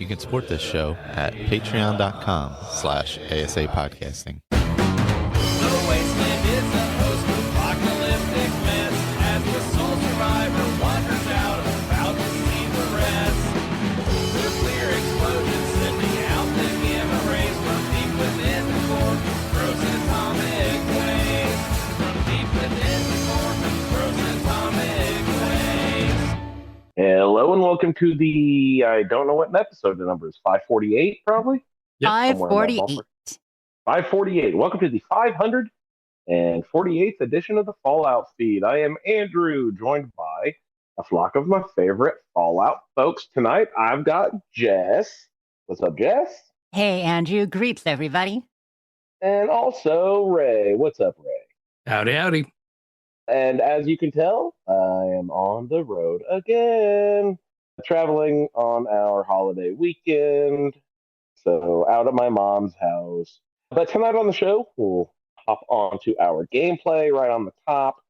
You can support this show at patreon.com/ASA podcasting. The wasteland is a post-apocalyptic mess as the sole survivor wanders out about to see the rest. Nuclear explosions sending out the gamma rays from deep within the core, frozen atomic waves. From deep within the core, frozen atomic waves. Hello and welcome to the, I don't know what episode the number is, 548 probably? Yep. Somewhere in that 548. ballpark. 548. Welcome to the 548th edition of the Fallout feed. I am Andrew, joined by a flock of my favorite Fallout folks. Tonight, I've got Jess. What's up, Jess? Hey, Andrew. Greets, everybody. And also Ray. What's up, Ray? Howdy, howdy. And as you can tell, I am on the road again, traveling on our holiday weekend. So out at my mom's house. But tonight on the show, we'll hop on to our gameplay right on the top.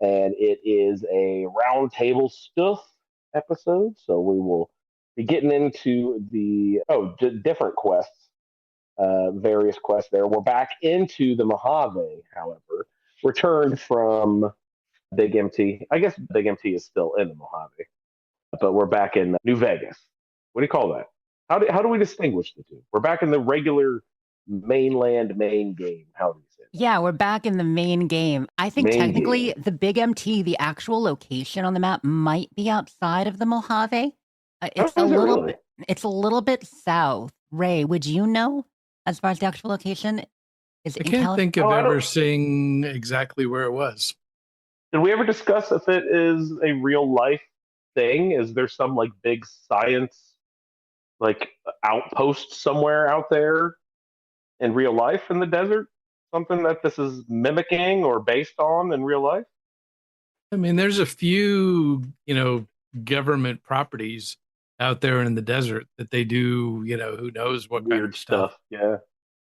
And it is a Roundtable stuff episode. So we will be getting into the different quests, various quests there. We're back into the Mojave, however, returned from Big MT. I guess Big MT is still in the Mojave, but we're back in New Vegas. What do you call that? How do we distinguish the two? We're back in the regular mainland main game. How do you say that? Yeah, we're back in the main game. I think Main technically game. the Big MT, the actual location on the map, might be outside of the Mojave. It's Oh, a is it little really? bit. It's a little bit south. Ray, would you know as far as the actual location? Is I it in can't California? think of Oh, I ever don't- seeing exactly where it was. Did we ever discuss if it is a real life thing? Is there some like big science like outpost somewhere out there in real life in the desert? Something that this is mimicking or based on in real life? I mean, there's a few, government properties out there in the desert that they do, who knows what kind Weird of stuff. Yeah.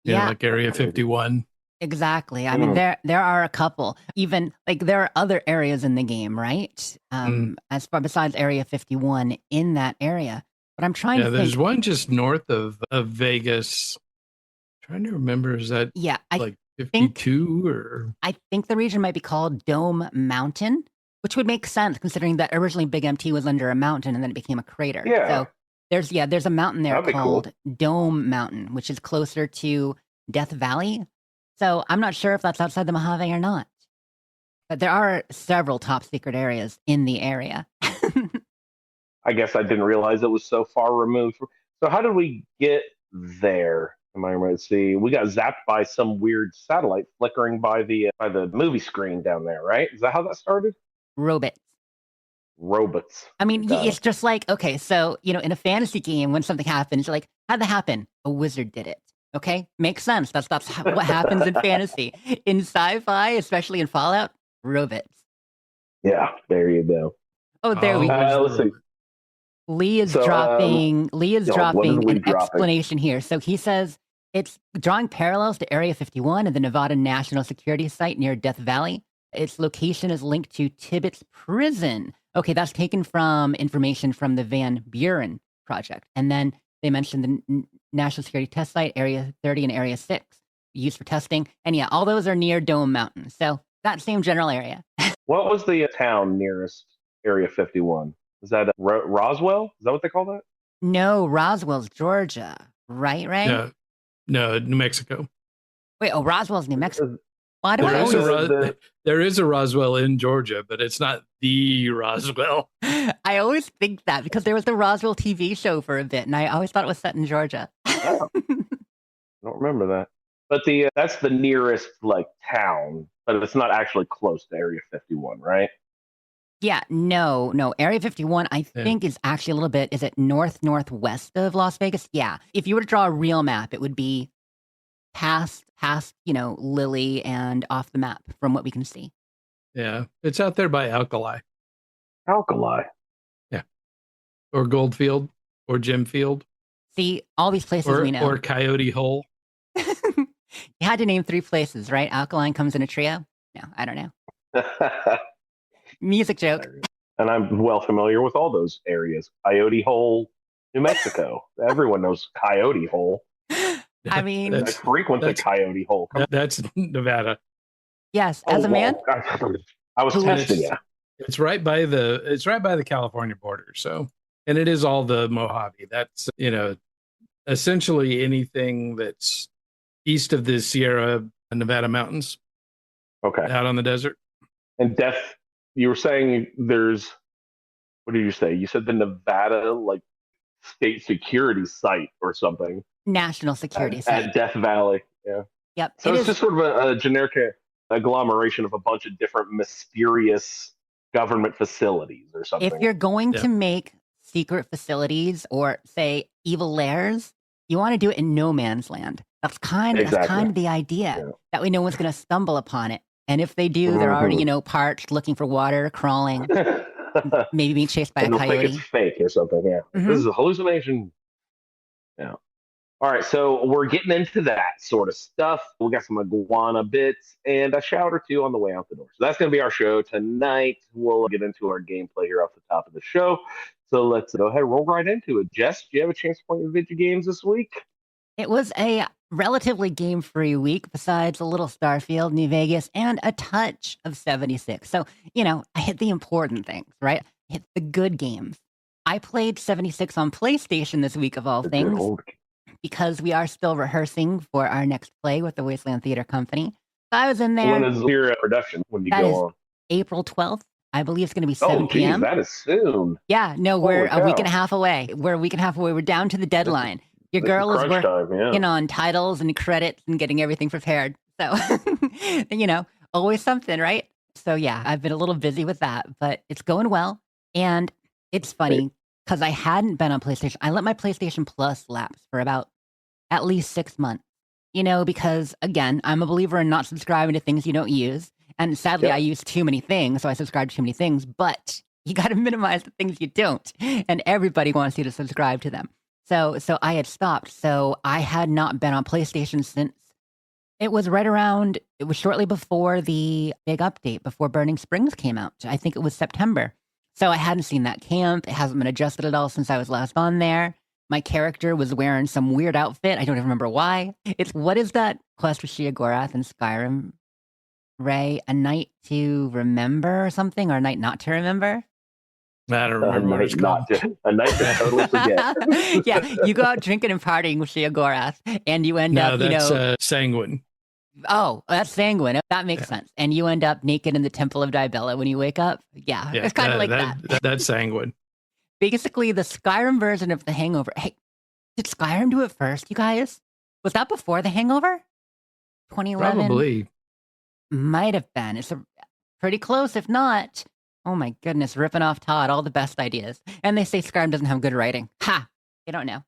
Yeah. Like Area 51. Exactly. I mean, there are a couple. Even like there are other areas in the game, right? As far besides Area 51 in that area. But I'm trying Yeah, to there's think. one just north of Vegas. Trying to remember, is that Yeah, like 52 or? I think the region might be called Dome Mountain, which would make sense considering that originally Big MT was under a mountain and then it became a crater. Yeah. So there's a mountain there That'd be called Dome Mountain, which is closer to Death Valley. So I'm not sure if that's outside the Mojave or not. But there are several top secret areas in the area. I guess I didn't realize it was so far removed. So how did we get there? Am I right? See, we got zapped by some weird satellite flickering by the movie screen down there, right? Is that how that started? Robots. Robots. I mean, Got it's just like, okay, so, in a fantasy game, when something happens, you're like, how'd that happen? A wizard did it. Okay, makes sense. That's what happens in fantasy. In sci-fi, especially in Fallout, robots. Yeah, there you go. Oh, there we go. Let's see. Lee is So, dropping what is dropping Lee an dropping? explanation here. So he says it's drawing parallels to Area 51 and the Nevada National Security Site near Death Valley. Its location is linked to Tibbetts Prison. Okay, that's taken from information from the Van Buren project. And then they mentioned the National Security Test Site, Area 30 and Area 6, used for testing. And yeah, all those are near Dome Mountain. So that same general area. What was the town nearest Area 51? Is that Roswell? Is that what they call that? No, Roswell's Georgia. Right, Ray? No, New Mexico. Wait, Roswell's New Mexico. Why do I There is, always... there is a Roswell in Georgia, but it's not the Roswell. I always think that because there was the Roswell TV show for a bit, and I always thought it was set in Georgia. I don't remember that. But that's the nearest like town, but it's not actually close to Area 51, right? Yeah, no. Area 51, I think, is actually a little bit, is it northwest of Las Vegas? Yeah. If you were to draw a real map, it would be past, Lily and off the map from what we can see. Yeah, it's out there by Alkali. Alkali. Yeah. Or Goldfield or Gemfield. See, all these places we know. Or Coyote Hole. You had to name 3 places, right? Alkaline comes in a trio? No, I don't know. Music joke. And I'm well familiar with all those areas. Coyote Hole, New Mexico. Everyone knows Coyote Hole. I mean, I frequent the Coyote Hole. That's Nevada. yes, as a man, I was Who testing is- you. It's right by the California border. So, and it is all the Mojave. That's, essentially anything that's east of the Sierra Nevada mountains Okay. out on the desert. And you were saying there's, what did you say? You said the Nevada state security site or something national security site. at Death Valley. Yeah. Yep. So it it's is. just sort of a generic agglomeration of a bunch of different mysterious government facilities or something. If you're going Yep. to make secret facilities or say evil lairs, you want to do it in no man's land. That's kind of the idea. Yeah. That way no one's going to stumble upon it. And if they do, they're already, parched, looking for water, crawling, maybe being chased by a And they'll think coyote. it's fake or something. Yeah. Mhm. This is a hallucination. Yeah. All right, so we're getting into that sort of stuff. We got some Iguana Bits and a shout or two on the way out the door. So that's going to be our show tonight. We'll get into our gameplay here off the top of the show. So let's go ahead and roll right into it. Jess, do you have a chance to play with video games this week? It was a relatively game-free week, besides a little Starfield, New Vegas, and a touch of 76. So, I hit the important things, right? I hit the good games. I played 76 on PlayStation this week, of all things, because we are still rehearsing for our next play with the Wasteland Theater Company. So I was in there. When is your production? When you That go is on? April 12th. I believe it's going to be 7 Oh, geez, p.m. that is soon. Yeah, no, we're Holy a week cow. and a half away. We're down to the deadline. Your This girl is crunch working time, yeah. on titles and credits and getting everything prepared. So, always something, right? So, yeah, I've been a little busy with that, but it's going well. And it's funny because I hadn't been on PlayStation. I let my PlayStation Plus lapse for about at least 6 months, because, again, I'm a believer in not subscribing to things you don't use. And sadly, Yep. I use too many things, so I subscribe to too many things. But you got to minimize the things you don't. And everybody wants you to subscribe to them. So I had stopped. So I had not been on PlayStation since it was shortly before the big update, before Burning Springs came out. I think it was September. So I hadn't seen that camp. It hasn't been adjusted at all since I was last on there. My character was wearing some weird outfit. I don't even remember why. What is that quest with Sheogorath and Skyrim? Ray, a night to remember or something, or a night not to remember? I don't remember what it's called. A night to totally forget. Yeah, you go out drinking and partying with Sheogorath, and you end No, up, that's Sanguine. Oh, that's Sanguine. That makes sense. And you end up naked in the Temple of Dibella when you wake up. Yeah, it's kind of like that. That's Sanguine. Basically, the Skyrim version of The Hangover. Hey, did Skyrim do it first, you guys? Was that before The Hangover? 2011? Probably. Might have been. It's pretty close, if not. Oh my goodness, ripping off Todd, all the best ideas. And they say Skyrim doesn't have good writing. Ha! They don't know.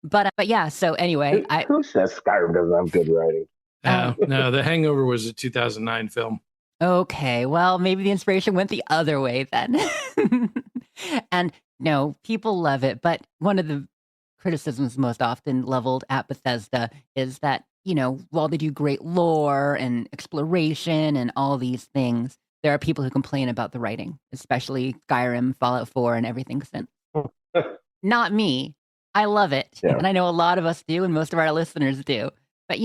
But yeah, so anyway. Who says Skyrim doesn't have good writing? No, The Hangover was a 2009 film. Okay, well, maybe the inspiration went the other way then. And no, people love it, but one of the criticisms most often leveled at Bethesda is that, while they do great lore and exploration and all these things, there are people who complain about the writing, especially Skyrim, Fallout 4, and everything since. Not me. I love it, Yeah. and I know a lot of us do, and most of our listeners do. But,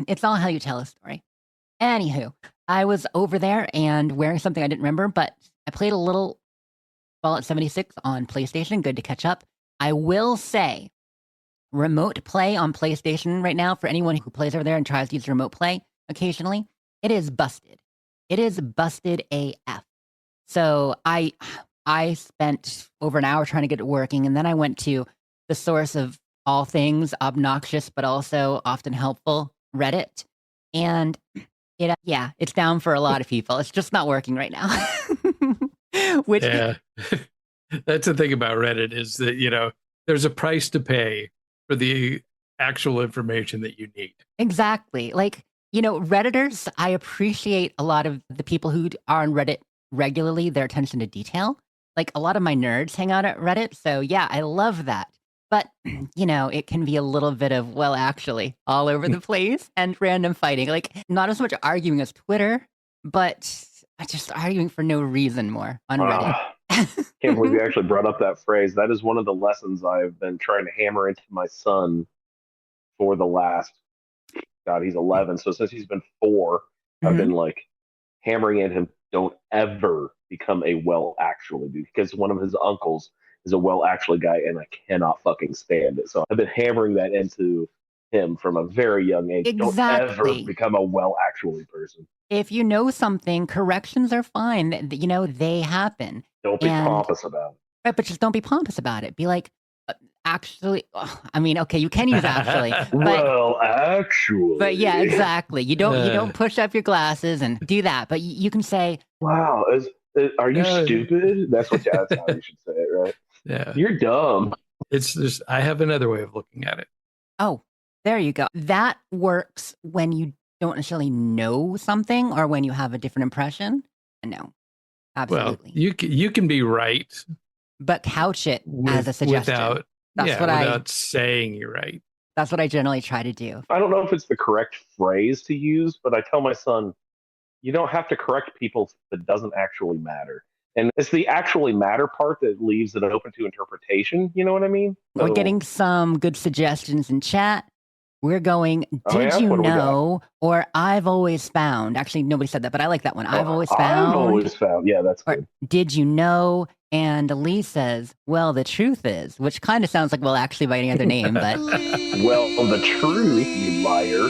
it's all how you tell a story. Anywho, I was over there and wearing something I didn't remember, but I played a little Fallout 76 on PlayStation. Good to catch up. I will say, remote play on PlayStation right now, for anyone who plays over there and tries to use remote play occasionally, it is busted. It is busted AF. So I spent over an hour trying to get it working, and then I went to the source of all things obnoxious but also often helpful, Reddit, and it's down for a lot of people. It's just not working right now. Which That's the thing about Reddit is that there's a price to pay for the actual information that you need. Exactly. Redditors, I appreciate a lot of the people who are on Reddit regularly, their attention to detail. Like, a lot of my nerds hang out at Reddit, so yeah, I love that. But, it can be a little bit of, well, actually, all over the place and random fighting. Like, not as much arguing as Twitter, but just arguing for no reason more on Reddit. Can't believe you actually brought up that phrase. That is one of the lessons I've been trying to hammer into my son for the last, God, he's 11. So since he's been 4, I've been like hammering at him, don't ever become a well actually dude, because one of his uncles is a well actually guy and I cannot fucking stand it. So I've been hammering that into him from a very young age. Don't ever Exactly. become a well actually person. If you know something, corrections are fine. They happen. Don't be And- pompous about it. Right, but just don't be pompous about it. Be like, actually, I mean, okay, you can use actually, but Well, actually. but yeah, exactly. You don't push up your glasses and do that, but you can say, Wow, are you stupid? That's how you should say it, right? Yeah. You're dumb. It's just, I have another way of looking at it. oh, there you go. That works when you don't necessarily know something or when you have a different impression. No, absolutely. Well, you can be right, but couch it as a suggestion. without saying you're right. That's what I generally try to do. I don't know if it's the correct phrase to use, but I tell my son, you don't have to correct people if it doesn't actually matter. And it's the actually matter part that leaves it open to interpretation. You know what I mean? We're getting some good suggestions in chat. We're going, did yeah? you What do we got? know, or I've always found. Actually, nobody said that, but I like that one. I've always found. I've always found. Yeah, that's Or good. did you know? And Lee says, well, the truth is, which kind of sounds like, well, actually by any other name, but Well, the truth, you liar.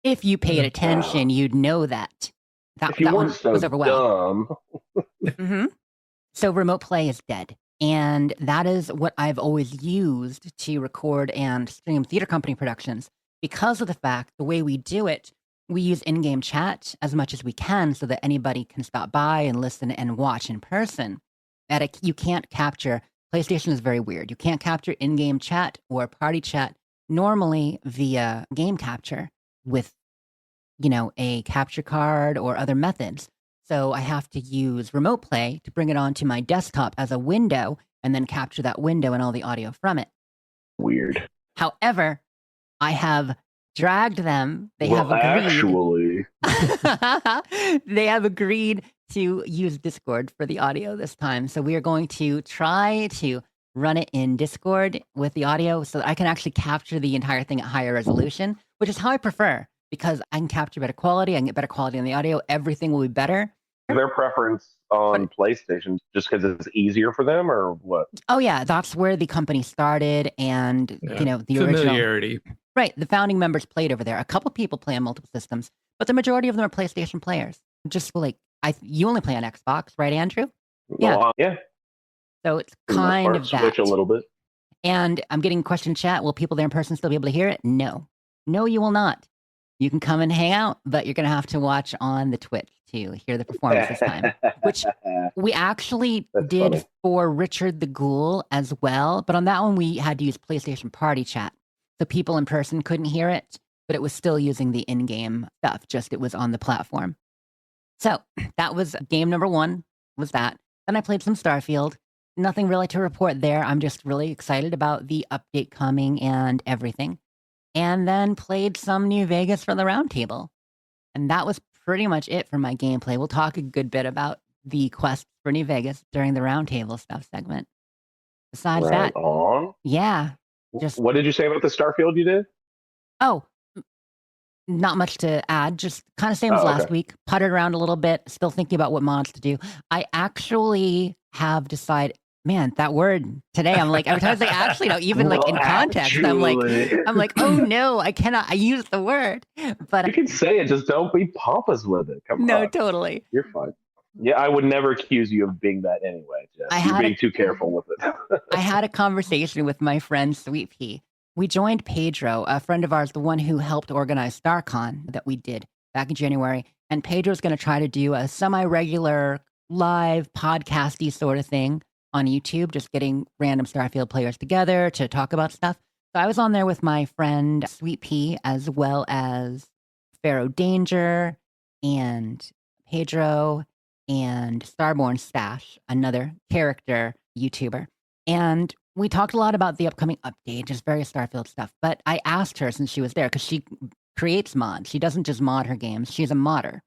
if you paid attention, you'd know that. If you that one weren't so was over well. dumb. Mm-hmm. So remote play is dead. And that is what I've always used to record and stream theater company productions because of the fact the way we do it, we use in-game chat as much as we can so that anybody can stop by and listen and watch in person. You can't capture, PlayStation is very weird. You can't capture in-game chat or party chat normally via game capture with, a capture card or other methods. So I have to use remote play to bring it onto my desktop as a window and then capture that window and all the audio from it. Weird. However, I have dragged them. They have agreed. Actually. They have agreed to use Discord for the audio this time. So we are going to try to run it in Discord with the audio so that I can actually capture the entire thing at higher resolution, which is how I prefer because I can capture better quality. I can get better quality on the audio. Everything will be better. Their preference on PlayStation just because it's easier for them, or what? Oh yeah, that's where the company started, and the familiarity. original. Right, the founding members played over there. A couple people play on multiple systems, but the majority of them are PlayStation players. Just like you only play on Xbox, right, Andrew? Yeah. Well, yeah. So it's kind of that. Switch a little bit. And I'm getting question chat. Will people there in person still be able to hear it? No, you will not. You can come and hang out, but you're going to have to watch on the Twitch to hear the performance this time, which we actually did funny. for Richard the Ghoul as well. But on that one, we had to use PlayStation Party Chat. So people in person couldn't hear it, but it was still using the in-game stuff, just it was on the platform. So that was game number 1, was that. Then I played some Starfield. Nothing really to report there. I'm just really excited about the update coming and everything. And then played some New Vegas for the Roundtable. And that was pretty much it for my gameplay. We'll talk a good bit about the quest for New Vegas during the Roundtable stuff segment. Besides Right that, on. yeah. Just What did you say about the Starfield you did? Oh, not much to add. Just kind of same as last week. Puttered around a little bit. Still thinking about what mods to do. I actually have decided. Man, that word today. I'm like every time I say actually, no, even like in context, I'm like, oh no, I cannot. I use the word, but you can say it. Just don't be pompous with it. Come on. No, totally. You're fine. Yeah, I would never accuse you of being that anyway, Jess. You're being too careful with it. I had a conversation with my friend Sweet Pea. We joined Pedro, a friend of ours, the one who helped organize StarCon that we did back in January. And Pedro's going to try to do a semi-regular live podcasty sort of thing on YouTube, just getting random Starfield players together to talk about stuff. So I was on there with my friend Sweet Pea, as well as Pharaoh Danger and Pedro and Starborn Stash, another character YouTuber. And we talked a lot about the upcoming update, just various Starfield stuff. But I asked her, since she was there, because she creates mods. She doesn't just mod her games. She's a modder.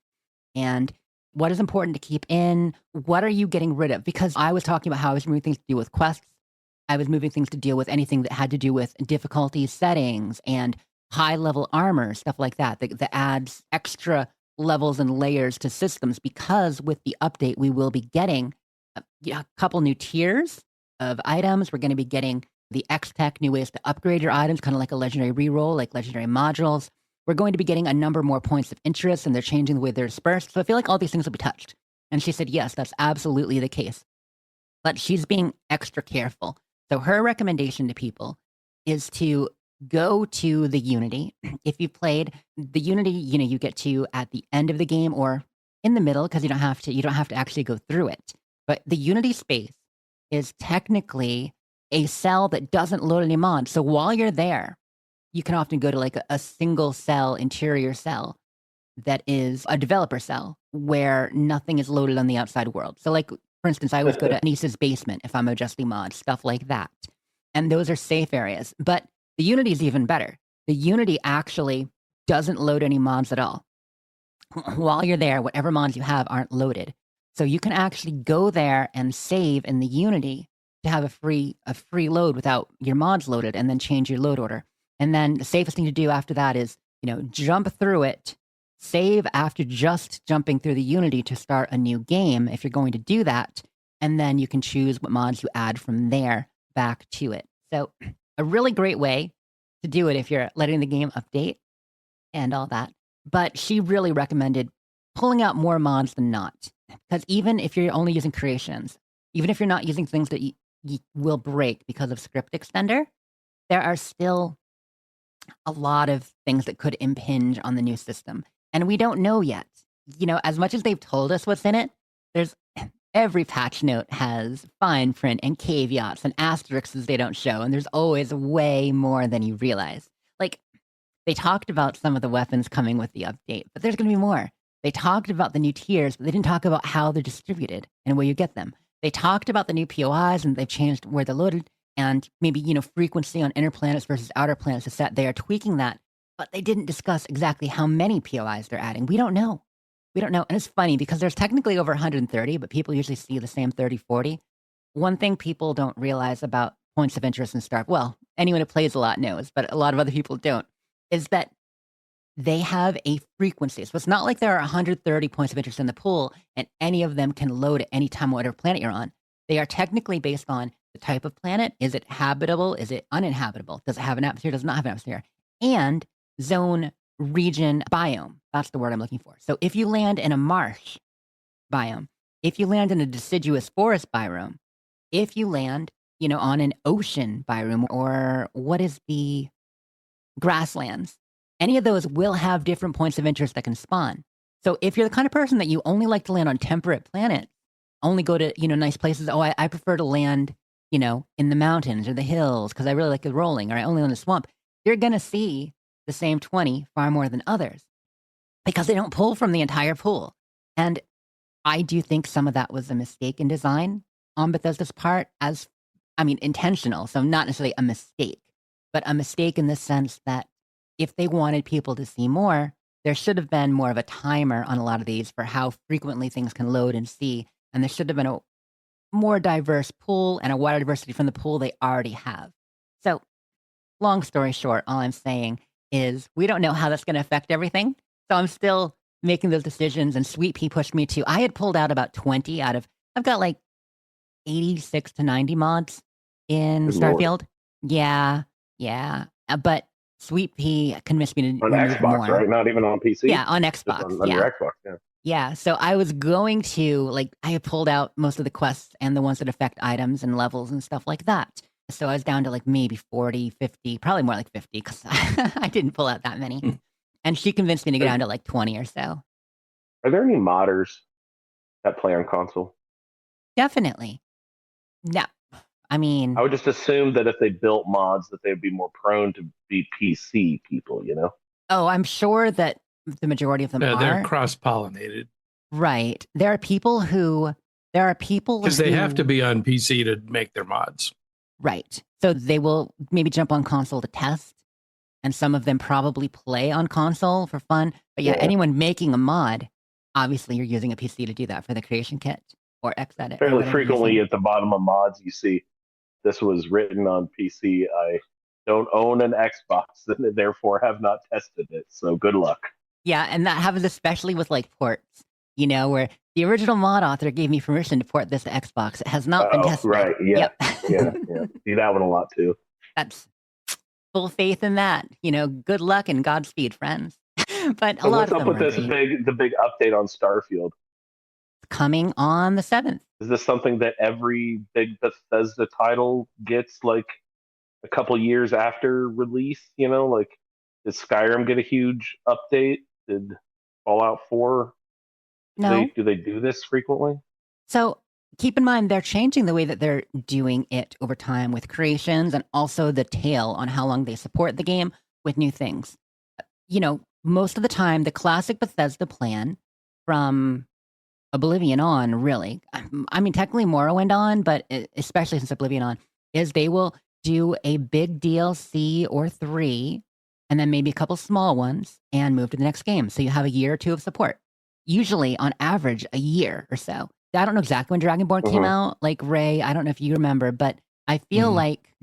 And What is important to keep in? What are you getting rid of? Because I was talking about how I was moving things to deal with quests. I was moving things to deal with anything that had to do with difficulty settings and high level armor, stuff like that adds extra levels and layers to systems, because with the update, we will be getting a couple new tiers of items. We're going to be getting the X-Tech, new ways to upgrade your items, kind of like a legendary reroll, like legendary modules. We're going to be getting a number more points of interest, and they're changing the way they're dispersed. So I feel like all these things will be touched. And she said, yes, that's absolutely the case. But she's being extra careful. So her recommendation to people is to go to the Unity. If you've played the Unity, you get to at the end of the game or in the middle, because you don't have to actually go through it. But the Unity space is technically a cell that doesn't load any mods. So while you're there, you can often go to like a single cell, interior cell that is a developer cell where nothing is loaded on the outside world. So like, for instance, I always go to Anissa's basement if I'm adjusting mods, stuff like that. And those are safe areas. But the Unity is even better. The Unity actually doesn't load any mods at all. While you're there, whatever mods you have aren't loaded. So you can actually go there and save in the Unity to have a free load without your mods loaded, and then change your load order. And then the safest thing to do after that is, jump through it, save after just jumping through the Unity to start a new game if you're going to do that, and then you can choose what mods you add from there back to it. So a really great way to do it if you're letting the game update and all that. But she really recommended pulling out more mods than not. Because even if you're only using creations, even if you're not using things that you will break because of script extender, there are still a lot of things that could impinge on the new system. And we don't know yet. As much as they've told us what's in it, there's every patch note has fine print and caveats and asterisks they don't show. And there's always way more than you realize. Like, they talked about some of the weapons coming with the update, but there's going to be more. They talked about the new tiers, but they didn't talk about how they're distributed and where you get them. They talked about the new POIs, and they've changed where they're loaded, and maybe, frequency on inner planets versus outer planets is set. They are tweaking that, but they didn't discuss exactly how many POIs they're adding. We don't know. And it's funny because there's technically over 130, but people usually see the same 30, 40. One thing people don't realize about points of interest in Starfield, well, anyone who plays a lot knows, but a lot of other people don't, is that they have a frequency. So it's not like there are 130 points of interest in the pool and any of them can load at any time, whatever planet you're on. They are technically based on the type of planet. Is it habitable? Is it uninhabitable? Does it have an atmosphere? Does it not have an atmosphere? And zone, region, biome. That's the word I'm looking for. So if you land in a marsh biome, if you land in a deciduous forest biome, if you land, on an ocean biome, or what is the grasslands, any of those will have different points of interest that can spawn. So if you're the kind of person that you only like to land on temperate planets, only go to, nice places. Oh, I prefer to land, in the mountains or the hills because I really like the rolling, or I only land in the swamp. You're going to see the same 20 far more than others because they don't pull from the entire pool. And I do think some of that was a mistake in design on Bethesda's part, intentional. So not necessarily a mistake, but a mistake in the sense that if they wanted people to see more, there should have been more of a timer on a lot of these for how frequently things can load and see. And there should have been a more diverse pool and a wider diversity from the pool they already have. So long story short, all I'm saying is we don't know how that's going to affect everything. So I'm still making those decisions. And Sweet Pea pushed me to, I had pulled out about 20 I've got like 86 to 90 mods in Good Starfield. Lord. Yeah. But Sweet Pea convinced me to On remove Xbox, more. right? Not even on PC. Yeah, on Just Xbox. on yeah. your Xbox. Yeah. Yeah, so I was going to, I had pulled out most of the quests and the ones that affect items and levels and stuff like that. So I was down to maybe 40, 50, probably more like 50 because I didn't pull out that many. And she convinced me to go down to 20 or so. Are there any modders that play on console? Definitely. No, I would just assume that if they built mods that they'd be more prone to be PC people, Oh, I'm sure that the majority of them are. They're cross-pollinated. Right. There are people because they have to be on PC to make their mods. Right. So they will maybe jump on console to test, and some of them probably play on console for fun. But yeah, anyone making a mod Obviously, you're using a PC to do that for the creation kit or Xedit. Fairly frequently at the bottom of mods, you see this was written on PC. I don't own an Xbox and therefore have not tested it. So good luck. Yeah, and that happens especially with like ports, where the original mod author gave me permission to port this to Xbox. It has not been tested. Right. Yeah. Yep. Yeah. See that one a lot too. That's full faith in that. Good luck and Godspeed, friends. But So a lot what's of up them with are great. the big update on Starfield? Coming on the 7th. Is this something that every big Bethesda title gets like a couple years after release? Like did Skyrim get a huge update? Did Fallout 4? No. Do they do this frequently? So keep in mind, they're changing the way that they're doing it over time with creations and also the tail on how long they support the game with new things. Most of the time, the classic Bethesda plan from Oblivion on, really, I mean, technically Morrowind on, but especially since Oblivion on, is they will do a big DLC or 3, and then maybe a couple small ones, and move to the next game. So you have a year or 2 of support. Usually, on average, a year or so. I don't know exactly when Dragonborn came out. Like, Ray, I don't know if you remember, but I feel like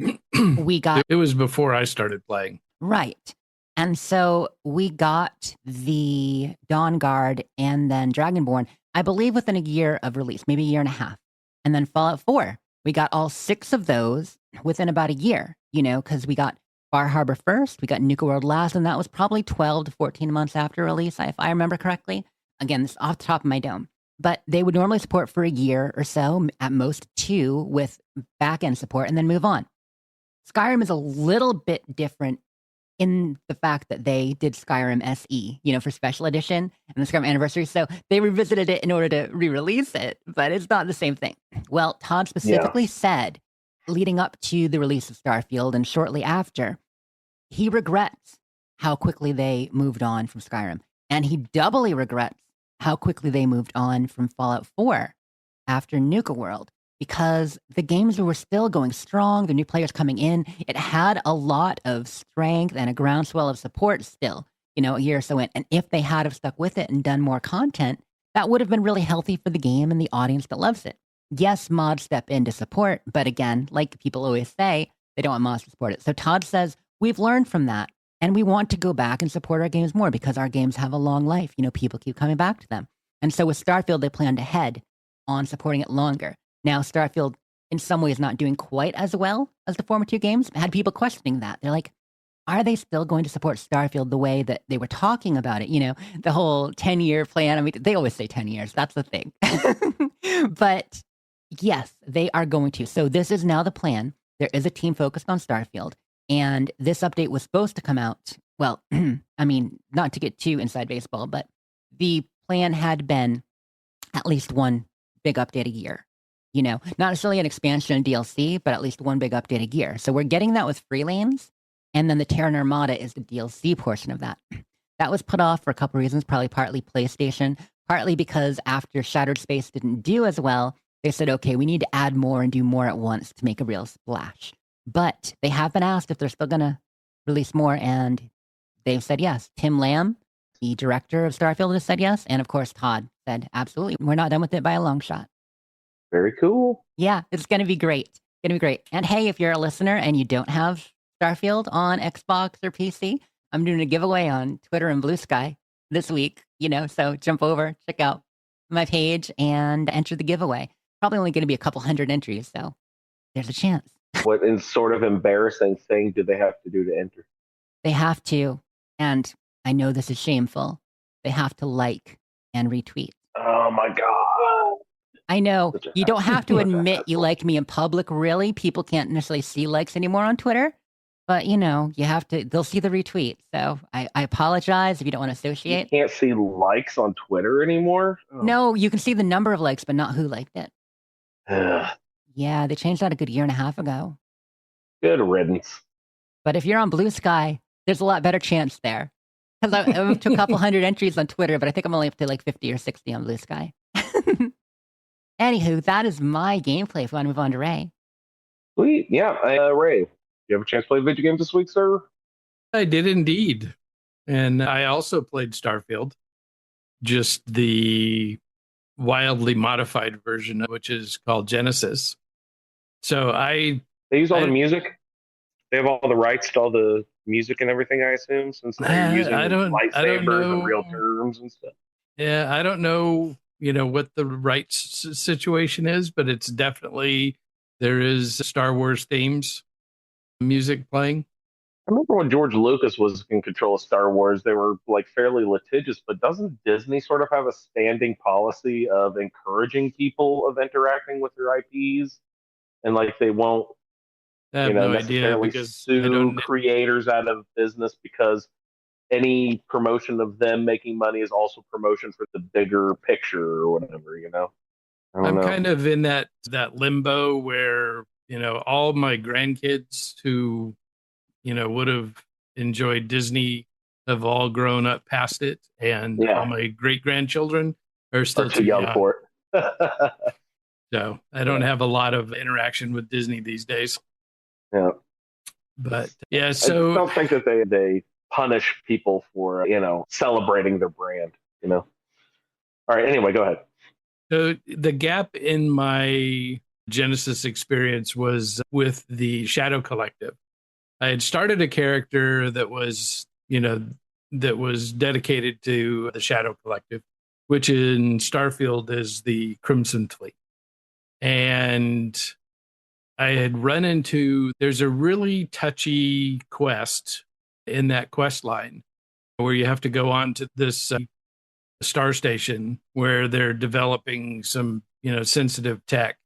we got... It was before I started playing. Right. And so we got the Dawn Guard and then Dragonborn, I believe within a year of release, maybe a year and a half. And then Fallout 4, we got all 6 of those within about a year, because we got Far Harbor first, we got Nuka World last, and that was probably 12 to 14 months after release, if I remember correctly. Again, this is off the top of my dome. But they would normally support for a year or so, at most 2, with back-end support, and then move on. Skyrim is a little bit different in the fact that they did Skyrim SE, for special edition and the Skyrim anniversary. So they revisited it in order to re-release it, but it's not the same thing. Well, Todd specifically said, leading up to the release of Starfield and shortly after, he regrets how quickly they moved on from Skyrim. And he doubly regrets how quickly they moved on from Fallout 4 after Nuka World, because the games were still going strong, the new players coming in. It had a lot of strength and a groundswell of support still, a year or so in. And if they had have stuck with it and done more content, that would have been really healthy for the game and the audience that loves it. Yes, mods step in to support, but again, like people always say, they don't want mods to support it. So Todd says, we've learned from that, and we want to go back and support our games more because our games have a long life. People keep coming back to them. And so with Starfield, they planned ahead on supporting it longer. Now, Starfield, in some ways, not doing quite as well as the former 2 games. Had people questioning that. They're like, are they still going to support Starfield the way that they were talking about it? The whole 10-year plan. I mean, they always say 10 years. That's the thing. But yes, they are going to. So this is now the plan. There is a team focused on Starfield. And this update was supposed to come out, well, I mean, not to get too inside baseball, but the plan had been at least one big update a year. Not necessarily an expansion and DLC, but at least one big update a year. So we're getting that with Free Lanes, and then the Terran Armada is the DLC portion of that. That was put off for a couple reasons, probably partly PlayStation, partly because after Shattered Space didn't do as well, they said, okay, we need to add more and do more at once to make a real splash. But they have been asked if they're still going to release more, and they've said yes. Tim Lamb, the director of Starfield, has said yes. And of course, Todd said, absolutely, we're not done with it by a long shot. Very cool. Yeah, it's going to be great. It's going to be great. And hey, if you're a listener and you don't have Starfield on Xbox or PC, I'm doing a giveaway on Twitter and Blue Sky this week, so jump over, check out my page and enter the giveaway. Probably only going to be a couple hundred entries, so there's a chance. What sort of embarrassing thing do they have to do to enter? They have to, and I know this is shameful, they have to like and retweet. Oh my God. I know. You don't have to admit you liked me in public, really. People can't necessarily see likes anymore on Twitter. But, you have to, they'll see the retweet. So I apologize if you don't want to associate. You can't see likes on Twitter anymore? Oh. No, you can see the number of likes, but not who liked it. Yeah, they changed that a good year and a half ago. Good riddance. But if you're on Blue Sky, there's a lot better chance there. Because I'm up to a couple hundred entries on Twitter, but I think I'm only up to like 50 or 60 on Blue Sky. Anywho, that is my gameplay. If we want to move on to Ray. Sweet. Yeah, Ray, you have a chance to play video games this week, sir? I did indeed. And I also played Starfield. just the wildly modified version, which is called Genesis. So They use all the music. They have all the rights to all the music and everything, I assume, since they're using I don't lightsabers and real know. terms and stuff. Yeah, I don't know, what the rights situation is, but it's definitely there is Star Wars themes music playing. I remember when George Lucas was in control of Star Wars, they were like fairly litigious, but doesn't Disney sort of have a standing policy of encouraging people of interacting with their IPs? And like they won't, I have no idea necessarily because I sue don't. creators out of business because any promotion of them making money is also promotion for the bigger picture or whatever. I don't I'm know. kind of in that limbo where all my grandkids who would have enjoyed Disney have all grown up past it, and Yeah. all my great grandchildren are still too young for it. So I don't have a lot of interaction with Disney these days. Yeah. But yeah, I so don't think that they punish people for, celebrating their brand, All right, anyway, go ahead. so the gap in my Genesis experience was with the Shadow Collective. I had started a character that was, that was dedicated to the Shadow Collective, which in Starfield is the Crimson Fleet. And I had run into, there's a really touchy quest in that quest line where you have to go on to this star station where they're developing some, sensitive tech,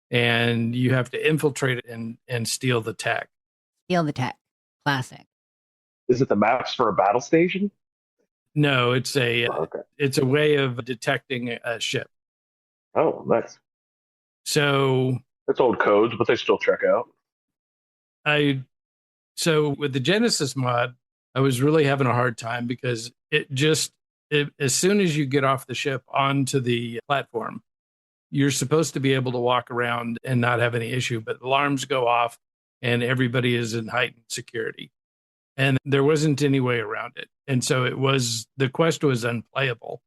and you have to infiltrate it and steal the tech. Steal the tech. Classic. Is it the maps for a battle station? No, it's a Okay. it's a way of detecting a ship. Oh, nice. So That's old codes, but they still check out. So with the Genesis mod, I was really having a hard time because as soon as you get off the ship onto the platform, you're supposed to be able to walk around and not have any issue, but alarms go off and everybody is in heightened security. And there wasn't any way around it. And so the quest was unplayable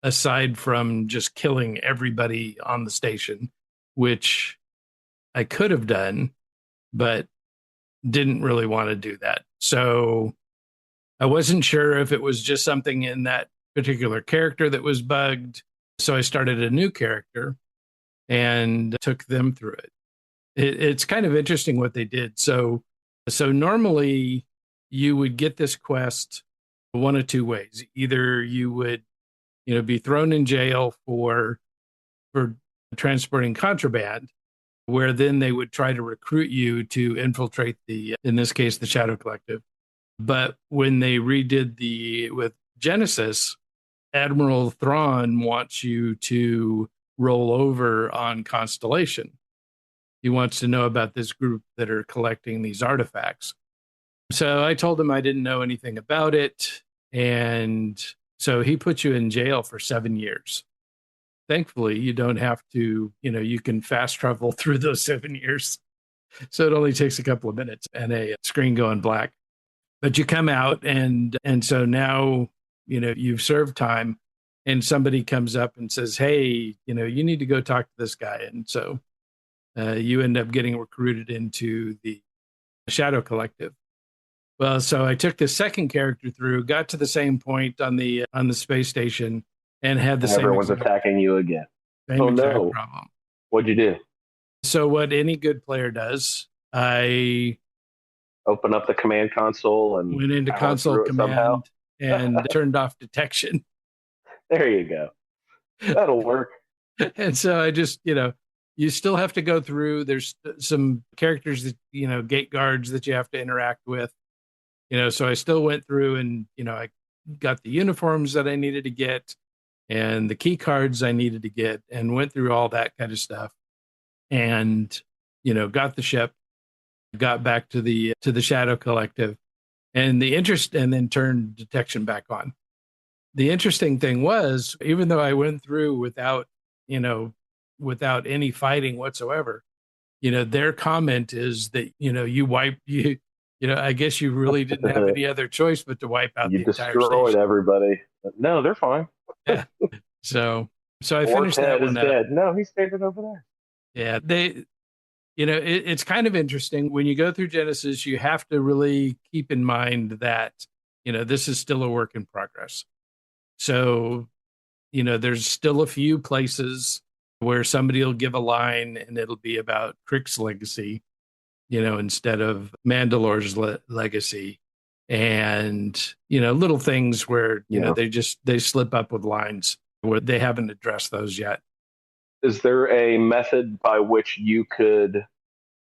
aside from just killing everybody on the station, which I could have done, but didn't really want to do that. So I wasn't sure if it was just something in that particular character that was bugged. So I started a new character and took them through it. It's kind of interesting what they did. So normally you would get this quest one of two ways. Either you would, be thrown in jail for transporting contraband, where then they would try to recruit you to infiltrate in this case, the Shadow Collective. But when they redid with Genesis, Admiral Thrawn wants you to roll over on Constellation. He wants to know about this group that are collecting these artifacts. So I told him I didn't know anything about it. And so he put you in jail for 7 years. Thankfully, you don't have to, you can fast travel through those 7 years. So it only takes a couple of minutes and a screen going black. But you come out and so now, you've served time and somebody comes up and says, hey, you need to go talk to this guy. And so you end up getting recruited into the Shadow Collective. Well, so I took the second character through, got to the same point on the space station, and had the same. Everyone's attacking you again. Same exact problem. What'd you do? So what any good player does, I open up the command console and went into console command and turned off detection. There you go. That'll work. And so I just, you still have to go through. There's some characters that, gate guards that you have to interact with. So I still went through and, I got the uniforms that I needed to get and the key cards I needed to get and went through all that kind of stuff and, got the ship, got back to the Shadow Collective and then turned detection back on. The interesting thing was, even though I went through without any fighting whatsoever, their comment is that, I guess you really didn't have any other choice but to wipe out the entire station. You destroyed everybody. No, they're fine. Yeah. So I Or finished that Ted is one up. dead. No, he stayed over there. Yeah, it's kind of interesting when you go through Genesis. You have to really keep in mind that this is still a work in progress. So there's still a few places where somebody will give a line and it'll be about Crick's legacy, instead of Mandalore's legacy, and little things where Yeah. they slip up with lines where they haven't addressed those yet. Is there a method by which you could,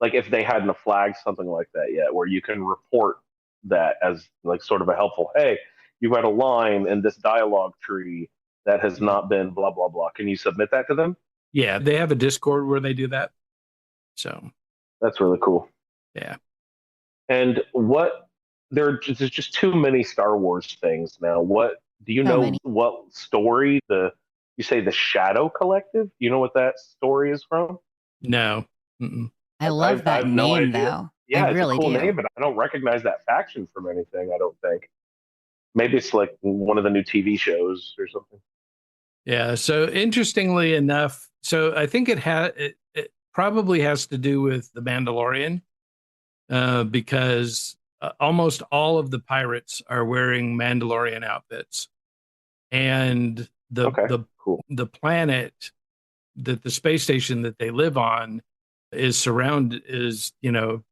like, if they hadn't flagged something like that yet, where you can report that as like sort of a helpful, hey, you had a line in this dialogue tree that has not been blah blah blah. Can you submit that to them? Yeah, they have a Discord where they do that. So That's really cool. yeah. And there's just too many Star Wars things now. What do you So know? many. What story you say the Shadow Collective? Do you know what that story is from? No. Mm-mm. I love I that have no name, idea. though. Yeah, I it's really a cool do. name, but I don't recognize that faction from anything. I don't think. Maybe it's like one of the new TV shows or something. Yeah. So interestingly enough, so I think it probably has to do with the Mandalorian, because almost all of the pirates are wearing Mandalorian outfits, and Okay, cool. the planet that the space station that they live on is in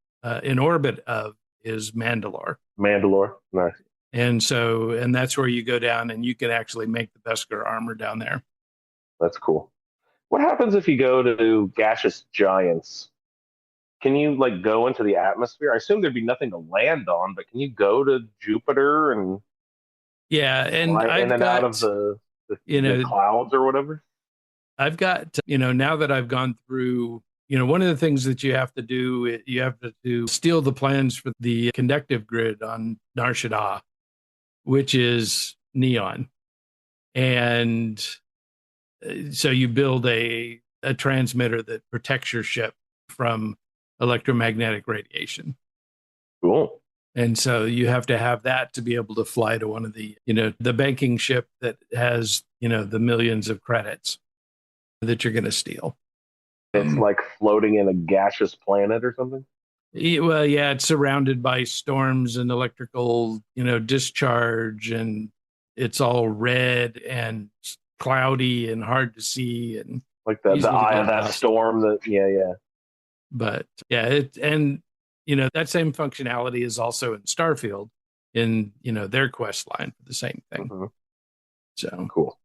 orbit of is Mandalore. Mandalore, nice. And that's where you go down and you can actually make the Beskar armor down there. That's cool. What happens if you go to gaseous giants? Can you like go into the atmosphere? I assume there'd be nothing to land on, but can you go to Jupiter and Yeah, and fly in I've and out of got the clouds or whatever? I've got now that I've gone through, one of the things that you have to do, you have to steal the plans for the conductive grid on Nar Shaddaa, which is neon. And so you build a transmitter that protects your ship from electromagnetic radiation. Cool. And so you have to have that to be able to fly to one of the, the banking ship that has, the millions of credits that you're going to steal. It's like floating in a gaseous planet or something. Well, yeah, it's surrounded by storms and electrical, discharge, and it's all red and cloudy and hard to see, and Like the easy to eye get of that lost. storm that yeah. But yeah, that same functionality is also in Starfield in, their quest line for the same thing. Mm-hmm. So Cool.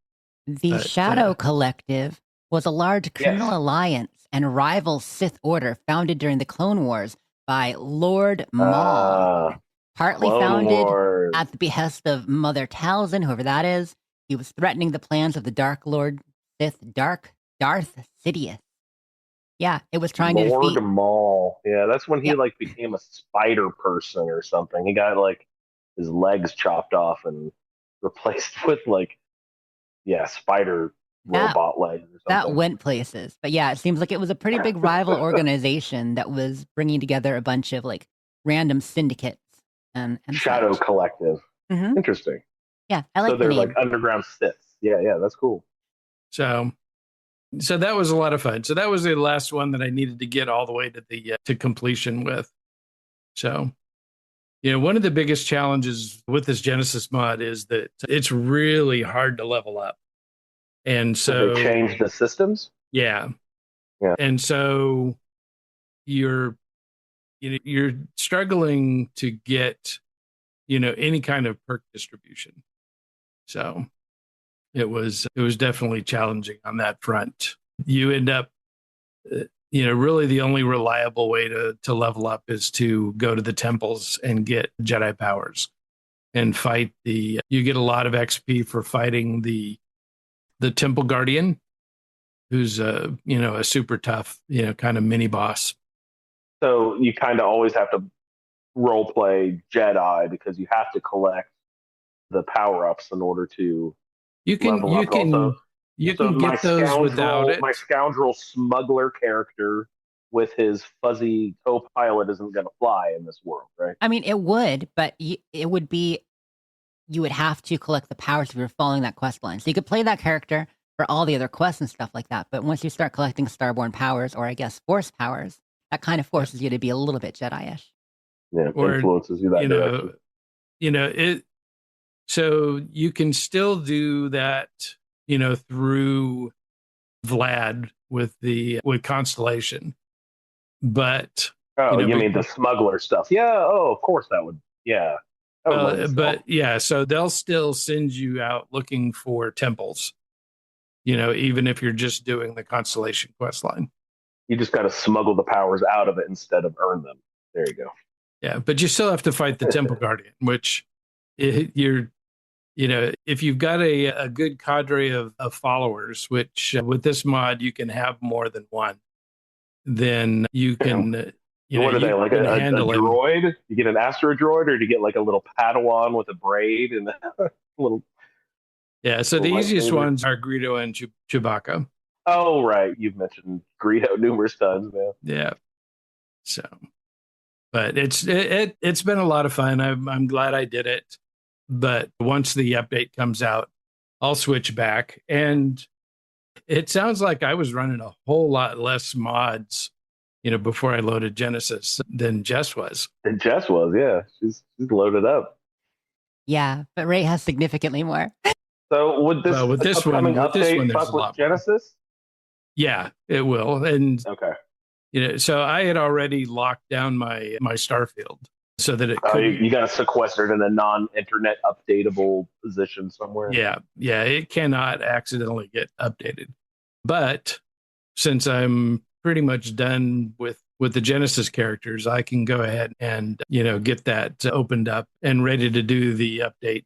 The Shadow Collective was a large criminal alliance and rival Sith Order founded during the Clone Wars by Lord Maul. Partly Clone founded Wars. at the behest of Mother Talzin, whoever that is. He was threatening the plans of the Dark Lord Sith Darth Sidious. Yeah, it was trying to Lord defeat. Maul. Yeah, that's when he Yep. like became a spider person or something. He got like his legs chopped off and replaced with like spider robot legs or That something. went places. But yeah, it seems like it was a pretty big rival organization that was bringing together a bunch of like random syndicates and Shadow such. Collective. Mm-hmm. Interesting. Yeah, I like so the they're name. like underground Siths. Yeah, that's cool. So that was a lot of fun. So that was the last one that I needed to get all the way to the to completion with. So, one of the biggest challenges with this Genesis mod is that it's really hard to level up. And so they changed the systems. Yeah. Yeah. And so you're struggling to get, any kind of perk distribution. So it was definitely challenging on that front. You end up, really the only reliable way to level up is to go to the temples and get Jedi powers and fight you get a lot of XP for fighting the Temple Guardian, who's a super tough, kind of mini boss. So you kind of always have to role play Jedi because you have to collect the power ups in order to level up. You can get those without it. My scoundrel smuggler character with his fuzzy co-pilot isn't going to fly in this world, right? I mean, it would, but it would be you would have to collect the powers if you were following that quest line. So you could play that character for all the other quests and stuff like that. But once you start collecting Starborn powers, or I guess Force powers, that kind of forces you to be a little bit Jedi-ish. Yeah, Or, influences you that you direction. it. So you can still do that, through Vlad with Constellation, but Oh, you but- mean the smuggler stuff? Yeah. Oh, of course that would. Yeah. That would lend itself. but yeah, so they'll still send you out looking for temples, even if you're just doing the Constellation quest line. You just got to smuggle the powers out of it instead of earn them. There you go. Yeah, but you still have to fight the Temple Guardian, which you're, if you've got a good cadre of followers, which with this mod you can have more than one, then you can. What are they, like a handle him. droid? You get an astro droid, or do you get like a little Padawan with a braid and a little? Yeah, so the Lightsaber. easiest ones are Greedo and Chewbacca. Oh, right. You've mentioned Greedo numerous times now. Yeah. So, but it's been a lot of fun. I'm glad I did it. But once the update comes out, I'll switch back. And it sounds like I was running a whole lot less mods, before I loaded Genesis than Jess was. And Jess was, yeah. She's loaded up. Yeah, but Ray has significantly more. So would this Well, with this one, upcoming with this update one, there's fuck a with lot more. Genesis? Yeah, it will. And Okay. so I had already locked down my Starfield so that it could. You got it sequestered in a non-internet updatable position somewhere. Yeah, it cannot accidentally get updated. But since I'm pretty much done with the Genesis characters, I can go ahead and get that opened up and ready to do the update.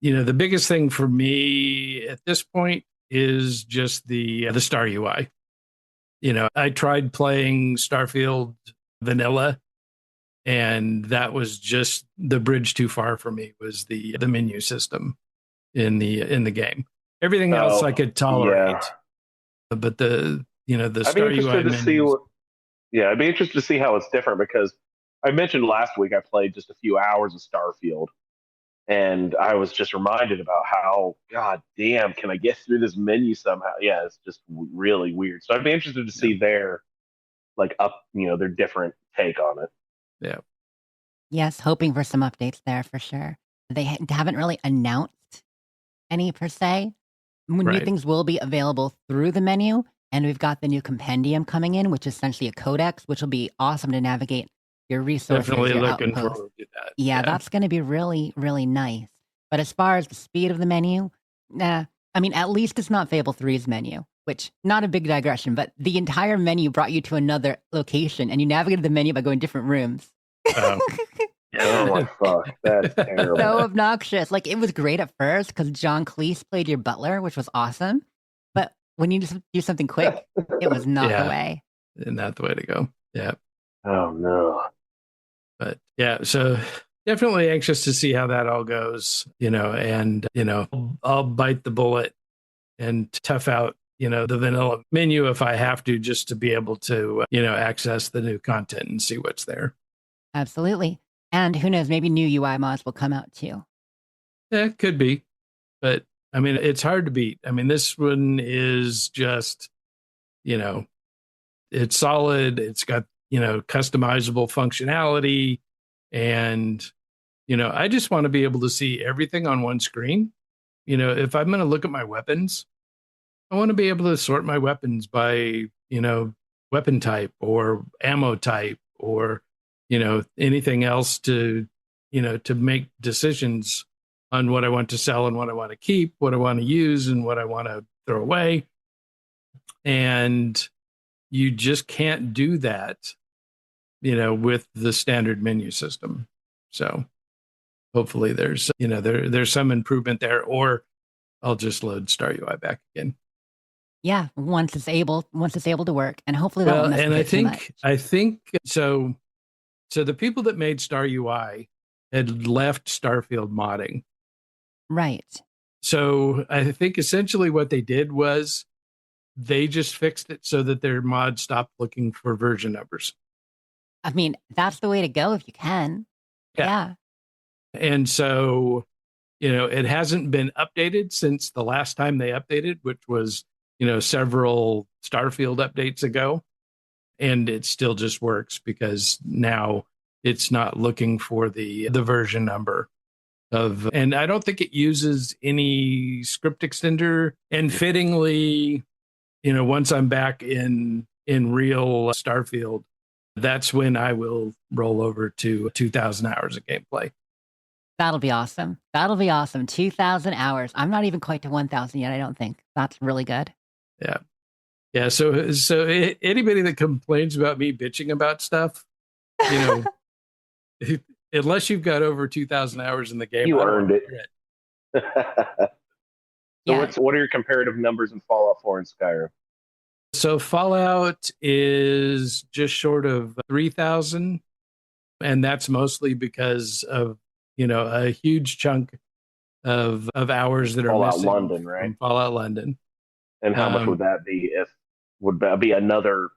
The biggest thing for me at this point is just the Star UI. I tried playing Starfield vanilla, and that was just the bridge too far for me. Was the menu system in the game? Everything else I could tolerate, but the Star UI menus. I'd be interested to see how it's different, because I mentioned last week I played just a few hours of Starfield, and I was just reminded about how, god damn, can I get through this menu somehow? Yeah, it's just really weird. So I'd be interested to see their their different take on it. Yeah. Yes, hoping for some updates there for sure. They haven't really announced any per se. New Right. things will be available through the menu, and we've got the new compendium coming in, which is essentially a codex, which will be awesome to navigate your resources. Definitely your looking outposts. forward to that. Yeah, that's going to be really, really nice. But as far as the speed of the menu, I mean, at least it's not Fable 3's menu, which, not a big digression, but the entire menu brought you to another location, and you navigated the menu by going different rooms. Um, Oh my fuck, that's terrible. So obnoxious. Like, it was great at first because John Cleese played your butler, which was awesome. But when you just do something quick, it was not Yeah. the way. not the way to go. Yeah. Oh no. But yeah, so definitely anxious to see how that all goes, and, I'll bite the bullet and tough out, the vanilla menu if I have to, just to be able to, access the new content and see what's there. Absolutely. And who knows, maybe new UI mods will come out too. Yeah, it could be. But I mean, it's hard to beat. I mean, this one is just, it's solid. It's got, customizable functionality. And, I just want to be able to see everything on one screen. If I'm going to look at my weapons, I want to be able to sort my weapons by, weapon type or ammo type or, anything else to make decisions on what I want to sell and what I want to keep, what I want to use and what I want to throw away. And you just can't do that, with the standard menu system. So hopefully there's, there's some improvement there, or I'll just load Star UI back again. Yeah, once it's able to work, and hopefully that won't mess and with I it too much. think so. So the people that made Star UI had left Starfield modding. Right. So I think essentially what they did was they just fixed it so that their mod stopped looking for version numbers. I mean, that's the way to go if you can. Yeah. And so, it hasn't been updated since the last time they updated, which was, several Starfield updates ago. And it still just works because now it's not looking for the version number and I don't think it uses any script extender. And fittingly, once I'm back in real Starfield, that's when I will roll over to 2,000 hours of gameplay. That'll be awesome. 2,000 hours. I'm not even quite to 1,000 yet, I don't think. That's really good. Yeah. Yeah. So anybody that complains about me bitching about stuff, unless you've got over 2,000 hours in the game, You I don't earned wanna it. hear So Yeah. what are your comparative numbers in Fallout 4 and Skyrim? So Fallout is just short of 3,000, and that's mostly because of a huge chunk of hours that are Fallout missing London, right? from Fallout London. And how much would that be? Would that be another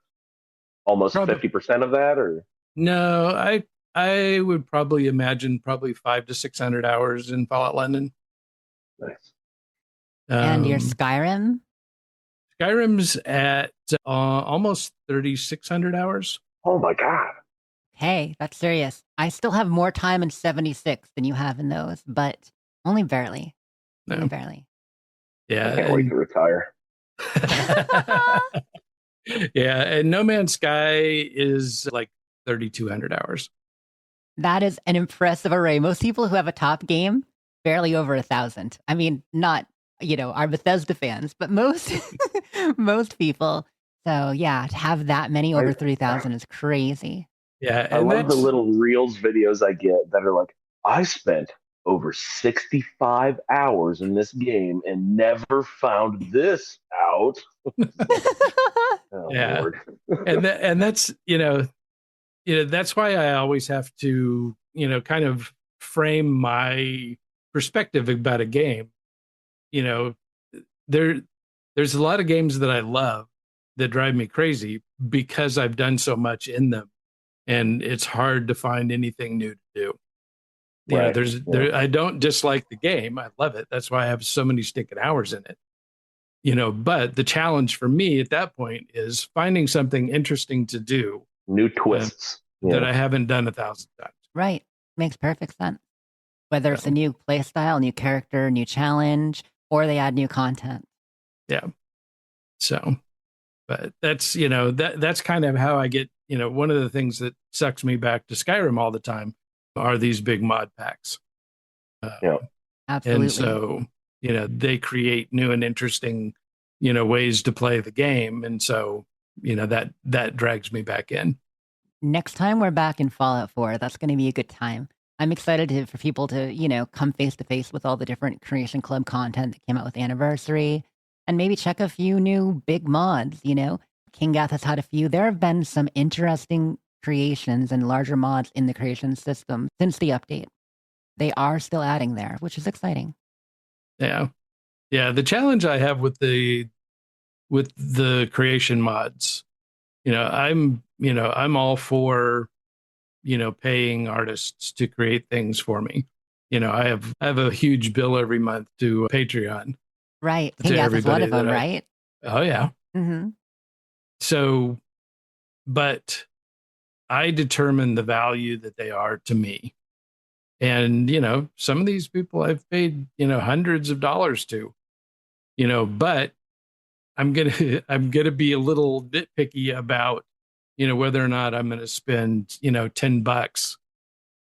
almost Probably- 50% of that, or No, I would probably imagine 500 to 600 hours in Fallout London. nice? And your Skyrim? Skyrim's at almost 3,600 hours. Oh my god! Hey, that's serious. I still have more time in 76 than you have in those, but only barely. No. Only barely. Yeah. I can't wait to retire. Yeah, and No Man's Sky is like 3,200 hours. That is an impressive array. Most people who have a top game, barely over 1,000. I mean, not, our Bethesda fans, but most most people. So yeah, to have that many over 3,000 is crazy. Yeah, I and love the that's little reels videos I get that are like, I spent over 65 hours in this game and never found this out. Oh, Yeah. Lord. and that's that's why I always have to kind of frame my perspective about a game. There's a lot of games that I love that drive me crazy because I've done so much in them, and it's hard to find anything new to do. Right. I don't dislike the game. I love it. That's why I have so many stinking hours in it. But the challenge for me at that point is finding something interesting to do New twists. that I haven't done 1,000 times. Right. Makes perfect sense. Whether it's a new play style, new character, new challenge, or they add new content. Yeah. So, but that's, that's kind of how I get, one of the things that sucks me back to Skyrim all the time are these big mod packs. Absolutely. And so, they create new and interesting, ways to play the game. And so, that drags me back in. Next time we're back in Fallout 4, that's going to be a good time. I'm excited for people to, come face to face with all the different Creation Club content that came out with Anniversary and maybe check a few new big mods, Kingath has had a few. There have been some interesting creations and larger mods in the creation system since the update. They are still adding there, which is exciting. Yeah. Yeah. The challenge I have with the creation mods, I'm all for, paying artists to create things for me. I have a huge bill every month to Patreon. Right. To Kingath is one everybody of them, that right? Oh yeah. Mm-hmm. So, but I determine the value that they are to me. And, some of these people I've paid, hundreds of dollars to, but I'm going to be a little nitpicky about, whether or not I'm going to spend, $10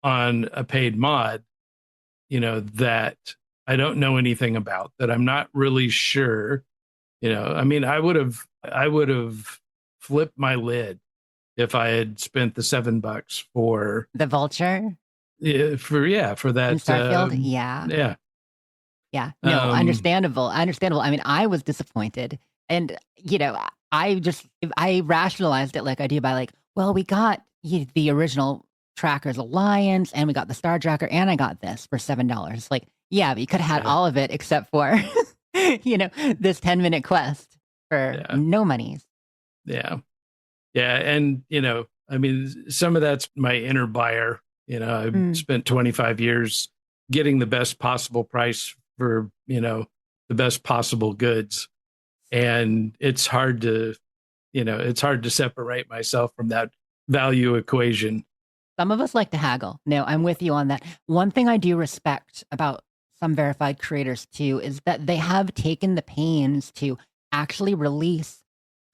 on a paid mod, that I don't know anything about, that I'm not really sure. I mean, I would have flipped my lid if I had spent the $7 for The Vulture for that in Starfield. Yeah. No, understandable. I mean, I was disappointed, and I rationalized it like I do by like, well, we got the original Trackers Alliance, and we got the Star Tracker, and I got this for $7. Like, yeah, but you could have had all of it except for this 10-minute quest for no monies. Yeah. And, I mean, some of that's my inner buyer. I've spent 25 years getting the best possible price for, the best possible goods. And it's hard to separate myself from that value equation. Some of us like to haggle. No, I'm with you on that. One thing I do respect about some verified creators too is that they have taken the pains to actually release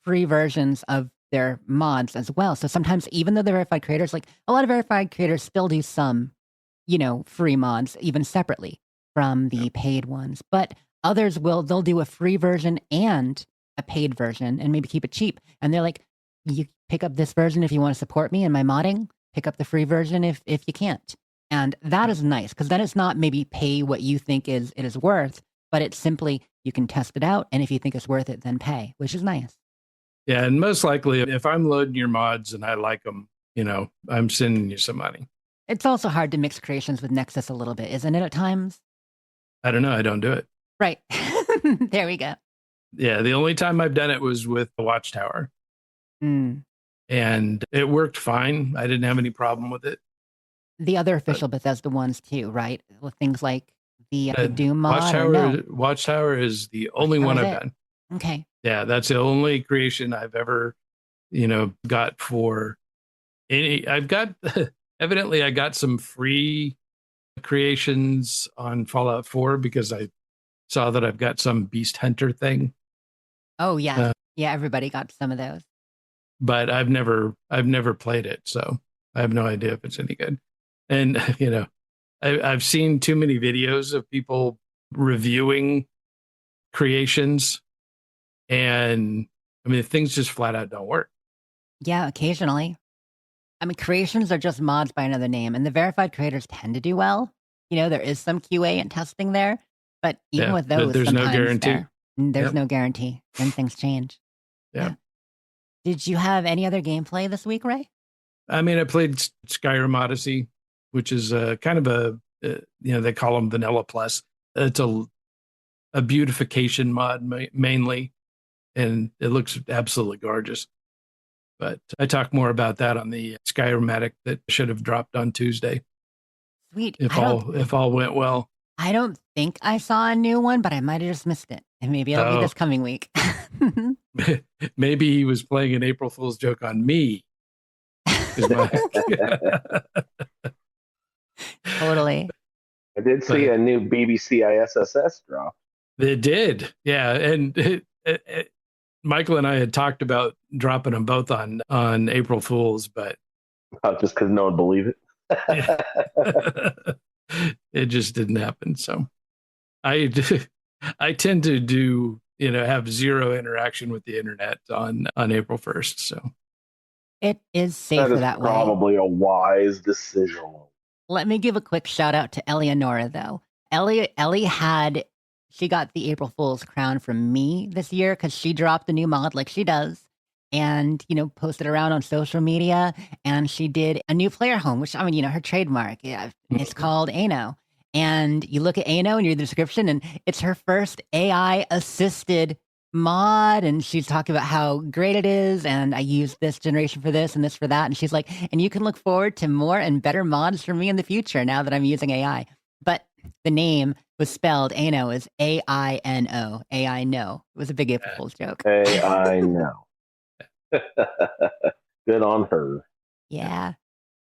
free versions of their mods as well. So sometimes, even though they're verified creators, like a lot of verified creators still do some, free mods even separately from the paid ones. But others they'll do a free version and a paid version and maybe keep it cheap. And they're like, you pick up this version if you want to support me in my modding, pick up the free version if you can't. And that is nice because then it's not maybe pay what you think it is worth, but it's simply you can test it out. And if you think it's worth it, then pay, which is nice. Yeah. And most likely, if I'm loading your mods and I like them, I'm sending you some money. It's also hard to mix creations with Nexus a little bit, isn't it, at times? I don't know. I don't do it. Right. There we go. Yeah. The only time I've done it was with the Watchtower. Mm. And it worked fine. I didn't have any problem with it. The other official Bethesda ones too, right? With things like the Doom mod. Watchtower is the only one I've done. Okay. Yeah, that's the only creation I've ever, got for any. Evidently I got some free creations on Fallout 4 because I saw that I've got some Beast Hunter thing. Oh yeah, yeah. Everybody got some of those. But I've never played it, so I have no idea if it's any good. And I've seen too many videos of people reviewing creations, and things just flat out don't work. Yeah, occasionally. Creations are just mods by another name, and the verified creators tend to do well. There is some QA and testing there, but even with those, there's no guarantee. There's no guarantee, and things change. Yeah. Did you have any other gameplay this week, Ray? I played Skyrim Odyssey, which is kind of they call them Vanilla Plus. It's a beautification mod mainly, and it looks absolutely gorgeous. But I talk more about that on the Skyrimatic that should have dropped on Tuesday. Sweet. If all went well. I don't think I saw a new one, but I might have just missed it. And maybe it'll be this coming week. Maybe he was playing an April Fool's joke on me. Totally. I did see a new BBC ISSS drop. They did. Yeah. And Michael and I had talked about dropping them both on April Fool's, but just because no one believed it. It just didn't happen. So I tend to do, have zero interaction with the internet on April 1st. So it is safer that way. Probably a wise decision. Let me give a quick shout out to Eleonora though. Ellie she got the April Fool's crown from me this year because she dropped a new mod like she does and, posted around on social media, and she did a new player home, which, her trademark, it's called Ano. And you look at Ano and you read the description, and it's her first AI assisted mod, and she's talking about how great it is, and I use this generation for this and this for that, and she's like, and you can look forward to more and better mods for me in the future now that I'm using AI. But the name was spelled Ano is AINO. AI no. It was a big April Fool's joke. AI no. Good on her. Yeah.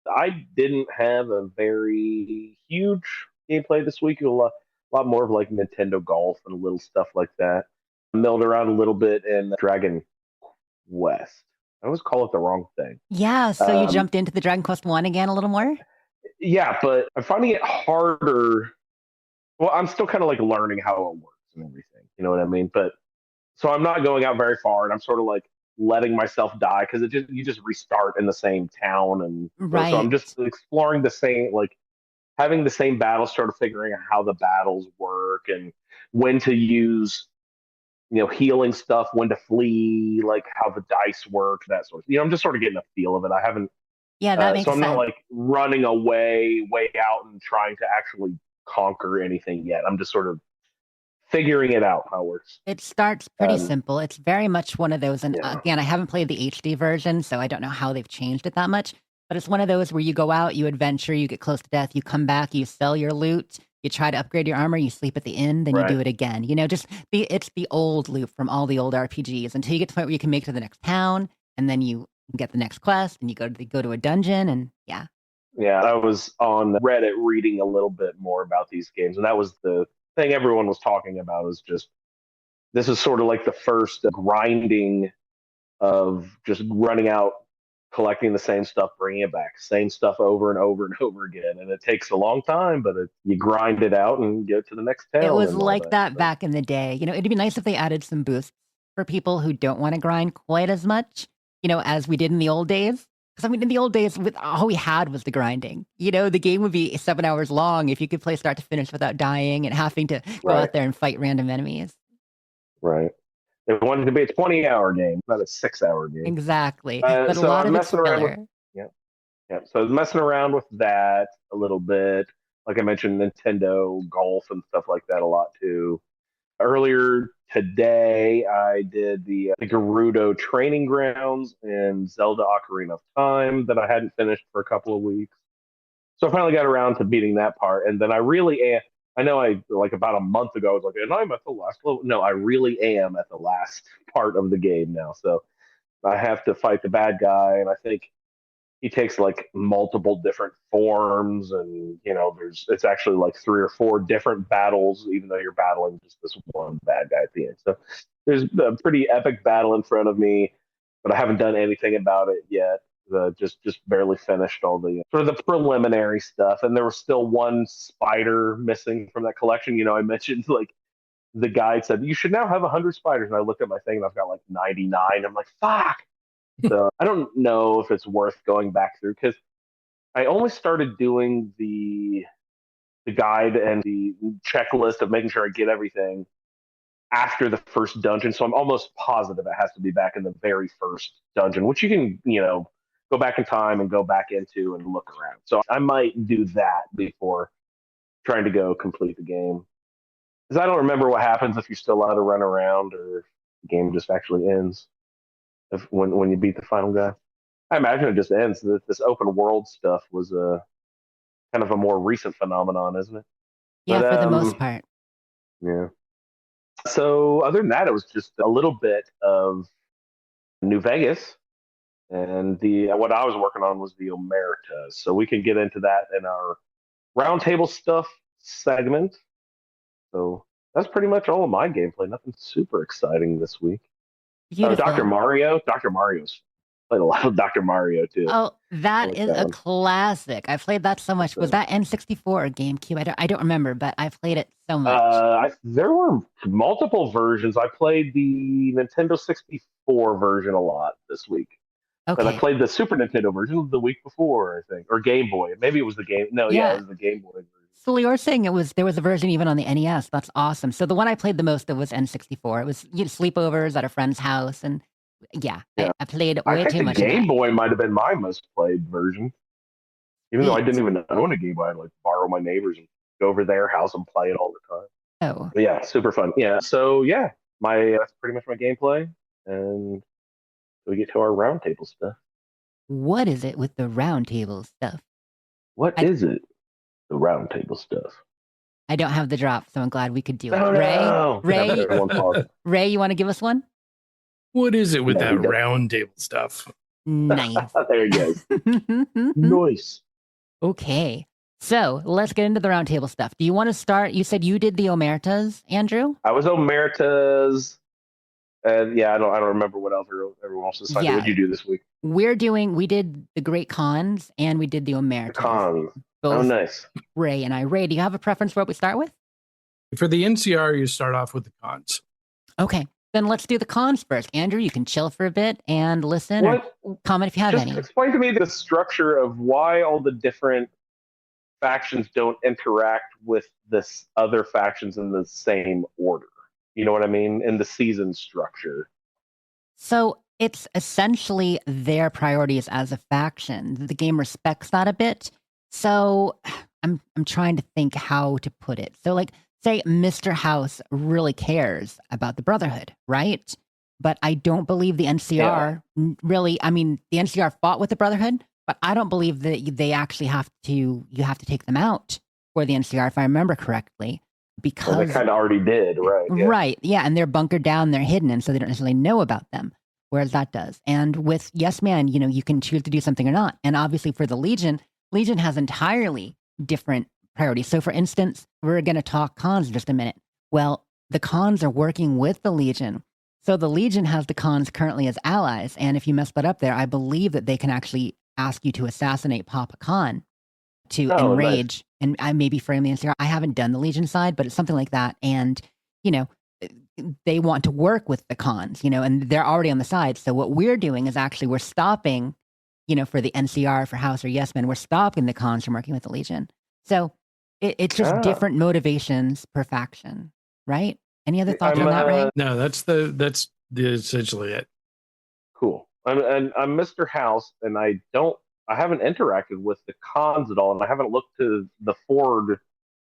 I didn't have a very huge gameplay this week. A lot more of like Nintendo Golf and little stuff like that. Milled around a little bit in Dragon Quest. I always call it the wrong thing. Yeah, so you jumped into the Dragon Quest 1 again a little more? Yeah, but I'm finding it harder. Well, I'm still kind of like learning how it works and everything. You know what I mean? But so I'm not going out very far, and I'm sort of like letting myself die because you just restart in the same town, and right. So I'm just exploring the same, like having the same battles, sort of figuring out how the battles work and when to use, healing stuff, when to flee, like how the dice work, that sort of. I'm just sort of getting a feel of it. I haven't. Yeah, that makes sense. So I'm not like running way out and trying to actually conquer anything yet. I'm just sort of figuring it out how it works. It starts pretty simple. It's very much one of those, and again, I haven't played the HD version, so I don't know how they've changed it that much, but it's one of those where you go out, you adventure, you get close to death, you come back, you sell your loot, You try to upgrade your armor, you sleep at the inn, then you do it again. It's the old loop from all the old RPGs until you get to the point where you can make it to the next town, and then you get the next quest, and you go to a dungeon, and yeah. Yeah, I was on Reddit reading a little bit more about these games, and that was the thing everyone was talking about. Is just this is sort of like the first grinding of just running out, collecting the same stuff, bringing it back, same stuff over and over and over again, and it takes a long time, but you grind it out and get to the next town. It was like that back in the day. It'd be nice if they added some boosts for people who don't want to grind quite as much, as we did in the old days. Because in the old days, all we had was the grinding. The game would be 7 hours long if you could play start to finish without dying and having to go out there and fight random enemies. Right. They wanted it to be a 20-hour game, not a 6-hour game. Exactly. But a lot of it's filler. Yeah. So I was messing around with that a little bit. Like I mentioned, Nintendo Golf and stuff like that a lot too. Earlier today, I did the Gerudo Training Grounds and Zelda Ocarina of Time that I hadn't finished for a couple of weeks. So I finally got around to beating that part. And then I know about a month ago, I was like, and I'm at the last level. No, I really am at the last part of the game now. So I have to fight the bad guy. And I think he takes like multiple different forms. And, it's actually like 3 or 4 different battles, even though you're battling just this one bad guy at the end. So there's a pretty epic battle in front of me, but I haven't done anything about it yet. Just barely finished all the sort of the preliminary stuff, and there was still one spider missing from that collection. I mentioned like the guide said you should now have 100 spiders, and I looked at my thing and I've got like 99. I'm like, fuck. So I don't know if it's worth going back through because I only started doing the guide and the checklist of making sure I get everything after the first dungeon. So I'm almost positive it has to be back in the very first dungeon, which you can go back in time and go back into and look around. So I might do that before trying to go complete the game. Because I don't remember what happens if you're still allowed to run around or if the game just actually ends when you beat the final guy. I imagine it just ends. This open world stuff was kind of a more recent phenomenon, isn't it? Yeah, for the most part. Yeah. So other than that, it was just a little bit of New Vegas. And what I was working on was the Omertas. So we can get into that in our Roundtable stuff segment. So that's pretty much all of my gameplay. Nothing super exciting this week. Dr. Mario's played a lot of Dr. Mario too. Oh, that is a classic. I played that so much. Was that N64 or GameCube? I don't remember, but I played it so much. There were multiple versions. I played the Nintendo 64 version a lot this week. Okay. But I played the Super Nintendo version the week before, I think, or Game Boy. Maybe it was the game. No, it was the Game Boy version. So you're saying there was a version even on the NES. That's awesome. So the one I played the most of was N64. It was sleepovers at a friend's house, and I played way too much. The Game Boy might have been my most played version, even though I didn't even own a Game Boy. I'd like borrow my neighbors and go over their house and play it all the time. Oh, but yeah, super fun. Yeah, so that's pretty much my gameplay, and we get to our roundtable stuff. What is it with the roundtable stuff? What is it? The roundtable stuff. I don't have the drop, so I'm glad we could do it. No. Ray, you want to give us one? What is it with that roundtable stuff? Nice. There you go. Nice. Okay. So let's get into the roundtable stuff. Do you want to start? You said you did the Omertas, Andrew? I was Omertas. And I don't remember what else everyone else decided. What did you do this week? We did the Great Khans and we did the Omertas. Khans. Oh, nice. Ray and I. Ray, do you have a preference for what we start with? For the NCR, you start off with the Khans. Okay. Then let's do the Khans first. Andrew, you can chill for a bit and listen or comment if you have any. Explain to me the structure of why all the different factions don't interact with this other factions in the same order. You know what I mean? In the season structure. So it's essentially their priorities as a faction. The game respects that a bit. So I'm trying to think how to put it. So say Mr. House really cares about the Brotherhood, right? But I don't believe the NCR really, the NCR fought with the Brotherhood, but I don't believe that they actually you have to take them out for the NCR, if I remember correctly, because Well, they kind of already did, right? Yeah. Right. Yeah. And they're bunkered down, they're hidden, and so they don't necessarily know about them. Whereas that does. And with Yes Man, you can choose to do something or not. And obviously for the Legion has entirely different priorities. So for instance, we're going to talk cons in just a minute. Well, the cons are working with the Legion. So the Legion has the cons currently as allies. And if you mess that up there, I believe that they can actually ask you to assassinate Papa Khan to enrage. Nice. And I may be framing the NCR. I haven't done the Legion side, but it's something like that. And, they want to work with the cons, and they're already on the side. So what we're doing is actually we're stopping, for the NCR, for House or Yes Men, we're stopping the cons from working with the Legion. So it's just different motivations per faction, right? Any other thoughts on that, Ray? No, that's essentially it. Cool. I'm Mr. House, and I haven't interacted with the cons at all, and I haven't looked to the forward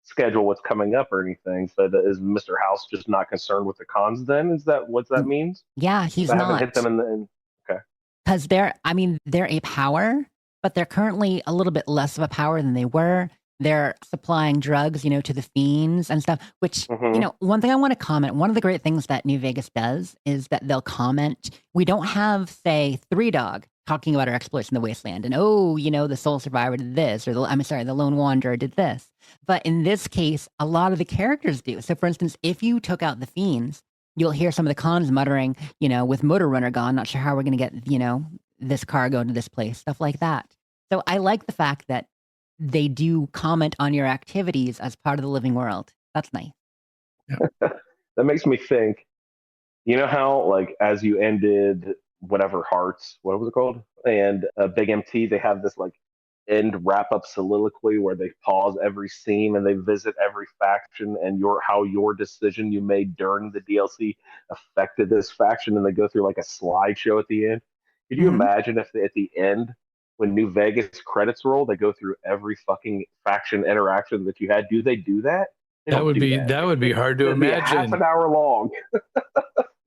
schedule what's coming up or anything. So is Mr. House just not concerned with the cons then? Is that what that means? Yeah, he's not. I haven't hit them okay. Because they're a power, but they're currently a little bit less of a power than they were. They're supplying drugs, to the fiends and stuff, which, one thing I want to comment, one of the great things that New Vegas does is that they'll comment. We don't have, say, Three Dog talking about our exploits in the wasteland and, the sole survivor did this, or the lone wanderer did this. But in this case, a lot of the characters do. So for instance, if you took out the fiends, you'll hear some of the cons muttering, with Motor Runner gone, not sure how we're going to get, this cargo to this place, stuff like that. So I like the fact that they do comment on your activities as part of the living world. That's nice. Yeah. That makes me think, how, as you ended whatever Hearts, what was it called? And Big MT, they have this, end wrap-up soliloquy where they pause every scene and they visit every faction and how your decision you made during the DLC affected this faction, and they go through, a slideshow at the end. Could you imagine if at the end, when New Vegas credits roll, they go through every fucking faction interaction that you had? Do they do that? That would be hard to imagine. Half an hour long.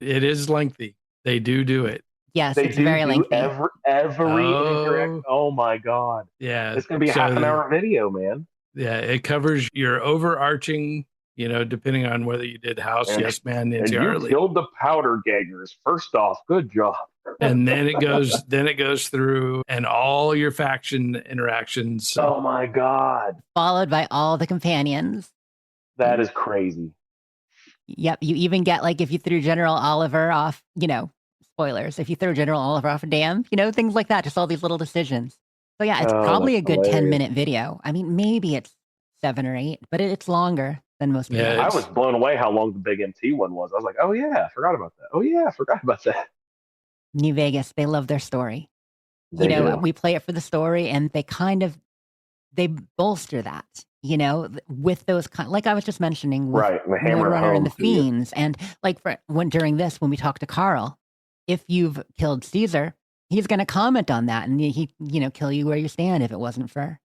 It is lengthy. They do it. Yes, it's very lengthy. Every interaction. Oh my god. Yeah, it's gonna be a half an hour video, man. Yeah, it covers your overarching. Depending on whether you did House, Yes Man, NCR. And you killed the powder gangers. First off, good job. And then it goes through and all your faction interactions. Oh my god! Followed by all the companions. That is crazy. Yep, you even get if you threw General Oliver off. Spoilers. If you throw General Oliver off a dam, things like that. Just all these little decisions. So yeah, it's probably a good 10-minute video. I mean, maybe it's 7 or 8, but it's longer than most people. Yeah, I was blown away how long the Big MT one was. I was like, oh yeah, I forgot about that. Oh yeah, I forgot about that. New Vegas, they love their story. Do. We play it for the story, and they bolster that, with those like I was just mentioning, with right, the Hammer Runner and the Fiends, and during this, when we talk to Carl, if you've killed Caesar, he's going to comment on that, and he kill you where you stand if it wasn't for,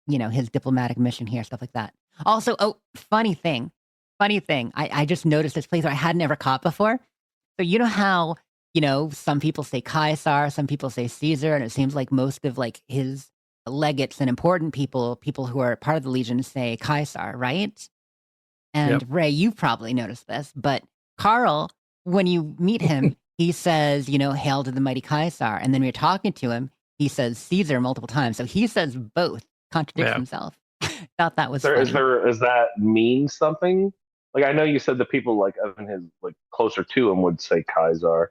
his diplomatic mission here, stuff like that. Also, funny thing, I just noticed this playthrough I hadn't ever caught before. So how. Some people say Caesar, some people say Caesar, and it seems like most of his legates and important people who are part of the Legion say Caesar, right? And yep. Ray, you've probably noticed this, but Carl, when you meet him, he says, hail to the mighty Caesar. And then when you're talking to him, he says Caesar multiple times. So he says both, contradicts himself. Thought that was funny. Does that mean something? I know you said the people in his closer to him would say Caesar.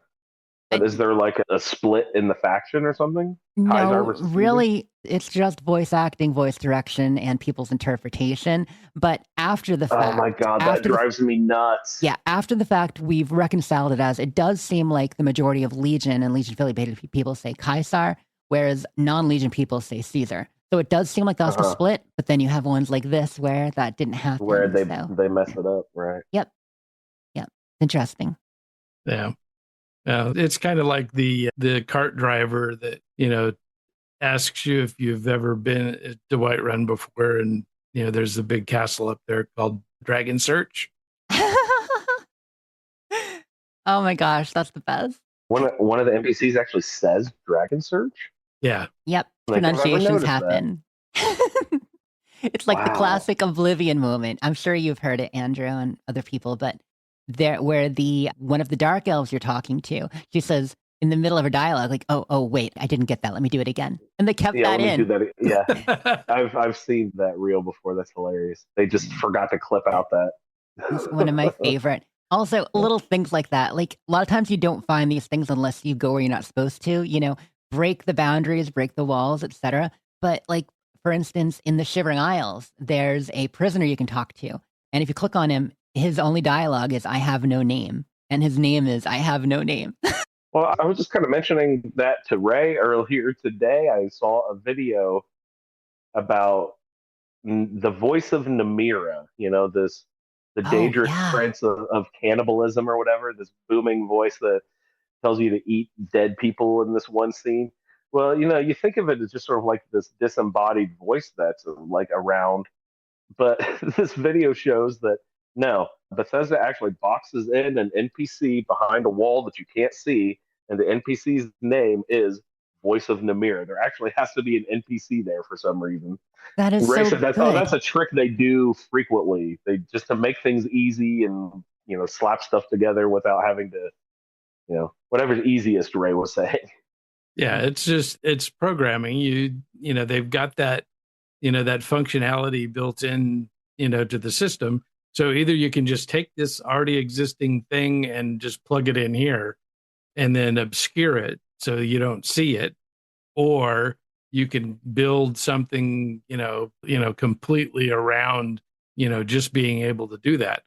But is there a split in the faction or something? No, really, it's just voice acting, voice direction, and people's interpretation. But after the fact... Oh my god, that drives me nuts. Yeah, after the fact, we've reconciled it as it does seem like the majority of Legion and Legion-affiliated people say Caesar, whereas non-Legion people say Caesar. So it does seem like that's the split, but then you have ones like this where that didn't happen. Where they mess it up, right? Yep. Interesting. Yeah. It's kind of like the cart driver that, asks you if you've ever been to Whiterun before. And, there's a big castle up there called Dragon Search. Oh my gosh, that's the best. One of the NPCs actually says Dragon Search? Yeah. Yep. Pronunciations happen. It's like the Wow. classic Oblivion moment. I'm sure you've heard it, Andrew, and other people, but there, where the one of the dark elves you're talking to, she says in the middle of her dialogue, like, "Oh, wait, I didn't get that. Let me do it again." And they kept Yeah, that let me do in. that. Yeah, I've seen that reel before. That's hilarious. They just forgot to clip out that. It's one of my favorite. Also, little things like that. Like a lot of times you don't find these things unless you go where you're not supposed to. Break the boundaries, break the walls, etc. But like for instance, in the Shivering Isles, there's a prisoner you can talk to, and if you click on him, his only dialogue is "I have no name," and his name is "I have no name." Well, I was just kind of mentioning that to Ray earlier today. I saw a video about the voice of Namira. The Oh dangerous yeah, prince of cannibalism or whatever. This booming voice that tells you to eat dead people in this one scene. Well, you think of it as just sort of like this disembodied voice that's like around, but this video shows that no, Bethesda actually boxes in an NPC behind a wall that you can't see, and the NPC's name is Voice of Namir. There actually has to be an NPC there for some reason. that And is Ray so said that's good. a trick they do frequently. They just to make things easy and slap stuff together without having to whatever's easiest. Ray was saying. Yeah, it's programming. They've got that that functionality built in to the system. So either you can just take this already existing thing and just plug it in here and then obscure it so you don't see it, or you can build something completely around just being able to do that.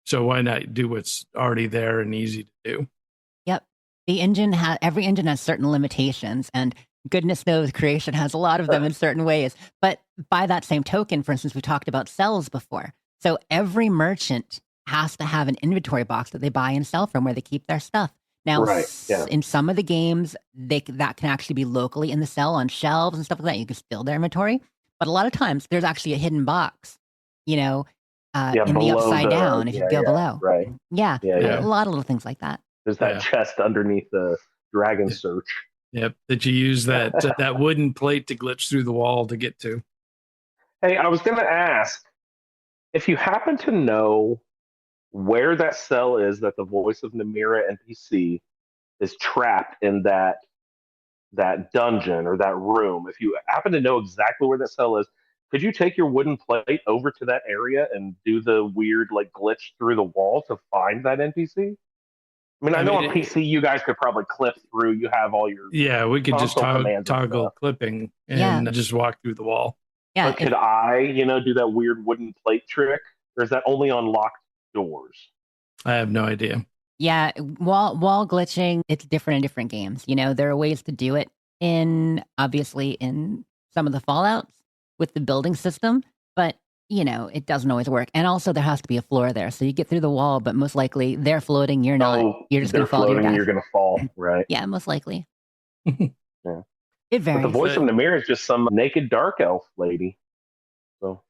So why not do what's already there and easy to do? Yep. Every engine has certain limitations, and goodness knows creation has a lot of them in certain ways. But by that same token, for instance, we talked about cells before. So every merchant has to have an inventory box that they buy and sell from where they keep their stuff. Now, Right. Yeah. in some of the games, that can actually be locally in the cell on shelves and stuff like that. You can build their inventory. But a lot of times, there's actually a hidden box, you know, in the below upside the- down if you go below. Right. Yeah, Yeah. a lot of little things like that. There's that Yeah. chest underneath the dragon Yeah. search. Yep, that you use that that wooden plate to glitch through the wall to get to. Hey, I was going to ask if you happen to know where that cell is that the voice of Namira NPC is trapped in that dungeon or that room. If you happen to know exactly where that cell is, could you take your wooden plate over to that area and do the weird like glitch through the wall to find that NPC? I mean, I know on PC you guys could probably clip through. You have all your Yeah, we could just console commands and toggle stuff. clipping and just walk through the wall. Yeah, But could I, do that weird wooden plate trick, or is that only on locked doors? I have no idea. yeah. Wall glitching, it's different in different games. There are ways to do it obviously in some of the Fallouts with the building system, but it doesn't always work. And also there has to be a floor there. So you get through the wall, but most likely they're floating, you're not. You're just going to fall to your death. You're going to fall, right? Yeah, most likely. Yeah. It varies. But the voice of Namir is just some naked dark elf lady. So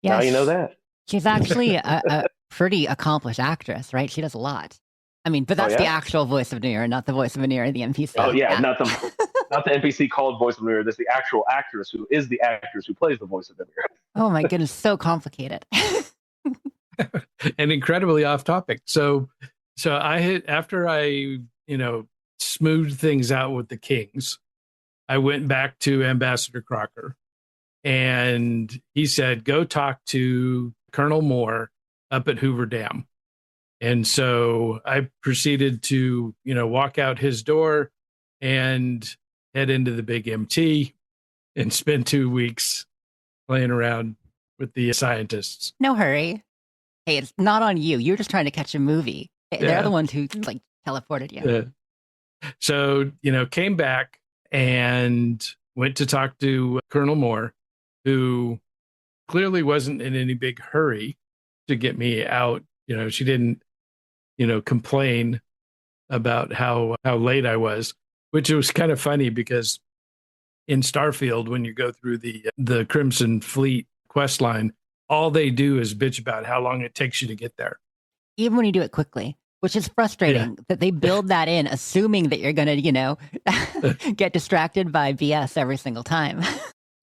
now you know that. She's actually a pretty accomplished actress, right? She does a lot. I mean, but that's the actual voice of Namir, not the voice of Namir, the NPC. Oh yeah, not the NPC called voice of Namir. That's the actual actress who is the actress who plays the voice of Namir. Oh my goodness, so complicated. And incredibly off topic. So after I smoothed things out with the Kings, I went back to Ambassador Crocker, and he said, "Go talk to Colonel Moore up at Hoover Dam." And so I proceeded to walk out his door and head into the big MT and spend 2 weeks playing around with the scientists. No hurry. Hey, it's not on you. You're just trying to catch a movie. They're the ones who teleported you. So, came back and went to talk to Colonel Moore, who clearly wasn't in any big hurry to get me out. She didn't, complain about how late I was, which was kind of funny because in Starfield, when you go through the Crimson Fleet quest line, all they do is bitch about how long it takes you to get there. Even when you do it quickly, which is frustrating that they build that in, assuming that you're going to, get distracted by BS every single time.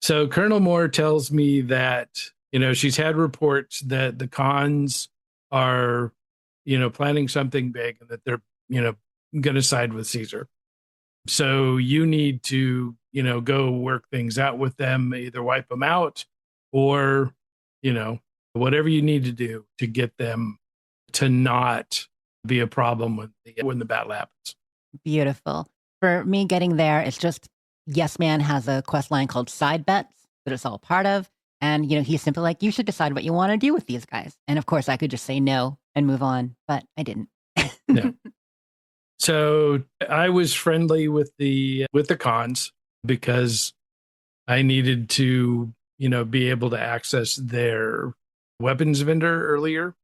So Colonel Moore tells me that, she's had reports that the cons are, planning something big and that they're, going to side with Caesar. So you need to, go work things out with them, either wipe them out or, whatever you need to do to get them to not be a problem when the battle happens. Beautiful. For me getting there, it's just Yes Man has a quest line called Side Bets that it's all part of. And, he's simply like, you should decide what you want to do with these guys. And of course, I could just say no and move on, but I didn't. No. So I was friendly with the cons because I needed to, be able to access their weapons vendor earlier.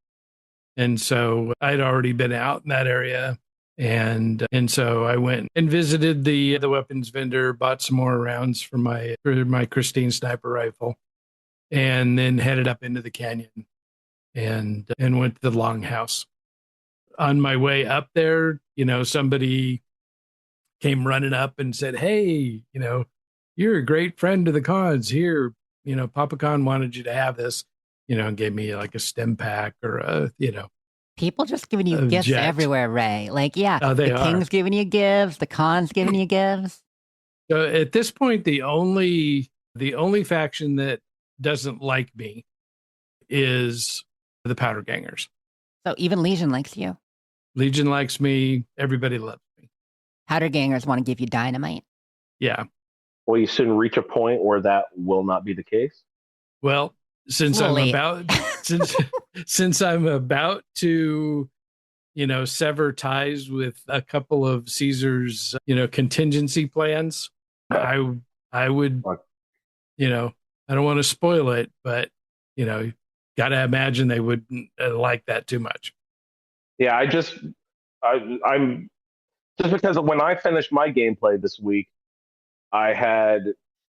And so I'd already been out in that area. And so I went and visited the weapons vendor, bought some more rounds for my Christine sniper rifle, and then headed up into the canyon and went to the longhouse. On my way up there, somebody came running up and said, "Hey, you're a great friend to the cons here. Papa Con wanted you to have this, and gave me like a stem pack or a, People just giving you gifts jet. Everywhere, Ray. Like, yeah, They the are. king's giving you gifts, the con's giving you gifts. So at this point, the only faction that doesn't like me is the Powder Gangers. So even Legion likes you. Legion likes me. Everybody loves me. Powder Gangers want to give you dynamite. Yeah. Well, you soon reach a point where that will not be the case. Well, since Slowly. since I'm about to, sever ties with a couple of Caesar's, contingency plans, I would, I don't want to spoil it, but, got to imagine they wouldn't like that too much. Yeah, I'm just because when I finished my gameplay this week, I had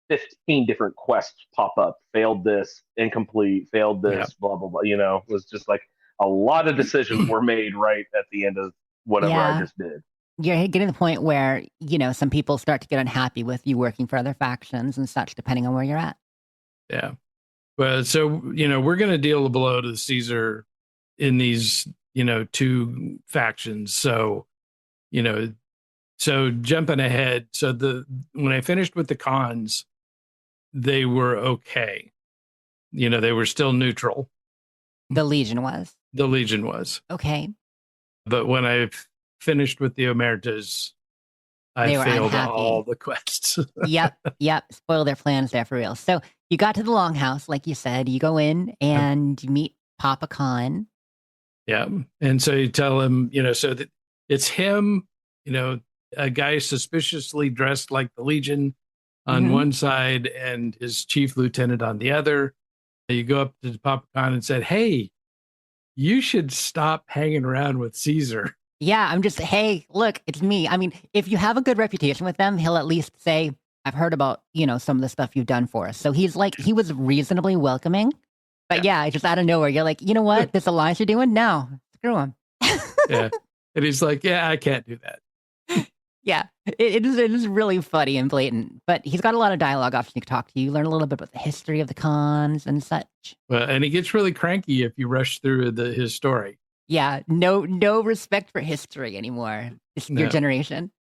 15 different quests pop up. Failed this, incomplete, failed this, blah, blah, blah. It was just like a lot of decisions were made right at the end of whatever I just did. You're getting to the point where, some people start to get unhappy with you working for other factions and such, depending on where you're at. Yeah. Well, so, we're going to deal a blow to Caesar in these, two factions. So, so jumping ahead. So when I finished with the cons, they were okay. They were still neutral. The Legion was. The Legion was. Okay. But when I finished with the Omertas, I failed all the quests. Yep. Spoil their plans there for real. So you got to the longhouse, like you said. You go in and you meet Papa Con. Yeah. And so you tell him, so that it's him, a guy suspiciously dressed like the Legion on one side and his chief lieutenant on the other. You go up to Papa Con and said, "Hey, you should stop hanging around with Caesar." Yeah, I'm just, hey, look, it's me. I mean, if you have a good reputation with them, he'll at least say, "I've heard about, some of the stuff you've done for us." So he was reasonably welcoming. But yeah, just out of nowhere, you're like, you know what? This alliance you're doing? No, screw him. Yeah. And he's like, "Yeah, I can't do that." Yeah, it is really funny and blatant. But he's got a lot of dialogue options you can talk to. You learn a little bit about the history of the cons and such. Well, and he gets really cranky if you rush through his story. Yeah, no respect for history anymore. It's your generation.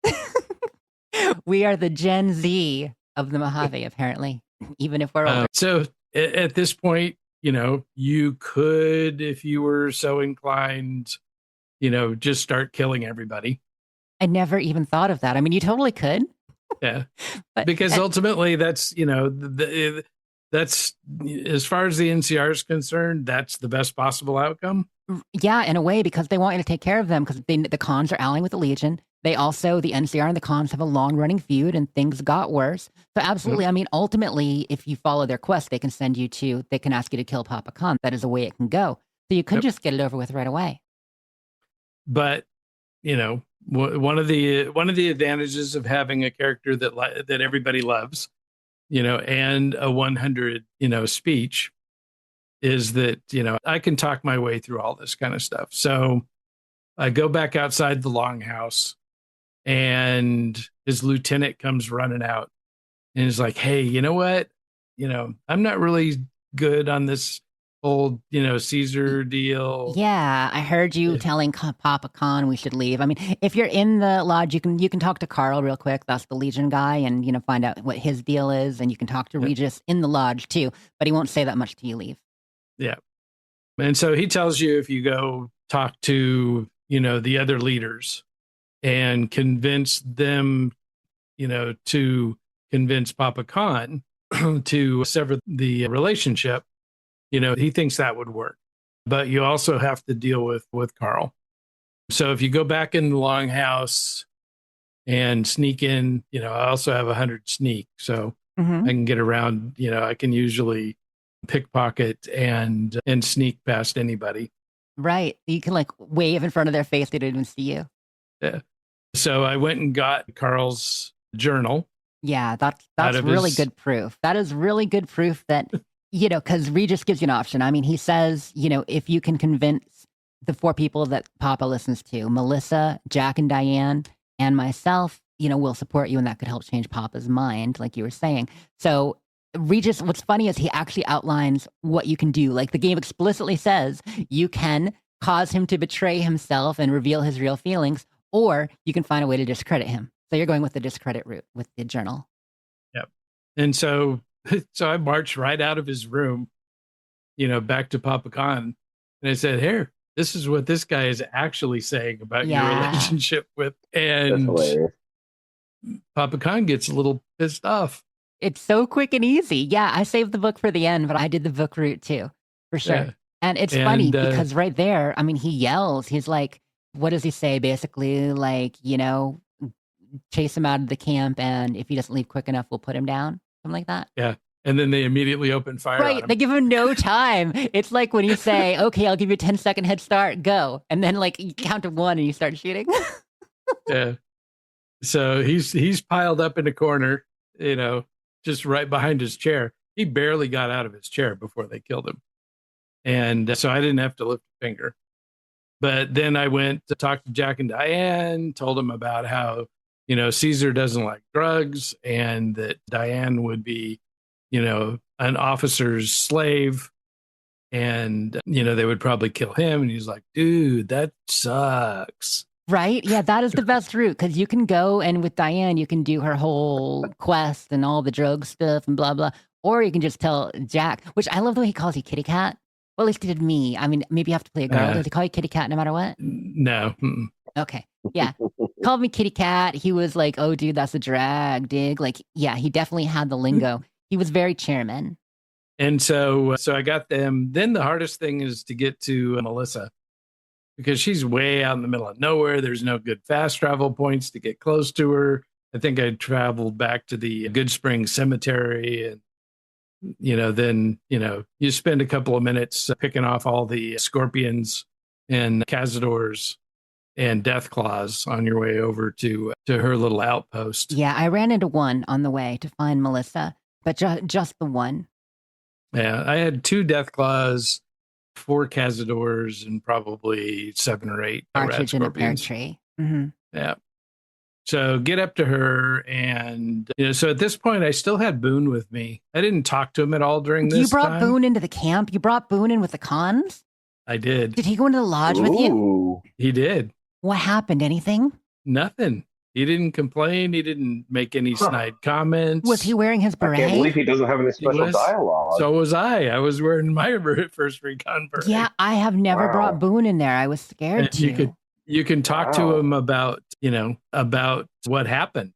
We are the Gen Z of the Mojave, apparently, even if we're older. So at this point, you could, if you were so inclined, just start killing everybody. I never even thought of that. I mean, you totally could. Yeah. But, because ultimately that's, that's as far as the NCR is concerned, that's the best possible outcome. Yeah, in a way, because they want you to take care of them because the cons are allying with the Legion. They also, the NCR and the cons have a long-running feud and things got worse. So absolutely, I mean, ultimately, if you follow their quest, they can ask you to kill Papa Con. That is a way it can go. So you could just get it over with right away. But, one of the advantages of having a character that everybody loves, and a 100, speech is that, I can talk my way through all this kind of stuff. So I go back outside the longhouse and his lieutenant comes running out and is like, "Hey, you know what? I'm not really good on this whole, Caesar deal. Yeah, I heard you Yeah. telling Papa Khan we should leave. I mean, if you're in the lodge, you can talk to Carl real quick. That's the Legion guy, and find out what his deal is, and you can talk to Yep. Regis in the lodge too. But he won't say that much till you leave. Yeah. And so he tells you if you go talk to, the other leaders and convince them, to convince Papa Khan to sever the relationship, he thinks that would work. But you also have to deal with Carl. So if you go back in the longhouse and sneak in, I also have 100 sneak. So Mhm. I can get around, I can usually pickpocket and sneak past anybody. Right. You can like wave in front of their face; they don't even see you. Yeah. So I went and got Carl's journal. Yeah, that's of really his- good proof. That is really good proof that because Regis gives you an option. I mean, he says, if you can convince the 4 people that Papa listens to, Melissa, Jack, and Diane, and myself, we'll support you, and that could help change Papa's mind, like you were saying. So Regis, what's funny is he actually outlines what you can do. Like the game explicitly says, you can cause him to betray himself and reveal his real feelings, or you can find a way to discredit him. So you're going with the discredit route with the journal. Yep. And so I marched right out of his room, back to Papa Khan. And I said, here, this is what this guy is actually saying about your Yeah. relationship with. That's And hilarious. Papa Khan gets a little pissed off. It's so quick and easy. Yeah, I saved the book for the end, but I did the book route too, for sure. Yeah. And it's funny And, because right there, I mean, he yells. He's like, what does he say? Basically, like, chase him out of the camp, and if he doesn't leave quick enough, we'll put him down. Something like that. Yeah. And then they immediately open fire on Right. him. They give him no time. It's like when you say, okay, I'll give you a 10-second head start, go. And then like you count to 1 and you start shooting. Yeah. So he's piled up in a corner, just right behind his chair. He barely got out of his chair before they killed him. And so I didn't have to lift a finger. But then I went to talk to Jack and Diane, told them about how, Caesar doesn't like drugs and that Diane would be, an officer's slave. And, they would probably kill him. And he's like, dude, that sucks. Right? Yeah, that is the best route because you can go and with Diane, you can do her whole quest and all the drug stuff and blah, blah. Or you can just tell Jack, which I love the way he calls you kitty cat. Well, at least he did me. I mean, maybe you have to play a girl. Does he call you kitty cat no matter what? No. Mm-mm. Okay. Yeah. Called me kitty cat. He was like, oh, dude, that's a drag, dig. Like, yeah, he definitely had the lingo. He was very chairman. And so I got them. Then the hardest thing is to get to Melissa because she's way out in the middle of nowhere. There's no good fast travel points to get close to her. I think I traveled back to the Good Spring Cemetery and, then, you spend a couple of minutes picking off all the scorpions and cazadors and death claws on your way over to her little outpost. Yeah, I ran into one on the way to find Melissa, but just the one. Yeah, I had 2 death claws, 4 cazadors, and probably 7 or 8 rat Partridge in a pear scorpions. tree. Mm-hmm. Yeah. So get up to her, and so at this point, I still had Boone with me. I didn't talk to him at all during this. You brought time. Boone into the camp? You brought Boone in with the cons? I did. Did he go into the lodge with you? Ooh. He did. What happened? Anything? Nothing. He didn't complain. He didn't make any snide comments. Was he wearing his I can't believe beret? he doesn't have any special was. dialogue. So was I. I was wearing my first recon beret. Yeah, I have never Wow. brought Boone in there. I was scared And to. you can talk to Wow. him about about what happened.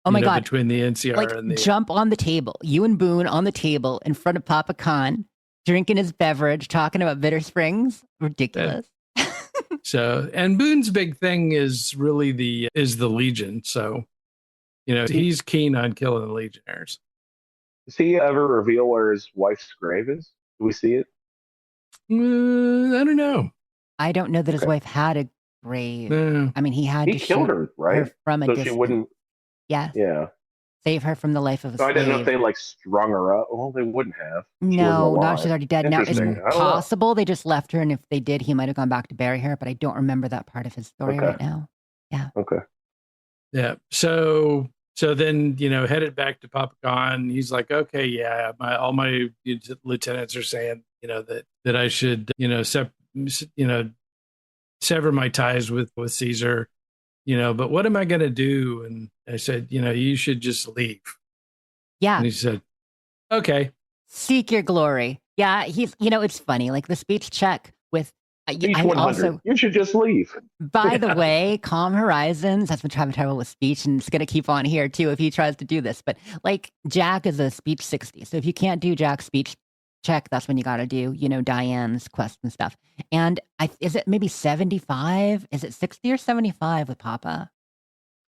Oh my God. Between the NCR Like, and the jump on the table. You and Boone on the table in front of Papa Khan, drinking his beverage, talking about Bitter Springs. Ridiculous. So, and Boone's big thing is really the Legion. So, he's keen on killing the Legionnaires. Does he ever reveal where his wife's grave is? Do we see it? I don't know. I don't know that his Okay. wife had a grave. No. I mean, he had He to killed shoot her, right? from a So distance. she wouldn't. Yes. Yeah. Save her from the life of a So I slave. didn't know if they like strung her up. Well, they wouldn't have. She No, wasn't no, alive. she's already dead. Now, it's Interesting. I don't know. possible they just left her, and if they did, he might have gone back to bury her, but I don't remember that part of his story Okay. right now. Okay. Yeah. So so then, headed back to Papa Khan. He's like, okay, yeah, all my lieutenants are saying, that I should, sever my ties with Caesar, but what am I going to do? And I said, you should just leave. Yeah. And he said, okay. Seek your glory. Yeah, it's funny. Like the speech check with. Speech I 100. also, You should just leave. by the way, Calm Horizons has been having trouble with speech, and it's going to keep on here too if he tries to do this. But like Jack is a speech 60, so if you can't do Jack's speech check, that's when you got to do, Diane's quest and stuff. And is it maybe 75? Is it 60 or 75 with Papa?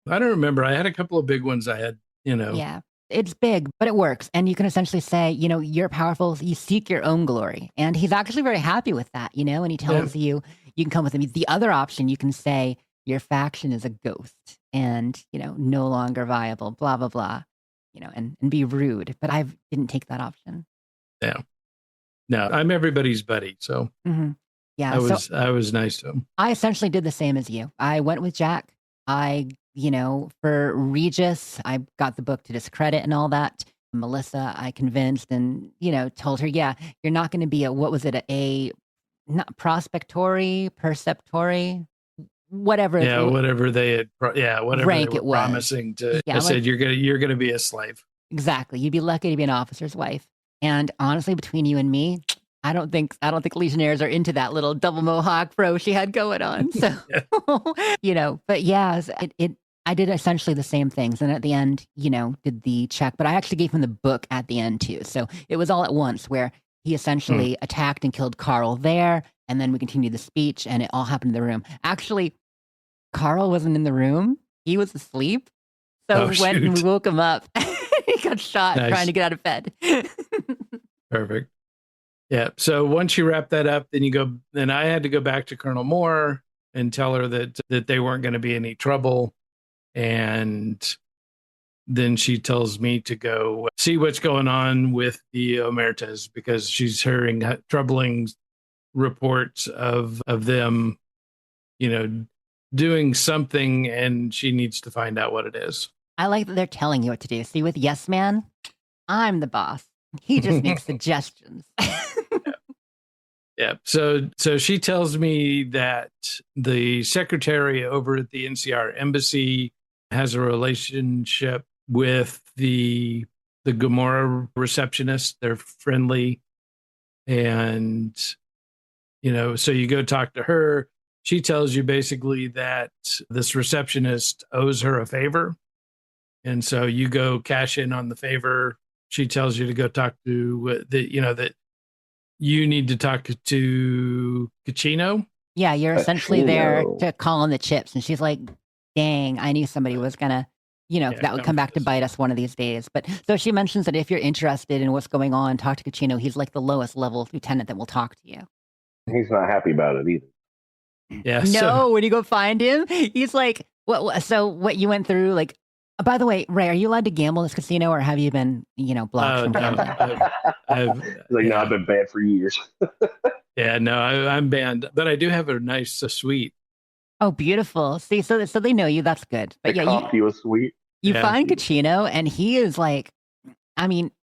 I don't remember. I had a couple of big ones. I had, Yeah. It's big, but it works. And you can essentially say, you're powerful. You seek your own glory. And he's actually very happy with that, and he tells you can come with him. The other option, you can say your faction is a ghost and, no longer viable, blah, blah, blah, and be rude. But I didn't take that option. Yeah. No, I'm everybody's buddy. So yeah, I was nice to him. I essentially did the same as you. I went with Jack. For Regis, I got the book to discredit and all that. Melissa, I convinced and, told her, yeah, you're not going to be not prospectory, perceptory, whatever. Yeah, whatever they had, whatever rank they were it was. promising to. Yeah, I said, you're gonna be a slave. Exactly. You'd be lucky to be an officer's wife. And honestly, between you and me, I don't think Legionnaires are into that little double mohawk fro she had going on. So, but yeah, I did essentially the same things. And at the end, did the check, but I actually gave him the book at the end too. So it was all at once where he essentially attacked and killed Carl there. And then we continued the speech and it all happened in the room. Actually, Carl wasn't in the room. He was asleep. So we went and we woke him up. He got shot trying to get out of bed. Perfect. Yeah. So once you wrap that up, then I had to go back to Colonel Moore and tell her that they weren't going to be any trouble. And then she tells me to go see what's going on with the Omertas because she's hearing troubling reports of them, doing something, and she needs to find out what it is. I like that they're telling you what to do. See, with Yes Man, I'm the boss. He just makes suggestions. Yeah. So she tells me that the secretary over at the NCR embassy has a relationship with the Gomorrah receptionist. They're friendly. And, so you go talk to her. She tells you basically that this receptionist owes her a favor. And so you go cash in on the favor. She tells you to go talk to that you need to talk to Caccino. Yeah, you're essentially there to call on the chips. And she's like, dang, I knew somebody was going to, that would come back to bite us one of these days. But so she mentions that if you're interested in what's going on, talk to Caccino. He's like the lowest level lieutenant that will talk to you. He's not happy about it either. Yeah. No, when you go find him, he's like, what? So what you went through, like, by the way, Ray, are you allowed to gamble in this casino or have you been, blocked from gambling? No, I've been banned for years. Yeah, no, I'm banned, but I do have a nice suite. Oh, beautiful. See, so they know you. That's good. But the coffee was sweet. You find Caccino and he is like,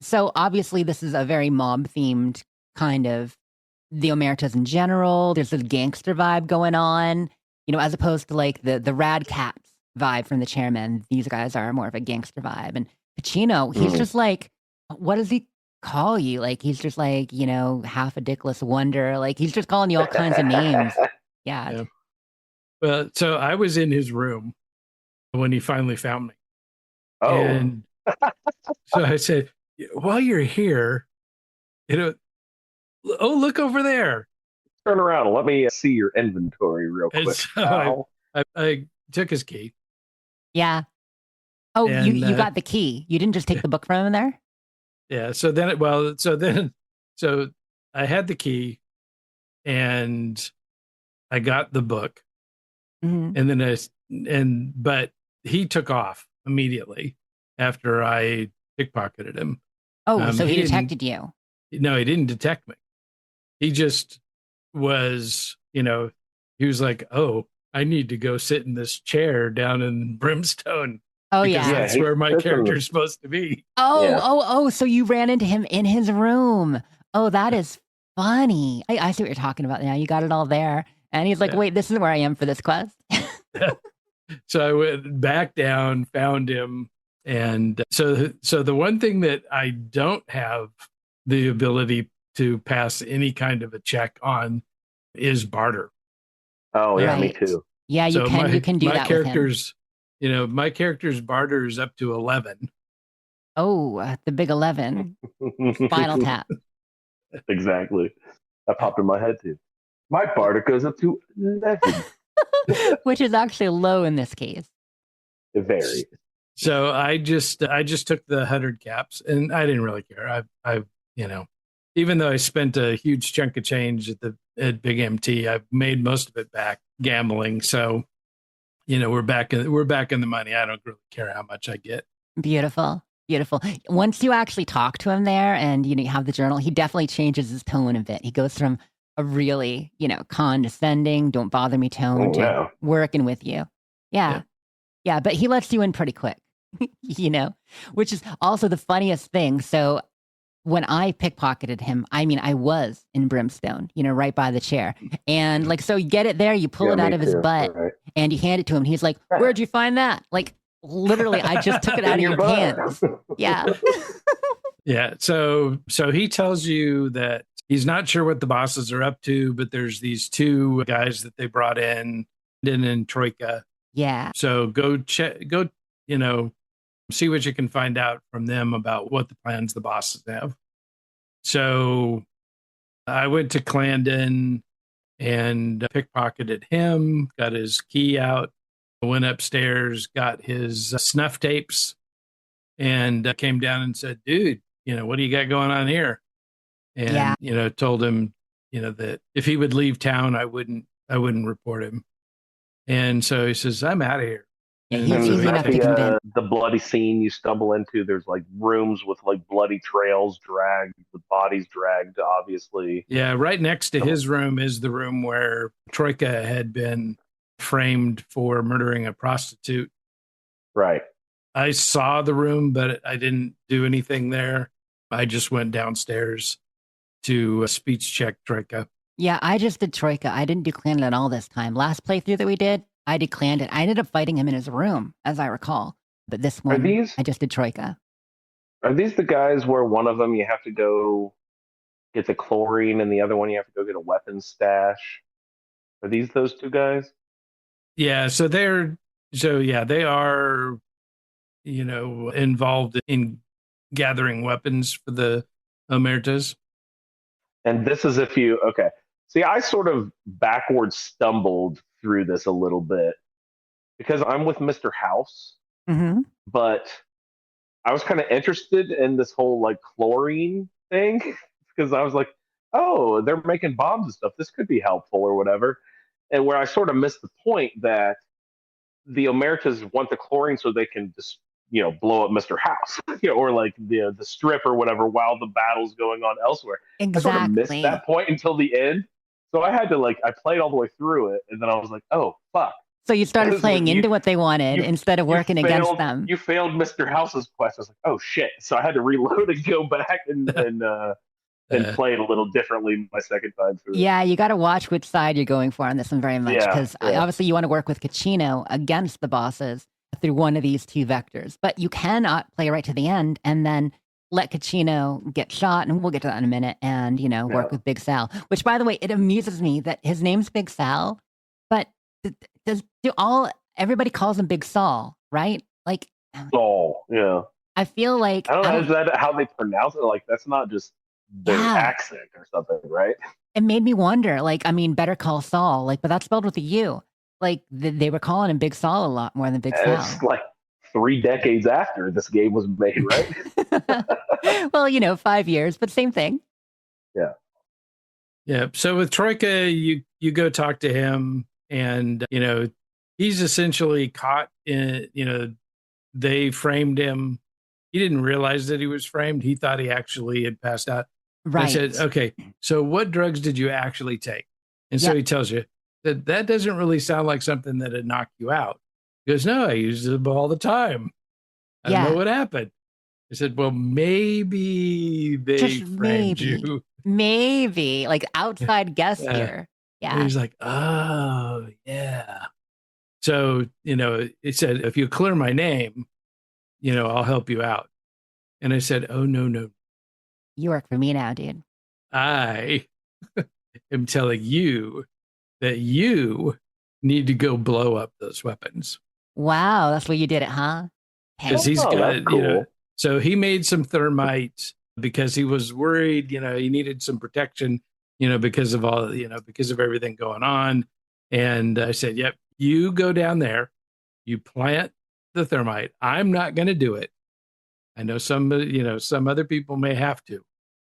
so obviously this is a very mob themed kind of the Omertas in general. There's this gangster vibe going on, as opposed to like the Rad Cats vibe from the chairman. These guys are more of a gangster vibe. And Caccino, he's just like, what does he call you? Like, he's just like, half a dickless wonder. Like, he's just calling you all kinds of names. Yeah. Well, so I was in his room when he finally found me. Oh. And so I said, while you're here, look over there. Turn around and let me see your inventory real quick. So I took his key. Yeah. Oh, and, you got the key. You didn't just take the book from him there? Yeah. So I had the key and I got the book. Mm-hmm. And then but he took off immediately after I pickpocketed him. Oh, so he detected you? No, he didn't detect me. He just was, he was like, oh, I need to go sit in this chair down in Brimstone. Oh, because yeah. that's Yeah, where my that's in the- character's supposed to be. Oh, so you ran into him in his room. Oh, that is funny. I see what you're talking about now. You got it all there. And he's like, Yeah. wait, this is where I am for this quest. So I went back down, found him, and so the one thing that I don't have the ability to pass any kind of a check on is barter. Oh yeah, me Right. too. Yeah, you So can do my that with him. character's, my character's barter is up to 11. Oh, the big 11. Final tap. Exactly. That popped in my head too. My barter goes up to 11. Which is actually low in this case. It varies. So I just took the 100 caps, and I didn't really care. I even though I spent a huge chunk of change at Big MT, I've made most of it back gambling. So, we're back in the money. I don't really care how much I get. Beautiful. Beautiful. Once you actually talk to him there and you have the journal, he definitely changes his tone a bit. He goes from a really, condescending, don't bother me tone to Yeah. working with you. Yeah. Yeah, but he lets you in pretty quick, which is also the funniest thing. So when I pickpocketed him, I was in Brimstone, right by the chair. And so you get it there, you pull Yeah, it out me of his too. butt Right. and you hand it to him. He's like, where'd you find that? Literally, I just took it out of your butt. pants. Yeah. Yeah. So he tells you that he's not sure what the bosses are up to, but there's these two guys that they brought in Troika. Yeah. So go check, see what you can find out from them about what the plans the bosses have. So I went to Clarendon and pickpocketed him, got his key out, went upstairs, got his snuff tapes, and came down and said, dude, what do you got going on here? And, told him, that if he would leave town, I wouldn't report him. And so he says, I'm out of here. Yeah, And he's And so easy he- enough to convince. the bloody scene you stumble into, there's rooms with bloody trails dragged, with bodies dragged, obviously. Yeah, right next to his room is the room where Troika had been framed for murdering a prostitute. Right. I saw the room, but I didn't do anything there. I just went downstairs to speech check Troika. Yeah, I just did Troika. I didn't do Clan at all this time. Last playthrough that we did, I did Clan. I ended up fighting him in his room, as I recall. But this one, I just did Troika. Are these the guys where one of them you have to go get the chlorine and the other one you have to go get a weapons stash? Are these those two guys? Yeah, they are, involved in gathering weapons for the Omertas. And this is okay. See, I sort of backwards stumbled through this a little bit because I'm with Mr. House, Mm-hmm. but I was kind of interested in this whole chlorine thing because I was like, oh, they're making bombs and stuff. This could be helpful or whatever. And where I sort of missed the point that the Omertas want the chlorine so they can just blow up Mr. House, or the strip or whatever while the battle's going on elsewhere. Exactly. I sort of missed that point until the end, so I had to I played all the way through it, and then I was like, oh fuck. So you started Because playing into what they wanted instead of working against failed, them. You failed Mr. House's quest. I was like, oh shit. So I had to reload and go back and play it a little differently my second time through. Yeah, you got to watch which side you're going for on this one very much because obviously you want to work with Caccino against the bosses through one of these two vectors. But you cannot play right to the end and then let Caccino get shot, and we'll get to that in a minute, and, work with Big Sal. Which, by the way, it amuses me that his name's Big Sal, but everybody calls him Big Saul, right? Saul, yeah. I feel like... I don't know, is that how they pronounce it? That's not just their accent or something, right? It made me wonder, Better Call Saul, but that's spelled with a U. They were calling him Big Saul a lot more than Big Sal. It's 3 decades after this game was made, right? Well, 5 years, but same thing. Yeah. Yeah. So with Troika, you go talk to him, and he's essentially caught in. They framed him. He didn't realize that he was framed. He thought he actually had passed out. Right. I said, okay, so what drugs did you actually take? And so he tells you that doesn't really sound like something that would knock you out. He goes, no, I use them all the time. I don't know Yeah. what happened. I said, well, maybe they Just framed maybe. you. Maybe. Like outside guess Uh, here. And Yeah. he's like, oh, yeah. So, it said, if you clear my name, I'll help you out. And I said, oh, no, no. You work for me now, dude. I am telling you that you need to go blow up those weapons. Wow, that's where you did it, huh? Because Hey. he's Oh, got, that's cool. so he made some thermite because he was worried, he needed some protection, because of all, because of everything going on. And I said, yep, you go down there, you plant the thermite. I'm not going to do it. I know some other people may have to,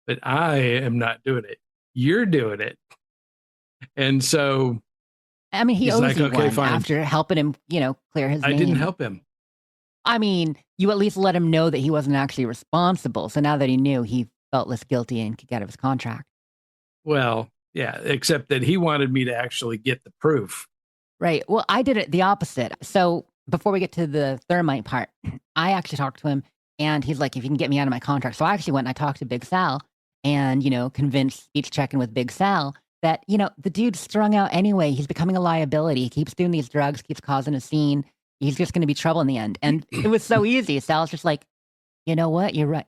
but I am not doing it. You're doing it. And so I mean, he he's owes like, you okay, one fine. after helping him, clear his I name. didn't help him. I mean, you at least let him know that he wasn't actually responsible. So now that he knew, he felt less guilty and could get out of his contract. Well, yeah, except that he wanted me to actually get the proof. Right. Well, I did it the opposite. So before we get to the thermite part, I actually talked to him and he's like, if you can get me out of my contract. So I actually went and I talked to Big Sal and, convinced speech checking with Big Sal that, the dude's strung out anyway. He's becoming a liability. He keeps doing these drugs, keeps causing a scene. He's just going to be trouble in the end. And it was so easy. Sal's just like, you know what? You're right.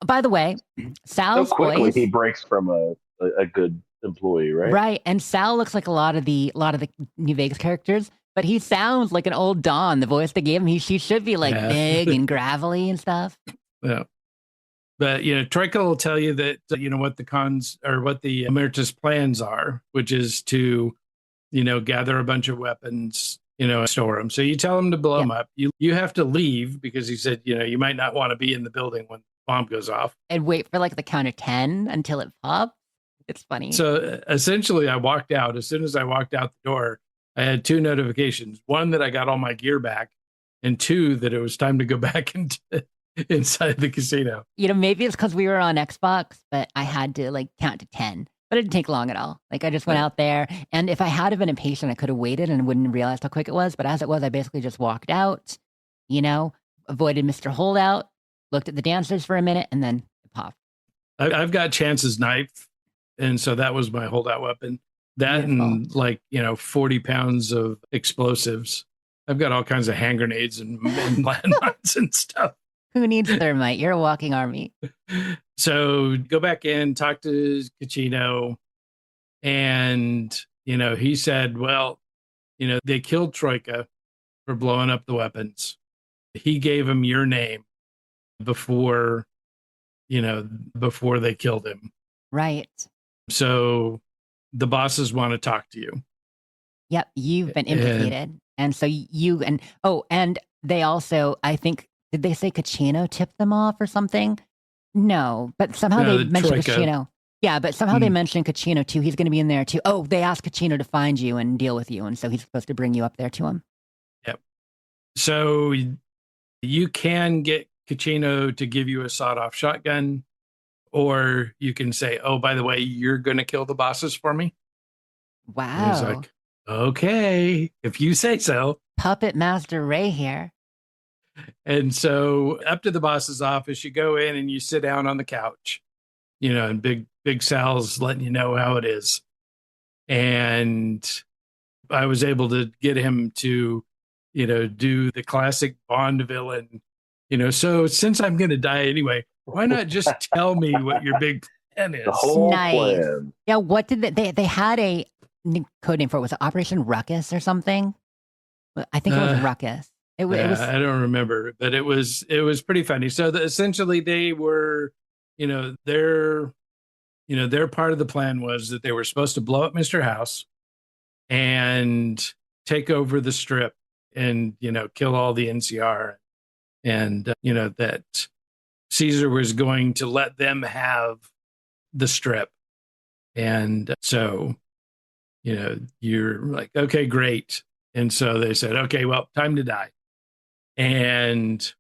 By the way, So Sal's quickly voice, he breaks from a good employee, right? right? And Sal looks like a lot of the New Vegas characters, but he sounds like an old Don. The voice they gave him, she should be like Yeah. big and gravelly and stuff. Yeah. But, Troika will tell you that, what the cons or what the Omerta's plans are, which is to, gather a bunch of weapons, store them. So you tell him to blow them up. You have to leave because he said, you might not want to be in the building when the bomb goes off. And wait for like the count of 10 until it pops. It's funny. So essentially, I walked out. As soon as I walked out the door, I had two notifications. One, that I got all my gear back, and two, that it was time to go back inside the casino. Maybe it's because we were on Xbox, but I had to like count to 10. But it didn't take long at all. Like I just went out there, and if I had been impatient, I could have waited and wouldn't realize how quick it was. But as it was, I basically just walked out, avoided Mr. Holdout, looked at the dancers for a minute, and then it popped. I've got Chance's knife, and so that was my holdout weapon. That Beautiful. and 40 pounds of explosives. I've got all kinds of hand grenades and landmines and stuff. Who needs thermite? You're a walking army. So go back in, talk to Cachino, and he said, well, they killed Troika for blowing up the weapons. He gave him your name before they killed him. Right. So the bosses want to talk to you. Yep. You've been implicated. And so and they also, I think, did they say Cachino tipped them off or something? No, but somehow they mentioned Troika. Cachino. Yeah, but somehow they mentioned Cachino too. He's going to be in there too. Oh, they asked Cachino to find you and deal with you. And so he's supposed to bring you up there to him. Yep. So you can get Cachino to give you a sawed-off shotgun, or you can say, oh, by the way, you're going to kill the bosses for me. Wow. And he's like, okay, if you say so. Puppet Master Ray here. And so up to the boss's office, you go in and you sit down on the couch, and Big Sal's letting you know how it is. And I was able to get him to, do the classic Bond villain, so since I'm going to die anyway, why not just tell me what your big plan is? The whole Nice. plan. Yeah, what did they had a code name for it. Was it Operation Ruckus or something? I think it was Ruckus. It was. I don't remember, but it was pretty funny. So essentially, they were, their part of the plan was that they were supposed to blow up Mr. House and take over the strip and kill all the NCR, and that Caesar was going to let them have the strip, and so you're like, okay, great. And so they said, okay, well, time to die. And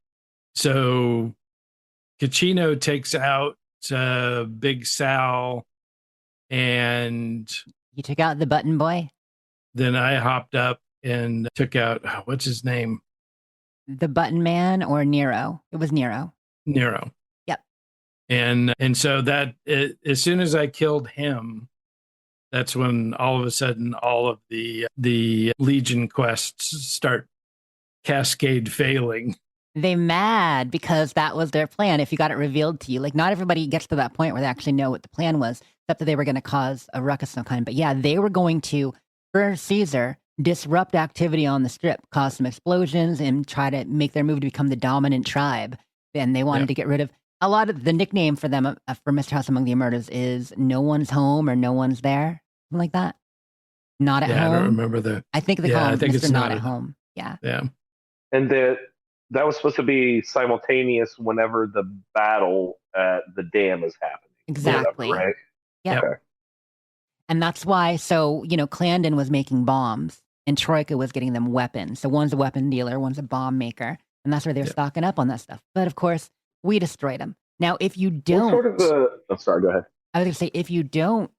so Cachino takes out Big Sal, and You took out the button boy? then I hopped up and took out, what's his name? The Button Man or Nero? It was Nero. Nero. Yep. And so that as soon as I killed him, that's when all of a sudden all of the Legion quests start cascade failing. They mad because that was their plan. If you got it revealed to you, like not everybody gets to that point where they actually know what the plan was, except that they were going to cause a ruckus of some kind. But yeah, they were going to, for Caesar, disrupt activity on the strip, cause some explosions, and try to make their move to become the dominant tribe. And they wanted to get rid of a lot of the nickname for them for Mr. House Among the Omertas is "No one's home" or "No one's there," something like that. Not at home. I don't remember the. I think they call him Mr. Not at Home. Yeah. Yeah. And that was supposed to be simultaneous whenever the battle at the dam is happening. Exactly. Whatever, right? Yeah. Okay. And that's why, so, Clandon was making bombs and Troika was getting them weapons. So one's a weapon dealer, one's a bomb maker. And that's where they're stocking up on that stuff. But of course, we destroyed them. Now, if you don't. I'm sorry, go ahead. I was going to say, if you don't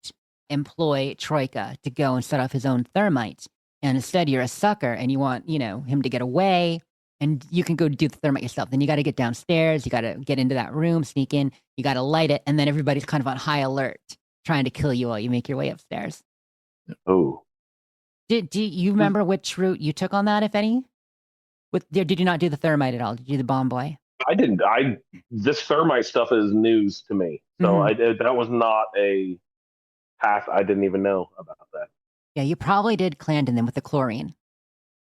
employ Troika to go and set off his own thermite, and instead you're a sucker and you want, him to get away, and you can go do the thermite yourself. Then you got to get downstairs. You got to get into that room, sneak in. You got to light it. And then everybody's kind of on high alert, trying to kill you while you make your way upstairs. Oh. Do you remember which route you took on that, if any? Did you not do the thermite at all? Did you do the bomb boy? I didn't. This thermite stuff is news to me. So that was not a path. I didn't even know about that. Yeah, you probably did Clandon then with the chlorine.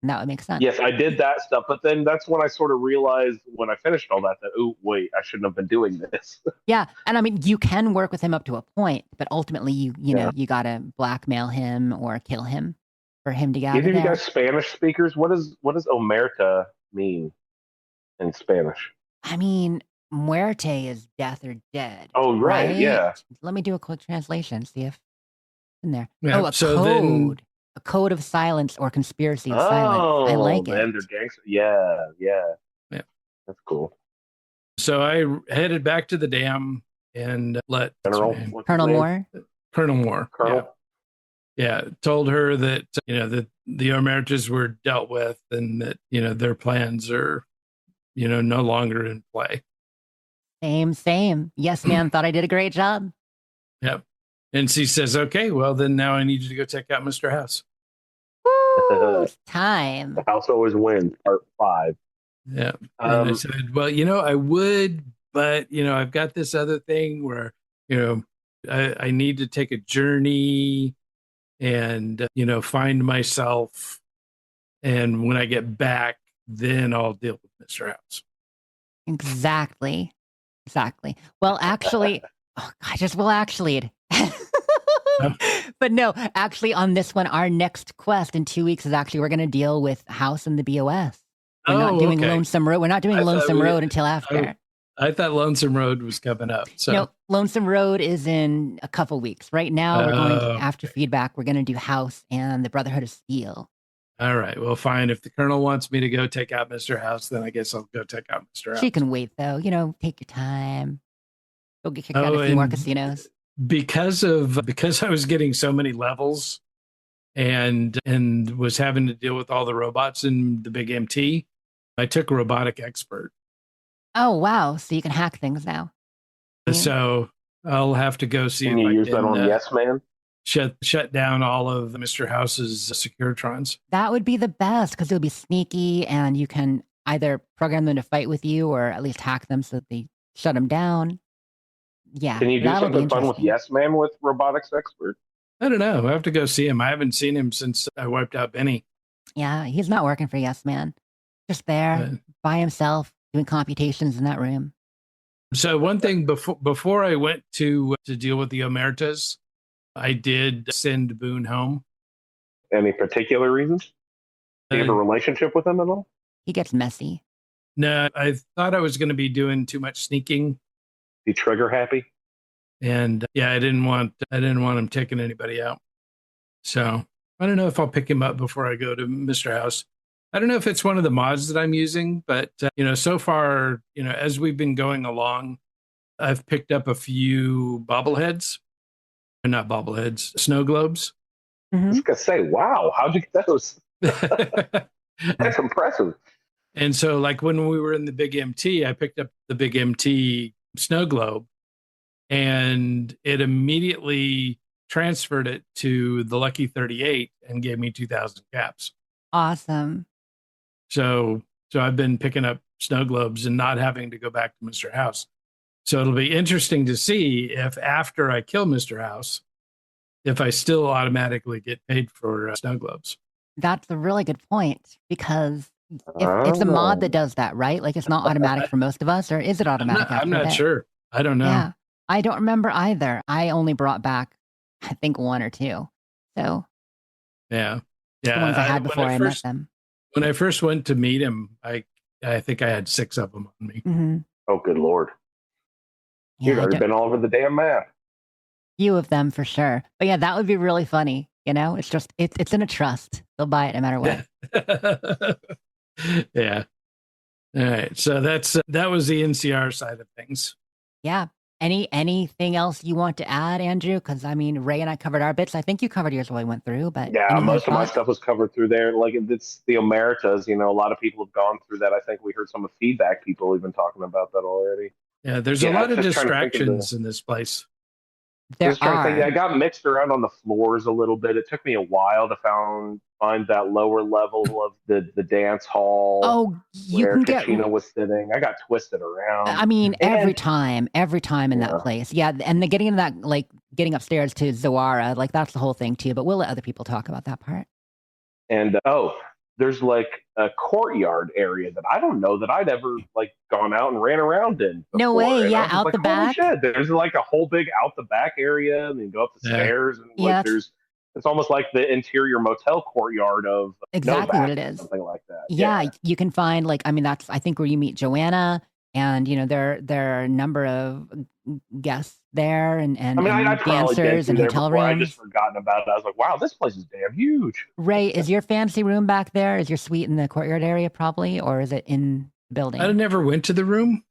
And that would make sense. Yes, I did that stuff, but then that's when I sort of realized when I finished all that, oh, wait, I shouldn't have been doing this. Yeah, and I mean, you can work with him up to a point, but ultimately, you got to blackmail him or kill him for him to get out of there. Either of you guys Spanish speakers? What does Omerta mean in Spanish? I mean, muerte is death or dead. Oh, right? Yeah. Let me do a quick translation, see if it's in there. Yeah, a code. A code of silence or conspiracy of silence. I like it. And they're gangster. Yeah. That's cool. So I headed back to the dam and let Colonel Moore. Colonel Moore. Colonel. Yeah. Told her that that the Omertas were dealt with and that their plans are no longer in play. Same. Yes, ma'am. Thought I did a great job. Yep. And she says, okay, well, then now I need you to go check out Mr. House. Woo, it's time. The house always wins, part 5. Yeah. And I said, well, I would, but, I've got this other thing where, I need to take a journey and, find myself. And when I get back, then I'll deal with Mr. House. Exactly. Well, actually, but no, actually on this one, our next quest in 2 weeks is actually, we're going to deal with House and the BOS. We're not doing Lonesome Road. We're not doing Lonesome Road until after. I thought Lonesome Road was coming up. So no, Lonesome Road is in a couple weeks. Right now, we're going to, after feedback, we're going to do House and the Brotherhood of Steel. All right. Well, fine. If the Colonel wants me to go take out Mr. House, then I guess I'll go take out Mr. House. She can wait, though. Take your time. Go get kicked out of a few more casinos. Because I was getting so many levels and was having to deal with all the robots in the big MT, I took a robotic expert. Oh, wow. So you can hack things now. So I'll have to go see if you use that on Yes Man? Shut down all of Mr. House's Securitrons. That would be the best because it'll be sneaky and you can either program them to fight with you or at least hack them so that they shut them down. Yeah. Can you do something fun with Yes Man with robotics expert? I don't know. I have to go see him. I haven't seen him since I wiped out Benny. Yeah, he's not working for Yes Man. Just there by himself doing computations in that room. So one thing before I went to deal with the Omertas, I did send Boone home. Any particular reasons? Do you have a relationship with him at all? He gets messy. No, I thought I was going to be doing too much sneaking. Be trigger happy? And yeah, I didn't want him taking anybody out. So I don't know if I'll pick him up before I go to Mr. House. I don't know if it's one of the mods that I'm using, but so far, as we've been going along, I've picked up a few bobbleheads. Not bobbleheads, snow globes. I was gonna say, wow, how'd you get those? That's impressive. And so, like when we were in the Big MT, I picked up the Big MT snow globe, and it immediately transferred it to the Lucky 38 and gave me 2,000 caps. Awesome. So I've been picking up snow globes and not having to go back to Mr. House. So it'll be interesting to see if after I kill Mr. House, if I still automatically get paid for snow globes. That's a really good point, because if it's a mod that does that, right? Like it's not automatic for most of us, or is it automatic? I'm not sure. I don't know. Yeah, I don't remember either. I only brought back, I think, one or two. So yeah, the ones I had before I met them. When I first went to meet him, I think I had 6 of them on me. Mm-hmm. Oh, good Lord. Yeah, You've already been all over the damn map. Few of them for sure. But yeah, that would be really funny. You know, it's just, it's in a trust. They'll buy it no matter what. Yeah. All right. So that was the NCR side of things. Yeah. Anything else you want to add, Andrew? Because I mean, Ray and I covered our bits. I think you covered yours while we went through, but yeah, most of my stuff was covered through there. Like it's the Omertas, you know, a lot of people have gone through that. I think we heard some of feedback people even talking about that already. Yeah, there's a lot of distractions in this place. I got mixed around on the floors a little bit. It took me a while to find that lower level of the dance hall. Oh, you can get Kachina was sitting. I got twisted around. I mean, every time in that place. Yeah, and the getting into that, like getting upstairs to Zawara, like that's the whole thing too. But we'll let other people talk about that part. And there's like a courtyard area that I don't know that I'd ever like gone out and ran around in before. No way. And yeah, out the back. Shit. There's like a whole big out the back area, and then go up the stairs, and like it's almost like the interior motel courtyard of exactly what it is. Something like that. Yeah, you can find like, I mean, that's I think where you meet Joanna, and you know there are a number of guests there, and I mean, and dancers and hotel rooms. I just forgotten about it. I was like, wow, this place is damn huge. Ray, is your fancy room back there? Is your suite in the courtyard area probably, or is it in the building? I never went to the room.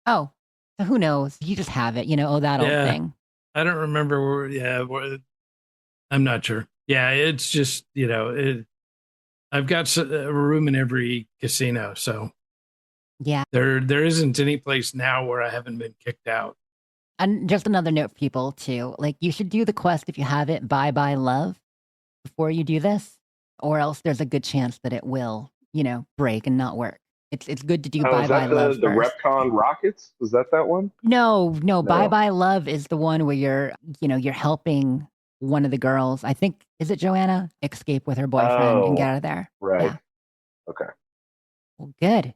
Oh, so who knows? You just have it, you know. Oh, that old thing. I don't remember where. Yeah, I'm not sure. Yeah, it's just, you know, I've got a room in every casino, so yeah, there isn't any place now where I haven't been kicked out. And just another note for people too, like you should do the quest if you have it, Bye Bye Love, before you do this, or else there's a good chance that it will, you know, break and not work. It's good to do Bye Bye Love. The Repcon Rockets? Was that one? No. Bye Bye Love is the one where you're helping one of the girls, I think, is it Joanna, escape with her boyfriend and get out of there. Right. Yeah. Okay. Well, good.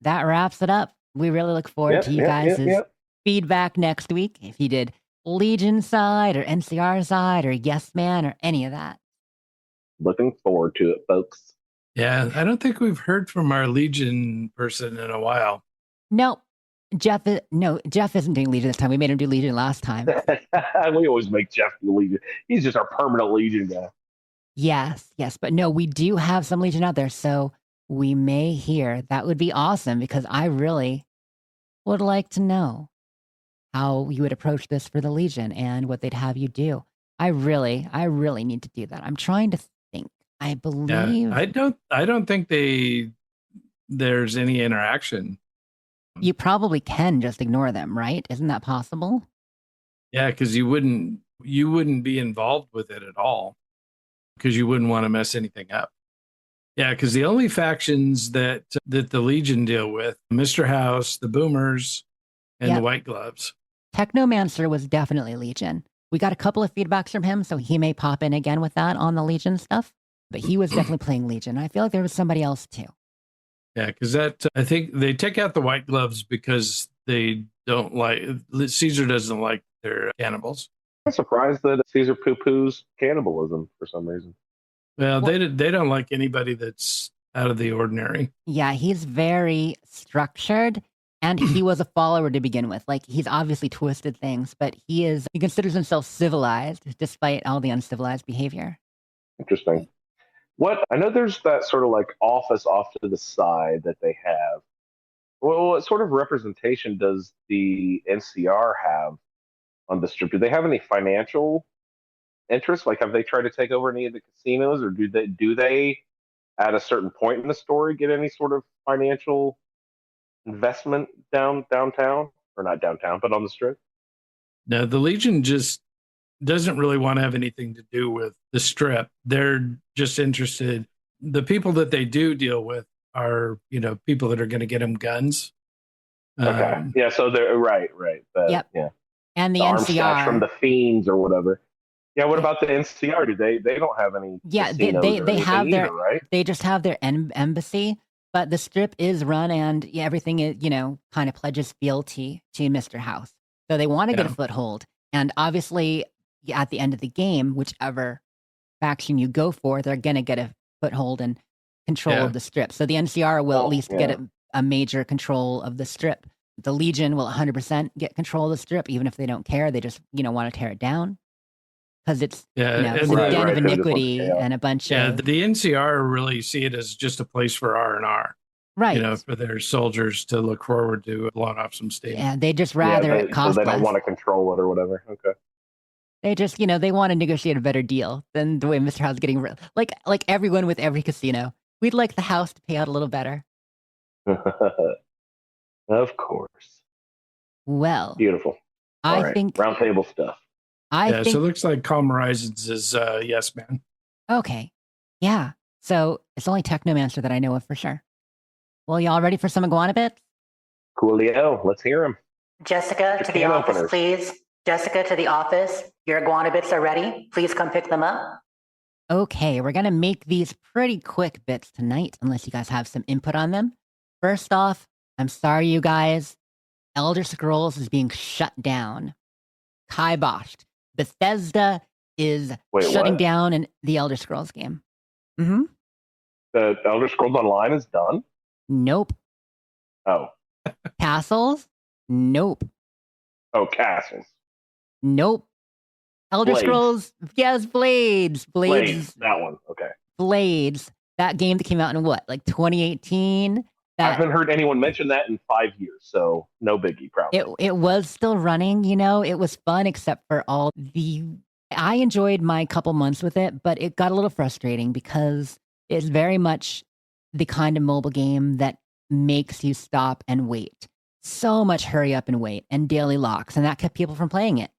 That wraps it up. We really look forward to you guys' feedback next week. If you did Legion side or NCR side or Yes Man or any of that. Looking forward to it, folks. Yeah, I don't think we've heard from our Legion person in a while. Nope. Jeff isn't doing Legion this time. We made him do Legion last time. We always make Jeff do Legion. He's just our permanent Legion guy. Yes. But no, we do have some Legion out there, so we may hear. That would be awesome, because I really would like to know how you would approach this for the Legion and what they'd have you do. I really need to do that. I'm trying to think. I believe I don't think there's any interaction. You probably can just ignore them, right? Isn't that possible? Yeah, because you wouldn't be involved with it at all, because you wouldn't want to mess anything up. Yeah, because the only factions that the Legion deal with, Mr. House, the Boomers, and the White Gloves. Technomancer was definitely Legion. We got a couple of feedbacks from him, so he may pop in again with that on the Legion stuff. But he was definitely playing Legion. I feel like there was somebody else too. Yeah, because I think they take out the White Gloves because they don't like, Caesar doesn't like their cannibals. I'm surprised that Caesar poo-poos cannibalism for some reason. Well, they don't like anybody that's out of the ordinary. Yeah, he's very structured, and he was a follower to begin with. Like, he's obviously twisted things, but he considers himself civilized despite all the uncivilized behavior. Interesting. I know there's that sort of like office off to the side that they have. Well, what sort of representation does the NCR have on the strip? Do they have any financial interest? Like, have they tried to take over any of the casinos, or do they at a certain point in the story get any sort of financial investment downtown, or not downtown, but on the strip? No, the Legion just doesn't really want to have anything to do with the strip. They're just interested. The people that they do deal with are, people that are going to get them guns. Okay. Yeah, so they're right. Yep. Yeah. And the arm snatch NCR from the fiends or whatever. Yeah, what about the NCR? Do they don't have any Yeah, casinos they or have anything their either, right? they just have their embassy, but the strip is run and everything is, kind of pledges fealty to Mr. House. So they want to get a foothold. And obviously at the end of the game, whichever faction you go for, they're going to get a foothold and control of the strip. So the NCR will at least get a major control of the strip. The Legion will 100% get control of the strip, even if they don't care. They just, want to tear it down. Because it's, it's a den of iniquity and a bunch of... the NCR really see it as just a place for R&R. Right. For their soldiers to look forward to blowing off some steam. Yeah, they just rather it cost so they don't less. want to control it or whatever. Okay. They just, they want to negotiate a better deal than the way Mr. House is getting... Like everyone with every casino. We'd like the house to pay out a little better. Of course. Well. Beautiful. I think... Roundtable stuff. So it looks like Calm Horizons is yes, man. Okay. Yeah. So it's only Technomancer that I know of for sure. Well, y'all ready for some Iguana Bits? Coolio. Let's hear them. Jessica, to the office, please. Jessica, to the office. Your Iguana Bits are ready. Please come pick them up. Okay, we're going to make these pretty quick bits tonight, unless you guys have some input on them. First off, I'm sorry, you guys. Elder Scrolls is being shut down. Kiboshed. Bethesda is shutting down the Elder Scrolls game. Mm-hmm. The Elder Scrolls Online is done? Nope. Oh. Castles? Nope. Oh, Castles. Nope. Elder Scrolls? Yes, Blades. Blades. That one. Okay. Blades. That game that came out in what? Like 2018? I haven't heard anyone mention that in 5 years, so no biggie, probably. It was still running, it was fun except for all the... I enjoyed my couple months with it, but it got a little frustrating because it's very much the kind of mobile game that makes you stop and wait. So much hurry up and wait and daily locks, and that kept people from playing it.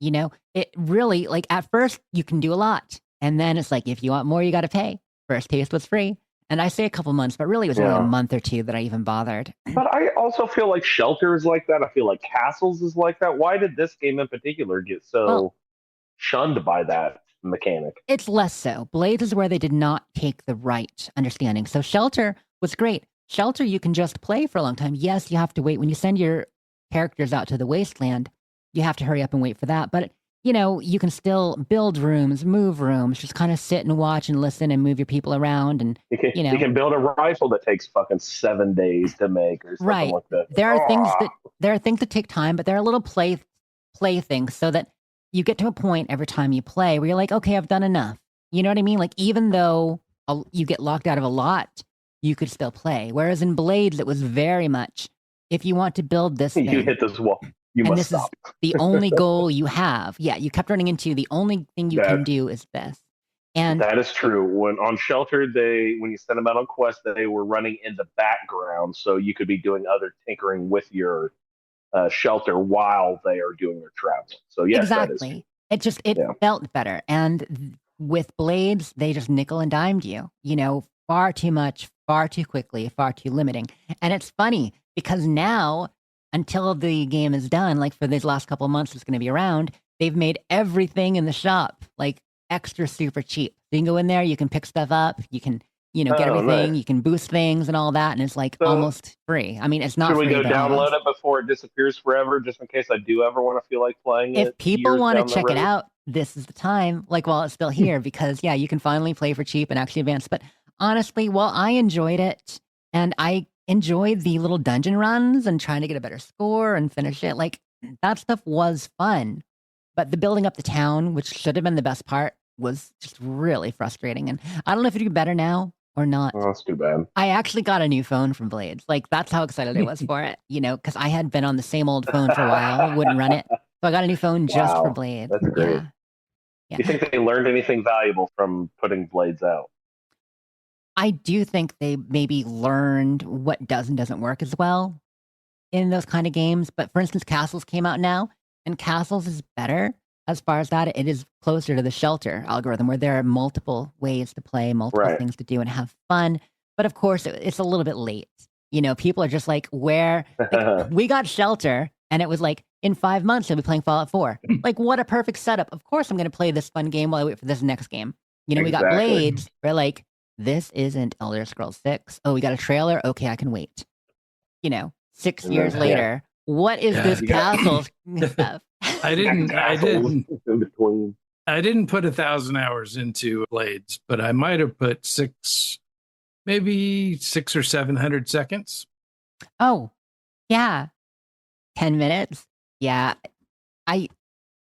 It really, at first, you can do a lot, and then it's like, if you want more, you got to pay. First taste was free. And I say a couple months, but really it was only a month or two that I even bothered. But I also feel like Shelter is like that. I feel like Castles is like that. Why did this game in particular get so shunned by that mechanic? It's less so. Blades is where they did not take the right understanding. So Shelter was great. Shelter, you can just play for a long time. Yes, you have to wait. When you send your characters out to the wasteland, you have to hurry up and wait for that. But you can still build rooms, move rooms, just kind of sit and watch and listen and move your people around. And you can build a rifle that takes fucking 7 days to make or something like that. There are things that take time, but there are little play things so that you get to a point every time you play where you're like, okay, I've done enough. You know what I mean? Like, even though you get locked out of a lot, you could still play. Whereas in Blades, it was very much, if you want to build this thing, you hit this wall. You and must this stop. is the only goal you have. Yeah, you kept running into the only thing you can do is this. And that is true. When on Shelter, when you send them out on quest, they were running in the background, so you could be doing other tinkering with your shelter while they are doing their travel. So yes, exactly. It felt better. And with Blades, they just nickel and dimed you. Far too much, far too quickly, far too limiting. And it's funny because now, until the game is done, like for these last couple of months it's going to be around, they've made everything in the shop like extra super cheap. So you can go in there, you can pick stuff up, you can get everything, you can boost things and all that, and it's like almost free. I mean, it's not free. Should we go download it before it disappears forever, just in case I do ever want to feel like playing it? If people want to check it out, this is the time, like while it's still here, because you can finally play for cheap and actually advance. But honestly, while I enjoyed it, and I enjoyed the little dungeon runs and trying to get a better score and finish it, like that stuff was fun. But the building up the town, which should have been the best part, was just really frustrating. And I don't know if it'd be better now or not. Oh, that's too bad. I actually got a new phone from Blades. Like, that's how excited I was for it, because I had been on the same old phone for a while, wouldn't run it. So I got a new phone just for Blades. That's great. Yeah. Do you think they learned anything valuable from putting Blades out? I do think they maybe learned what does and doesn't work as well in those kind of games. But for instance, Castles came out now, and Castles is better as far as that. It is closer to the Shelter algorithm, where there are multiple ways to play, multiple things to do, and have fun. But of course, it's a little bit late. People are just like, we got Shelter, and it was like, in 5 months, I'll be playing Fallout 4. Like, what a perfect setup. Of course, I'm going to play this fun game while I wait for this next game. We got Blades. We're like, this isn't Elder Scrolls 6. Oh, we got a trailer. Okay, I can wait. 6 years later, what is this castle stuff? I didn't put 1,000 hours into Blades, but I might have put maybe 600 or 700 seconds. Oh, yeah. 10 minutes. Yeah. I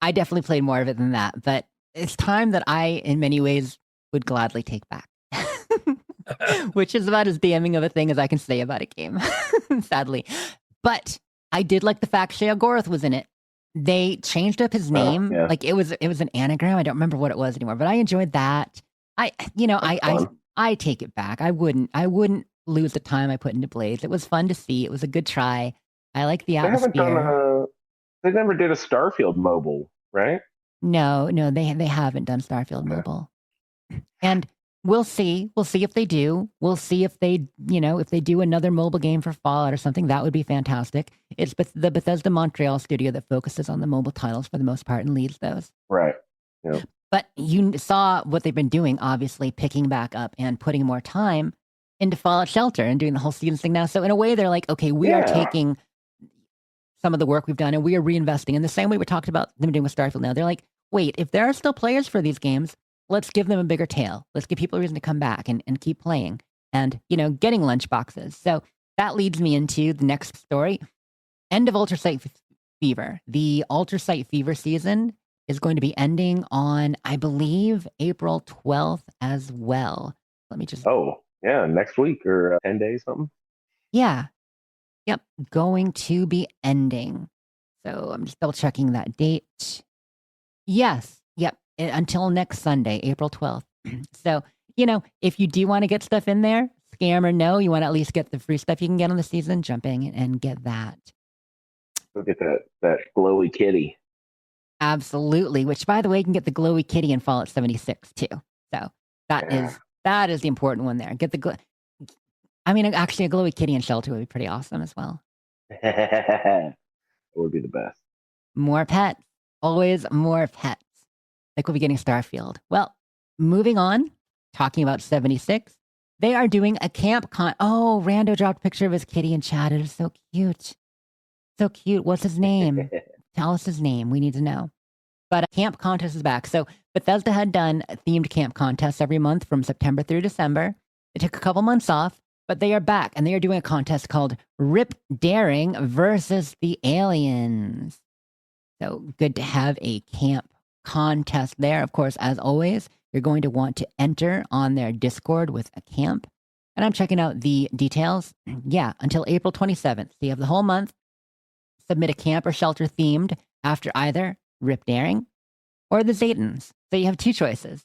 definitely played more of it than that, but it's time that I, in many ways, would gladly take back. Which is about as damning of a thing as I can say about a game, sadly. But I did like the fact Sheogorath was in it. They changed up his name. Like it was an anagram. I don't remember what it was anymore, but I enjoyed that. I take it back. I wouldn't lose the time I put into Blades. It was fun to see. It was a good try. I like the atmosphere. They never did a Starfield mobile, right? No, they haven't done Starfield mobile. And we'll see. We'll see if they do. We'll see if they do another mobile game for Fallout or something. That would be fantastic. It's the Bethesda Montreal studio that focuses on the mobile titles for the most part and leads those. Right. Yeah. But you saw what they've been doing, obviously, picking back up and putting more time into Fallout Shelter and doing the whole season thing now. So in a way, they're like, okay, we are taking some of the work we've done and we are reinvesting in the same way we talked about them doing with Starfield now. They're like, wait, if there are still players for these games, let's give them a bigger tail. Let's give people a reason to come back and keep playing and, getting lunch boxes. So that leads me into the next story. End of Ultrasite Fever. The Ultrasite Fever season is going to be ending on, I believe, April 12th as well. Let me just... Oh, yeah, next week or 10 days, something? Yeah. Yep, going to be ending. So I'm just double checking that date. Yes, yep, until next Sunday, April 12th. So, if you do want to get stuff in there, scam or no, you want to at least get the free stuff you can get on the season, jump in and get that. Look at that glowy kitty. Absolutely, which, by the way, you can get the glowy kitty in Fallout 76, too. So that is the important one there. Get the actually, a glowy kitty in Shelter would be pretty awesome as well. It would be the best. More pets. Always more pets. Like we'll be getting Starfield. Well, moving on, talking about 76, they are doing a camp Oh, Rando dropped a picture of his kitty in chat. It is so cute. So cute. What's his name? Tell us his name. We need to know. But a camp contest is back. So Bethesda had done themed camp contests every month from September through December. They took a couple months off. But they are back, and they are doing a contest called Rip Daring versus the Aliens. So good to have a camp contest there. Of course, as always, you're going to want to enter on their Discord with a camp. And I'm checking out the details. Yeah, until April 27th. So you have the whole month. Submit a camp or shelter themed after either Rip Daring or the Zatans. So you have two choices.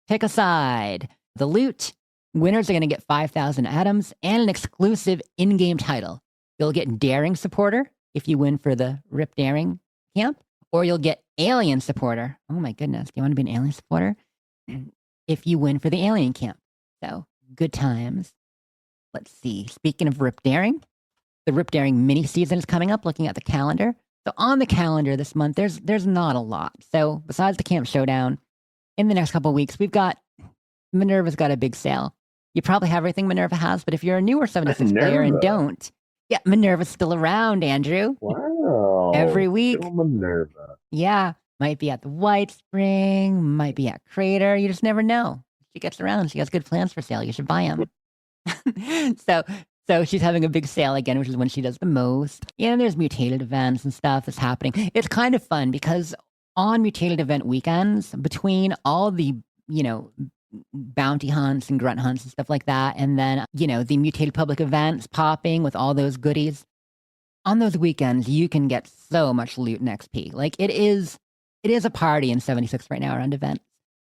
Pick a side. The loot. Winners are going to get 5,000 atoms and an exclusive in-game title. You'll get Daring Supporter if you win for the Rip Daring camp, or you'll get Alien Supporter. Oh my goodness, do you want to be an Alien Supporter? If you win for the Alien camp. So, good times. Let's see. Speaking of Rip Daring, the Rip Daring mini season is coming up, looking at the calendar. So on the calendar this month, there's not a lot. So besides the Camp Showdown, in the next couple of weeks, we've got Minerva's got a big sale. You probably have everything Minerva has, but if you're a newer 76 player and don't, yeah, Minerva's still around, Andrew. Wow. Every week. Still Minerva. Yeah. Might be at the White Spring, might be at Crater. You just never know. She gets around. She has good plans for sale. You should buy them. So she's having a big sale again, which is when she does the most. And there's mutated events and stuff that's happening. It's kind of fun because on mutated event weekends, between all the, bounty hunts and grunt hunts and stuff like that, and then, the mutated public events popping with all those goodies, on those weekends, you can get so much loot and XP. Like, it is a party in 76 right now around events.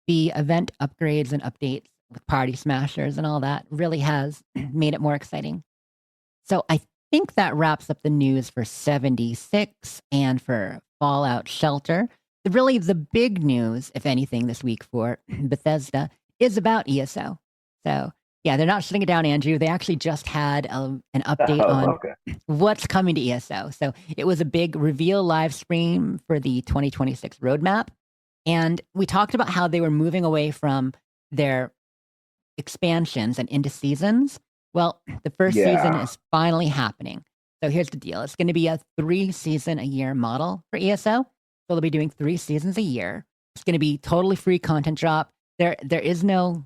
The event upgrades and updates with Party Smashers and all that really has made it more exciting. So I think that wraps up the news for 76 and for Fallout Shelter. Really, the big news, if anything, this week for Bethesda is about ESO. So, yeah, they're not shutting it down, Andrew. They actually just had an update on what's coming to ESO. So it was a big reveal live stream for the 2026 roadmap. And we talked about how they were moving away from their expansions and into seasons. Well, the first season is finally happening. So here's the deal. It's going to be a 3-season-a-year model for ESO. So they'll be doing 3 seasons a year. It's going to be totally free content drop. There is no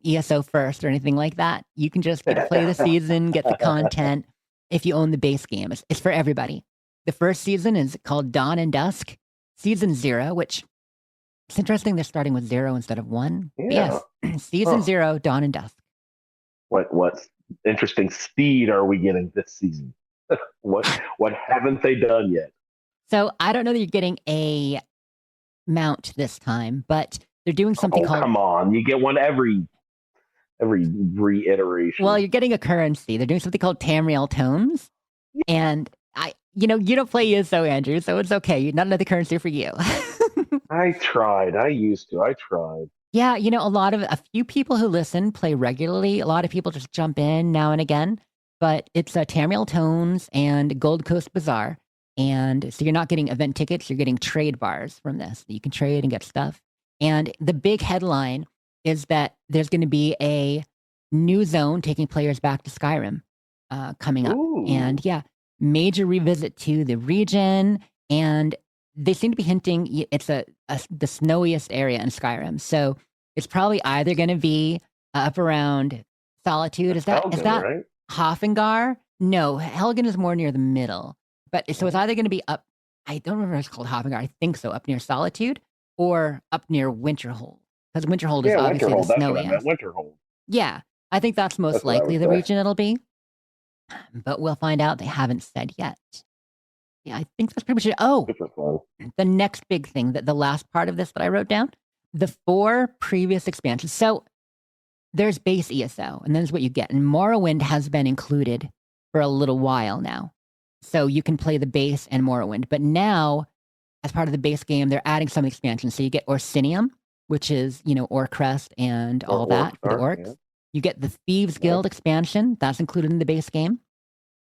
ESO first or anything like that. You can just play the season, get the content if you own the base game. It's for everybody. The first season is called Dawn and Dusk. Season 0, which it's interesting they're starting with 0 instead of 1. Yeah. Yes, Season 0, Dawn and Dusk. What interesting speed are we getting this season? What haven't they done yet? So I don't know that you're getting a mount this time, but they're doing something called. Come on, you get one every reiteration. Well, you're getting a currency. They're doing something called Tamriel Tomes, and you don't play ESO, Andrew, so it's okay. Not another currency for you. I tried. I used to. I tried. Yeah, a few people who listen play regularly. A lot of people just jump in now and again, but it's Tamriel Tomes and Gold Coast Bazaar. And so you're not getting event tickets, you're getting trade bars from this. You can trade and get stuff. And the big headline is that there's going to be a new zone taking players back to Skyrim coming up. Ooh. And yeah, major revisit to the region. And they seem to be hinting it's the snowiest area in Skyrim. So it's probably either going to be up around Solitude. Is that right? Hofengar? No, Helgen is more near the middle. But so it's either going to be up, I don't remember if it's called Hofengar, I think so, up near Solitude or up near Winterhold. Because Winterhold is obviously the snowiest. Winterhold. Yeah, I think that's most likely the region it'll be. But we'll find out. They haven't said yet. Yeah, I think that's pretty much it. Oh, the next big thing, the last part of this that I wrote down, the 4 previous expansions. So there's base ESO, and then there's what you get. And Morrowind has been included for a little while now. So you can play the base and Morrowind. But now, as part of the base game, they're adding some expansions. So you get Orsinium, which is, Orcrest and all that for the orcs. Yeah. You get the Thieves Guild expansion. That's included in the base game.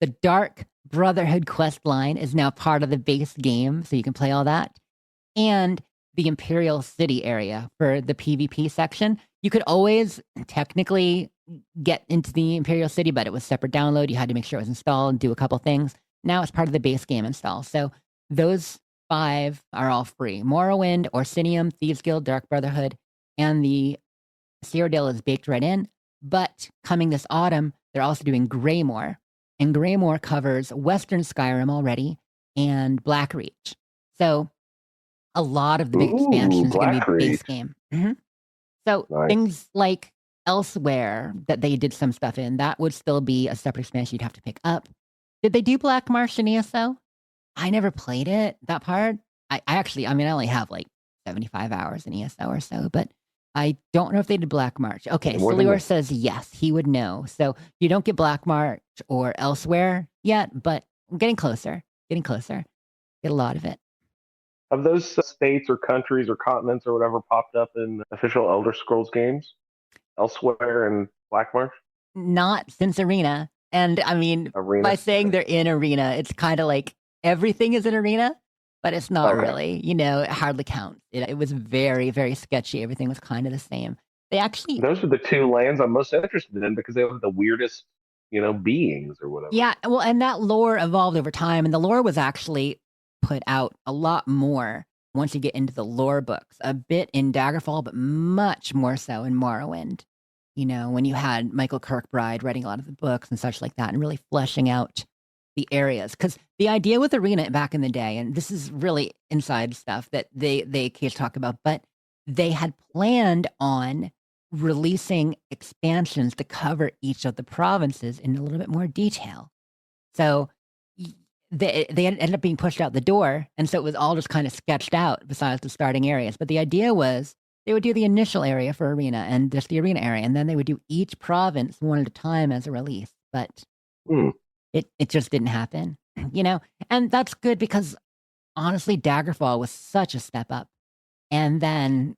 The Dark Brotherhood quest line is now part of the base game, so you can play all that. And the Imperial City area for the PvP section. You could always technically get into the Imperial City, but it was separate download. You had to make sure it was installed and do a couple things. Now it's part of the base game install. So those 5 are all free. Morrowind, Orsinium, Thieves Guild, Dark Brotherhood, and the Cyrodiil is baked right in. But coming this autumn, they're also doing Greymoor. And Greymoor covers Western Skyrim already and Blackreach. So a lot of the big expansions are going to be base game. Mm-hmm. So things like Elsewhere that they did some stuff in, that would still be a separate expansion you'd have to pick up. Did they do Black Marsh in ESO? I never played it, that part. I only have like 75 hours in ESO or so, but I don't know if they did Black March. Okay, Solior says yes, he would know. So you don't get Black March or Elsewhere yet, but I'm getting closer. Get a lot of it. Have those states or countries or continents or whatever popped up in official Elder Scrolls games? Elsewhere and Black March? Not since Arena. And I mean, by saying they're in Arena, it's kind of like everything is in Arena, but it's not really. It hardly counts. It was very, very sketchy. Everything was kind of the same. Those are the 2 lands I'm most interested in because they have the weirdest, beings or whatever. Yeah, well, and that lore evolved over time, and the lore was actually put out a lot more once you get into the lore books. A bit in Daggerfall, but much more so in Morrowind. When you had Michael Kirkbride writing a lot of the books and such like that and really fleshing out the areas. Because the idea with Arena back in the day, and this is really inside stuff that they occasionally talk about, but they had planned on releasing expansions to cover each of the provinces in a little bit more detail. So they ended up being pushed out the door, and so it was all just kind of sketched out besides the starting areas. But the idea was they would do the initial area for arena and just the arena area, and then they would do each province one at a time as a release. But it just didn't happen, and that's good because honestly, Daggerfall was such a step up. And then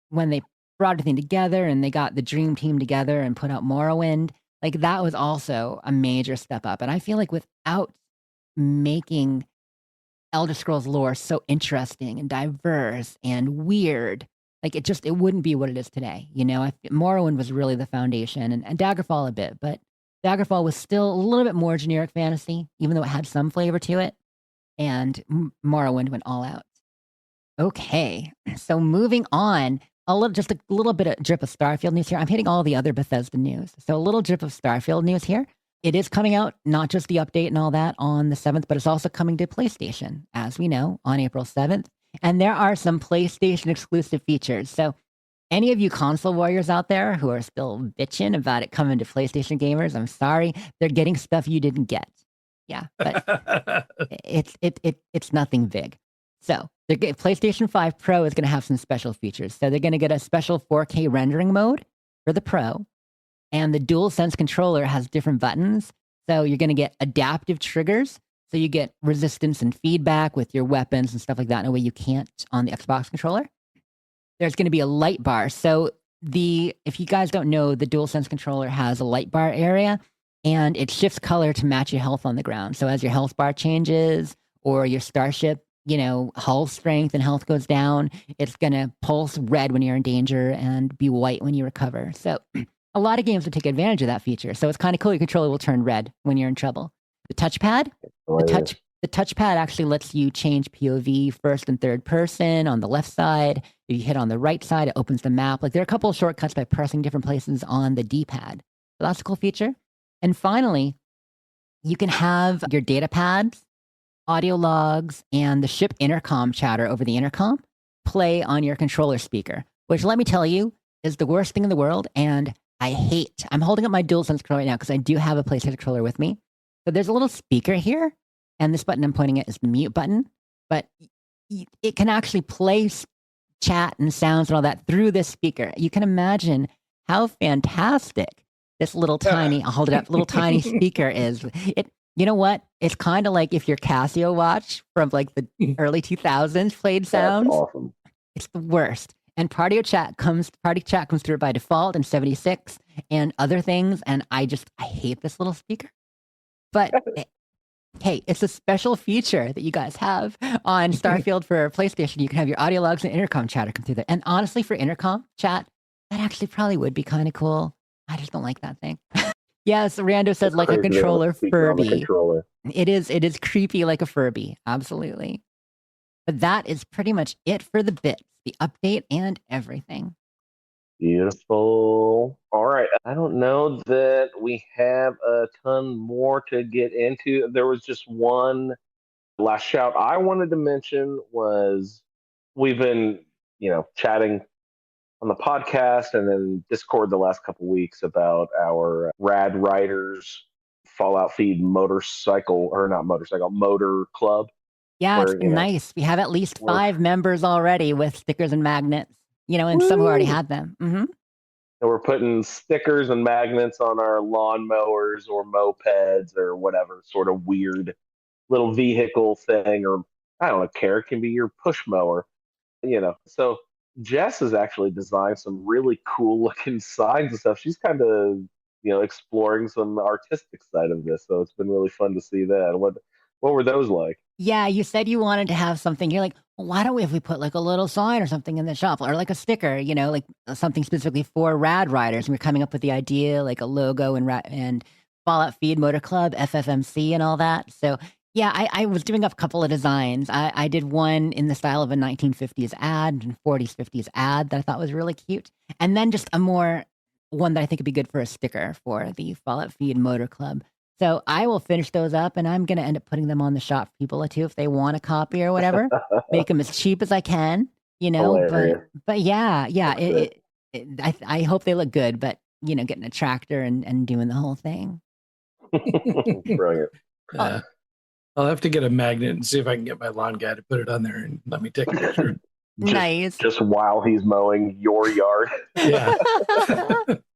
when they brought everything together and they got the dream team together and put out Morrowind, like that was also a major step up. And I feel like without making Elder Scrolls lore so interesting and diverse and weird, like it wouldn't be what it is today. Morrowind was really the foundation, and Daggerfall a bit, but Daggerfall was still a little bit more generic fantasy, even though it had some flavor to it. And Morrowind went all out. Okay, so moving on, just a little bit of drip of Starfield news here. I'm hitting all the other Bethesda news. So a little drip of Starfield news here. It is coming out, not just the update and all that on the 7th, but it's also coming to PlayStation, as we know, on April 7th. And there are some PlayStation exclusive features. So any of you console warriors out there who are still bitching about it coming to PlayStation gamers, I'm sorry. They're getting stuff you didn't get. Yeah, but it's nothing big. So PlayStation 5 Pro is going to have some special features. So they're going to get a special 4K rendering mode for the Pro. And the DualSense controller has different buttons. So you're going to get adaptive triggers. So you get resistance and feedback with your weapons and stuff like that in a way you can't on the Xbox controller. There's going to be a light bar. So if you guys don't know, the DualSense controller has a light bar area, and it shifts color to match your health on the ground. So as your health bar changes or your starship, hull strength and health goes down, it's going to pulse red when you're in danger and be white when you recover. So a lot of games will take advantage of that feature. So it's kind of cool. Your controller will turn red when you're in trouble. The touchpad, the touchpad actually lets you change POV first and third person on the left side. If you hit on the right side, it opens the map. Like there are a couple of shortcuts by pressing different places on the D-pad. So that's a cool feature. And finally, you can have your data pads, audio logs, and the ship intercom chatter over the intercom play on your controller speaker, which let me tell you is the worst thing in the world. And I'm holding up my DualSense controller right now because I do have a PlayStation controller with me. So there's a little speaker here, and this button I'm pointing at is the mute button, but it can actually play chat and sounds and all that through this speaker. You can imagine how fantastic this little tiny, I'll hold it up, little tiny speaker is. You know what? It's kind of like if your Casio watch from like the early 2000s played sounds. That's awesome. It's the worst. And party chat comes through by default in 76 and other things. And I hate this little speaker. But hey, it's a special feature that you guys have on Starfield for PlayStation. You can have your audio logs and intercom chatter come through there. And honestly, for intercom chat, that actually probably would be kind of cool. I just don't like that thing. Yes, Rando says like a controller Furby. It is creepy like a Furby. Absolutely. But that is pretty much it for the bits, the update, and everything. Beautiful. All right. I don't know that we have a ton more to get into. There was just one last shout I wanted to mention was we've been, chatting on the podcast and then Discord the last couple weeks about our Rad Riders Fallout Feed motor club. Yeah, it's nice. We have at least 5 members already with stickers and magnets, and some who already had them. Mm-hmm. And we're putting stickers and magnets on our lawnmowers or mopeds or whatever sort of weird little vehicle thing, or I don't care. It can be your push mower, So Jess has actually designed some really cool looking signs and stuff. She's kind of, exploring some artistic side of this. So it's been really fun to see that. What were those like? Yeah, you said you wanted to have something. You're like, well, why don't we put like a little sign or something in the shop or like a sticker, like something specifically for Rad Riders. And we're coming up with the idea, like a logo and Fallout Feed Motor Club, FFMC and all that. So yeah, I was doing up a couple of designs. I did one in the style of a 1950s ad and 40s, 50s ad that I thought was really cute. And then just one that I think would be good for a sticker for the Fallout Feed Motor Club. So I will finish those up, and I'm going to end up putting them on the shop for people too if they want a copy or whatever. Make them as cheap as I can, But yeah, I hope they look good. But getting a tractor and doing the whole thing. Brilliant. I'll have to get a magnet and see if I can get my lawn guy to put it on there and let me take a picture. Nice. Just while he's mowing your yard. Yeah.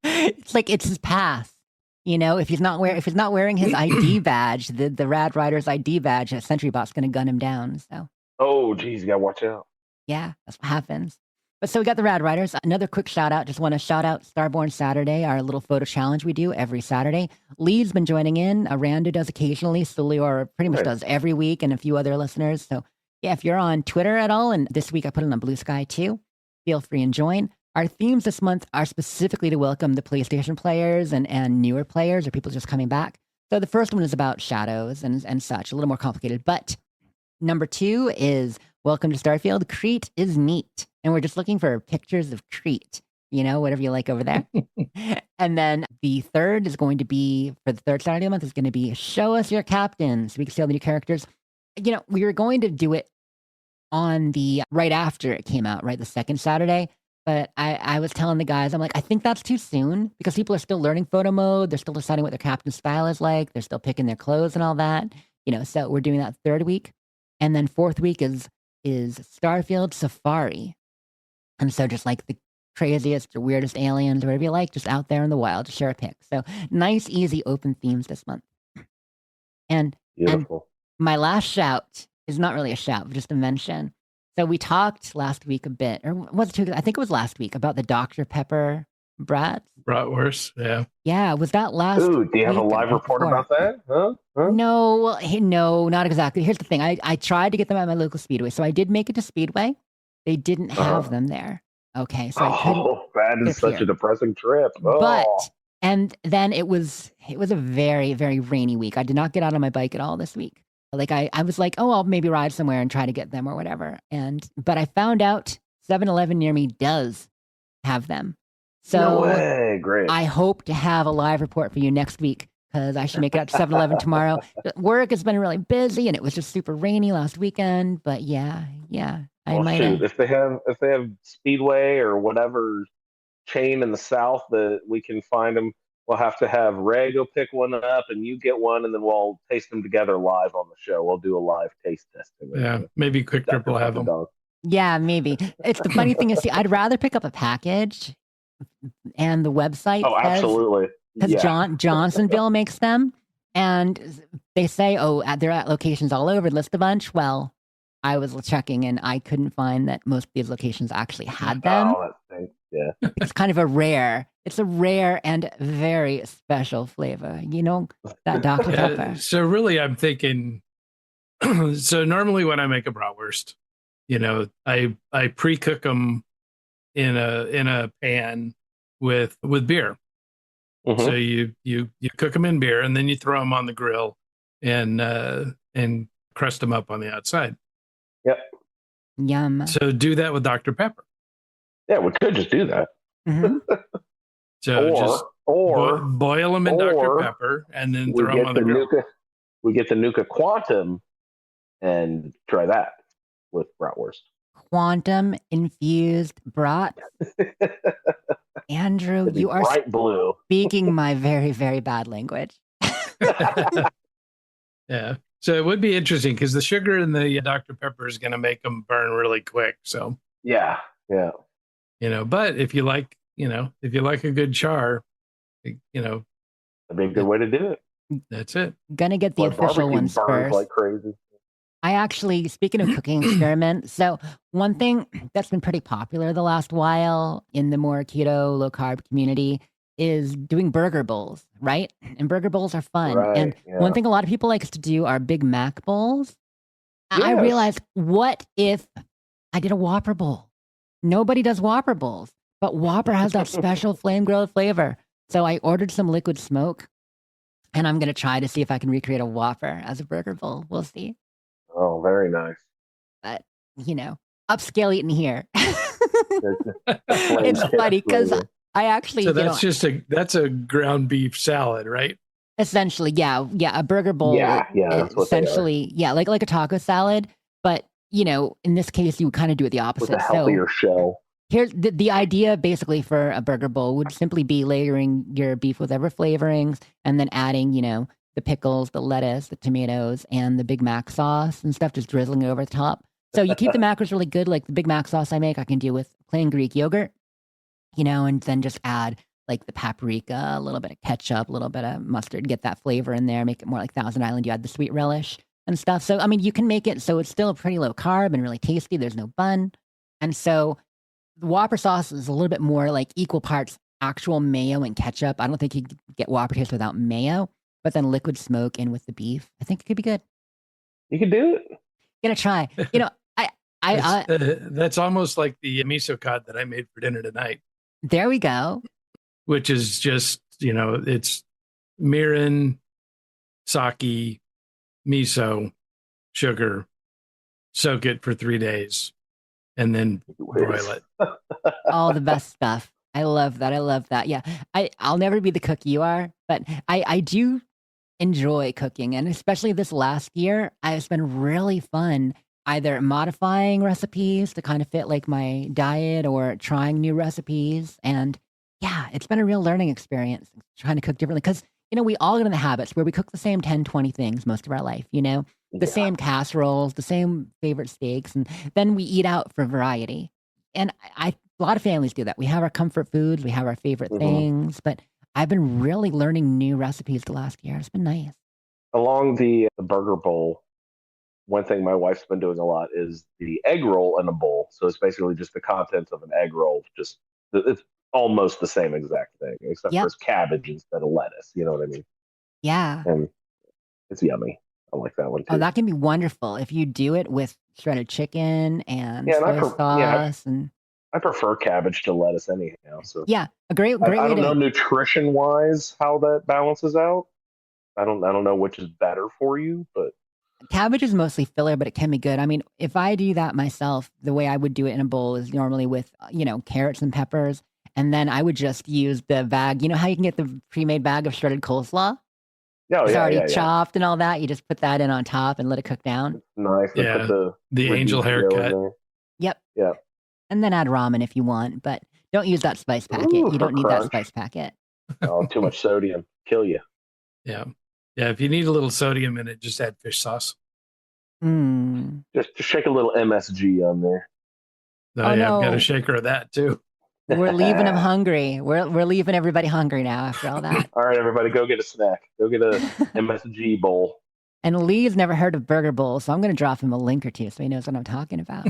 It's like it's his pass. You know, if he's not wearing his ID badge, the Rad Rider's ID badge, a Sentry Bot's going to gun him down. So. Oh, geez, you gotta watch out. Yeah, that's what happens. But so we got the Rad Riders. Another quick shout out. Just want to shout out Starborn Saturday, our little photo challenge we do every Saturday. Lee's been joining in. Rando does occasionally. Sulior pretty much does every week, and a few other listeners. So yeah, if you're on Twitter at all, and this week I put it on Blue Sky too, feel free and join. Our themes this month are specifically to welcome the PlayStation players and newer players or people just coming back. So the first one is about shadows and such, a little more complicated. But number 2 is welcome to Starfield. Crete is neat. And we're just looking for pictures of Crete, you know, whatever you like over there. And then the third is going to be, for the third Saturday of the month, is going to be show us your captain so we can see all the new characters. You know, we were going to do it on the right after it came out, right? The second Saturday. But I was telling the guys, I'm like, I think that's too soon because people are still learning photo mode. They're still deciding what their captain style is like. They're still picking their clothes and all that. You know, so we're doing that third week. And then fourth week is Starfield Safari. And so just like the craziest or weirdest aliens or whatever you like, just out there in the wild to share a pic. So nice, easy, open themes this month. And Beautiful. My last shout is not really a shout, but just a mention. So we talked last week a bit, or was it 2? I think it was last week, about the Dr. Pepper brats. Bratwurst, yeah. Yeah, was that last Ooh, do you have a week or live report before? about that? Huh? No, well, no, not exactly. Here's the thing. I tried to get them at my local Speedway. So I did make it to Speedway. They didn't have them there. Okay, so I couldn't. Oh, that is such a depressing trip. Oh. But, and then it was a very, very rainy week. I did not get out on my bike at all this week. Like I was like, oh, I'll maybe ride somewhere and try to get them or whatever. But I found out 7-Eleven near me does have them. So no way. Great. I hope to have a live report for you next week because I should make it out to 7-Eleven tomorrow. Work has been really busy and it was just super rainy last weekend. But yeah, I might. Shoot, if they have Speedway or whatever chain in the South that we can find them, we'll have to have Ray go pick one up and you get one, and then we'll taste them together live on the show. We'll do a live taste testing. Yeah, maybe Quick Trip will have them. Yeah, maybe. It's the funny thing is, see, I'd rather pick up a package and the website. Oh, absolutely. Because Johnsonville makes them, and they say, oh, they're at locations all over. List a bunch. Well, I was checking, and I couldn't find that most of these locations actually had them. Oh, that stinks. Yeah, it's kind of a rare. It's a rare and very special flavor. You know, that Dr. Pepper. So really, I'm thinking. So normally, when I make a bratwurst, you know, I pre-cook them in a pan with beer. Mm-hmm. So you cook them in beer and then you throw them on the grill and crust them up on the outside. Yep. Yum. So do that with Dr. Pepper. Yeah, we could just do that. Mm-hmm. So boil them in Dr. Pepper and then throw them on the grill. We get the Nuka Quantum and try that with bratwurst. Quantum infused brat. Andrew, you are bright blue. Speaking my very, very bad language. Yeah. So it would be interesting because the sugar in the Dr. Pepper is going to make them burn really quick. So yeah. You know, but if you like a good char, you know, that'd be a good way to do it. That's it. Gonna get the official ones first. Like crazy. I actually, speaking of cooking experiments, so one thing that's been pretty popular the last while in the more keto, low carb community is doing burger bowls, right? And burger bowls are fun. Right, and one thing a lot of people like to do are Big Mac bowls. Yes. I realized, what if I did a Whopper bowl? Nobody does Whopper bowls, but Whopper has that special flame grilled flavor. So I ordered some liquid smoke, and I'm going to try to see if I can recreate a Whopper as a burger bowl. We'll see. Oh, very nice. But, you know, upscale eating here. It's funny because I actually... So that's a ground beef salad, right? Essentially, yeah. A burger bowl. Yeah, that's what essentially, yeah, like a taco salad. But, you know, in this case, you would kind of do it the opposite. With a healthier shell. Here's the idea basically for a burger bowl would simply be layering your beef with whatever flavorings and then adding, you know, the pickles, the lettuce, the tomatoes, and the Big Mac sauce and stuff, just drizzling over the top. So you keep the macros really good. Like the Big Mac sauce I make, I can do with plain Greek yogurt, and then just add like the paprika, a little bit of ketchup, a little bit of mustard, get that flavor in there, make it more like Thousand Island. You add the sweet relish and stuff. So, I mean, you can make it so it's still pretty low carb and really tasty. There's no bun. And so the Whopper sauce is a little bit more like equal parts actual mayo and ketchup. I don't think you can get Whopper taste without mayo, but then liquid smoke in with the beef. I think it could be good. You can do it. Gonna try. That's almost like the miso cod that I made for dinner tonight, There we go. which is just, it's mirin, sake, miso, sugar, soak it for 3 days, and then broil it. All the best stuff. I love that. I love that. Yeah. I'll never be the cook you are, but I do enjoy cooking. And especially this last year, it's been really fun either modifying recipes to kind of fit like my diet or trying new recipes. And yeah, it's been a real learning experience trying to cook differently because, we all get in the habits where we cook the same 10, 20 things most of our life, the same casseroles, the same favorite steaks, and then we eat out for variety. And a lot of families do that. We have our comfort foods, we have our favorite things, but I've been really learning new recipes the last year. It's been nice. Along the burger bowl, one thing my wife's been doing a lot is the egg roll in a bowl. So it's basically just the contents of an egg roll. It's almost the same exact thing, except for it's cabbage instead of lettuce. You know what I mean? Yeah. And it's yummy. I like that one too. Oh, that can be wonderful if you do it with shredded chicken and Yeah, soy sauce. And I prefer cabbage to lettuce anyhow. So yeah, a great I way don't to know nutrition wise how that balances out. I don't know which is better for you, but cabbage is mostly filler, but it can be good. I mean, if I do that myself, the way I would do it in a bowl is normally with, carrots and peppers. And then I would just use the bag. You know how you can get the pre-made bag of shredded coleslaw? It's already chopped and all that. You just put that in on top and let it cook down. Nice. Yeah, put the angel haircut. Yep. Yeah. And then add ramen if you want, but don't use that spice packet. You don't need that spice packet. Oh, too much sodium. Kill you. Yeah. Yeah, if you need a little sodium in it, just add fish sauce. Just shake a little MSG on there. No, I've got a shaker of that too. We're leaving them hungry. We're leaving everybody hungry now after all that. All right, everybody, go get a snack. Go get a MSG bowl. And Lee's never heard of Burger Bowl, so I'm going to drop him a link or two so he knows what I'm talking about.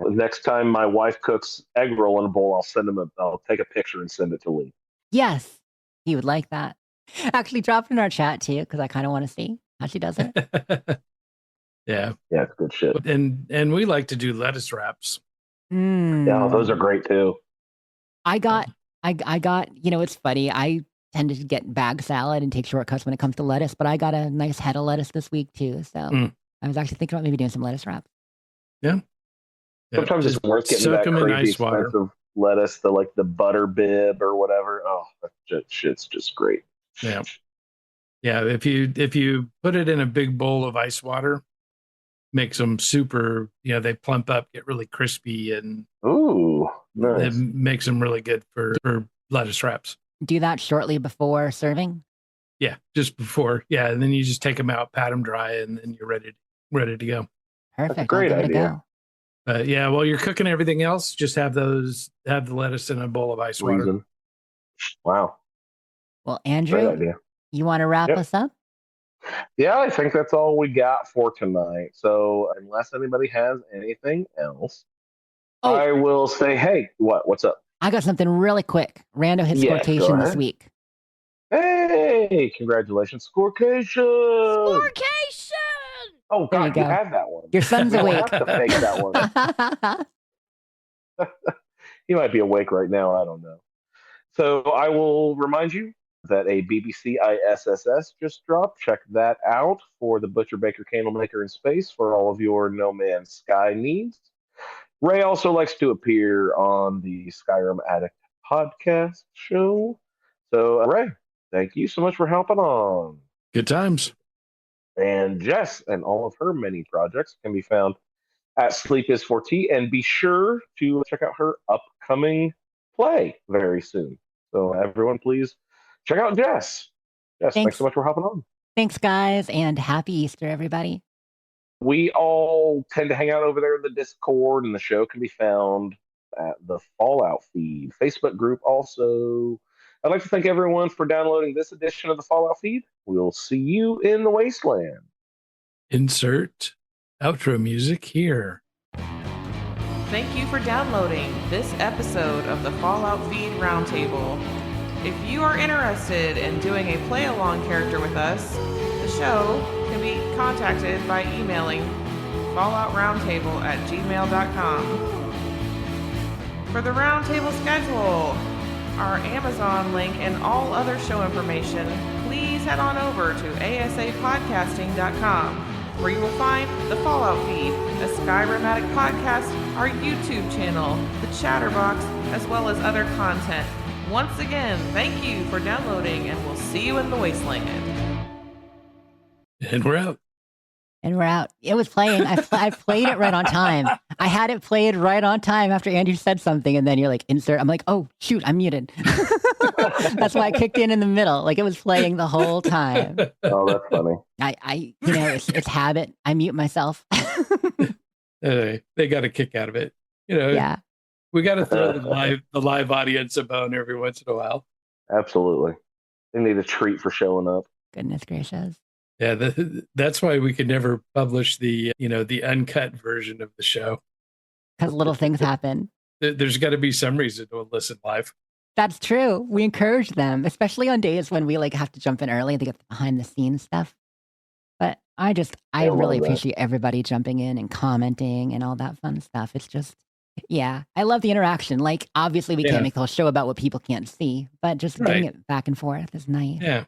Next time my wife cooks egg roll in a bowl, I'll take a picture and send it to Lee. Yes, he would like that. Actually, drop it in our chat too, because I kind of want to see how she does it. Yeah, it's good shit. And we like to do lettuce wraps. Yeah, those are great too. I got. It's funny. I tend to get bag salad and take shortcuts when it comes to lettuce, but I got a nice head of lettuce this week too. So I was actually thinking about maybe doing some lettuce wraps. Yeah. Sometimes it's worth getting that crazy expensive lettuce, the butter bib or whatever. Oh, that shit's just great. Yeah. Yeah. If you put it in a big bowl of ice water, makes them super, they plump up, get really crispy, and nice. It makes them really good for lettuce wraps. Do that shortly before serving? Yeah, just before. Yeah, and then you just take them out, pat them dry, and then you're ready to go. Perfect. That's a great idea. Yeah, while you're cooking everything else, just have the lettuce in a bowl of ice water. Wow. Well, Andrew, you want to wrap us up? Yeah, I think that's all we got for tonight. So unless anybody has anything else, I will say, hey, what's up? I got something really quick. Rando hit Scorecation this week. Hey, congratulations, Scorecation! Oh, God, you have that one. Your son's awake. I have to fake that one. He might be awake right now. I don't know. So I will remind you that a BBC ISSS just dropped. Check that out for the Butcher Baker Candlemaker in Space for all of your No Man's Sky needs. Ray also likes to appear on the Skyrim Addict podcast show. So, Ray, thank you so much for helping on. Good times. And Jess and all of her many projects can be found at Sleep is for Tea. And be sure to check out her upcoming play very soon. So, everyone, please check out Jess. Jess, thanks so much for hopping on. Thanks, guys, and happy Easter, everybody. We all tend to hang out over there in the Discord, and the show can be found at the Fallout Feed Facebook group. Also, I'd like to thank everyone for downloading this edition of the Fallout Feed. We'll see you in the Wasteland. Insert outro music here. Thank you for downloading this episode of the Fallout Feed Roundtable. If you are interested in doing a play-along character with us, the show can be contacted by emailing falloutroundtable@gmail.com. For the Roundtable schedule, our Amazon link, and all other show information, please head on over to asapodcasting.com, where you will find the Fallout Feed, a Skyrimatic podcast, our YouTube channel, the Chatterbox, as well as other content. Once again, thank you for downloading, and we'll see you in the Wasteland. And we're out. And we're out. It was playing. I played it right on time. I had it played right on time after Andrew said something, and then you're like, insert. I'm like, oh, shoot, I'm muted. That's why I kicked in the middle. Like, it was playing the whole time. Oh, that's funny. It's habit. I mute myself. They got a kick out of it. Yeah. We got to throw the live audience a bone every once in a while. Absolutely. They need a treat for showing up. Goodness gracious. Yeah, that's why we could never publish the uncut version of the show. Because little things happen. There's got to be some reason to listen live. That's true. We encourage them, especially on days when we have to jump in early to get the behind the scenes stuff. But I really appreciate everybody jumping in and commenting and all that fun stuff. It's just, yeah, I love the interaction. Like, obviously we can't make the whole show about what people can't see, but just getting it back and forth is nice. Yeah.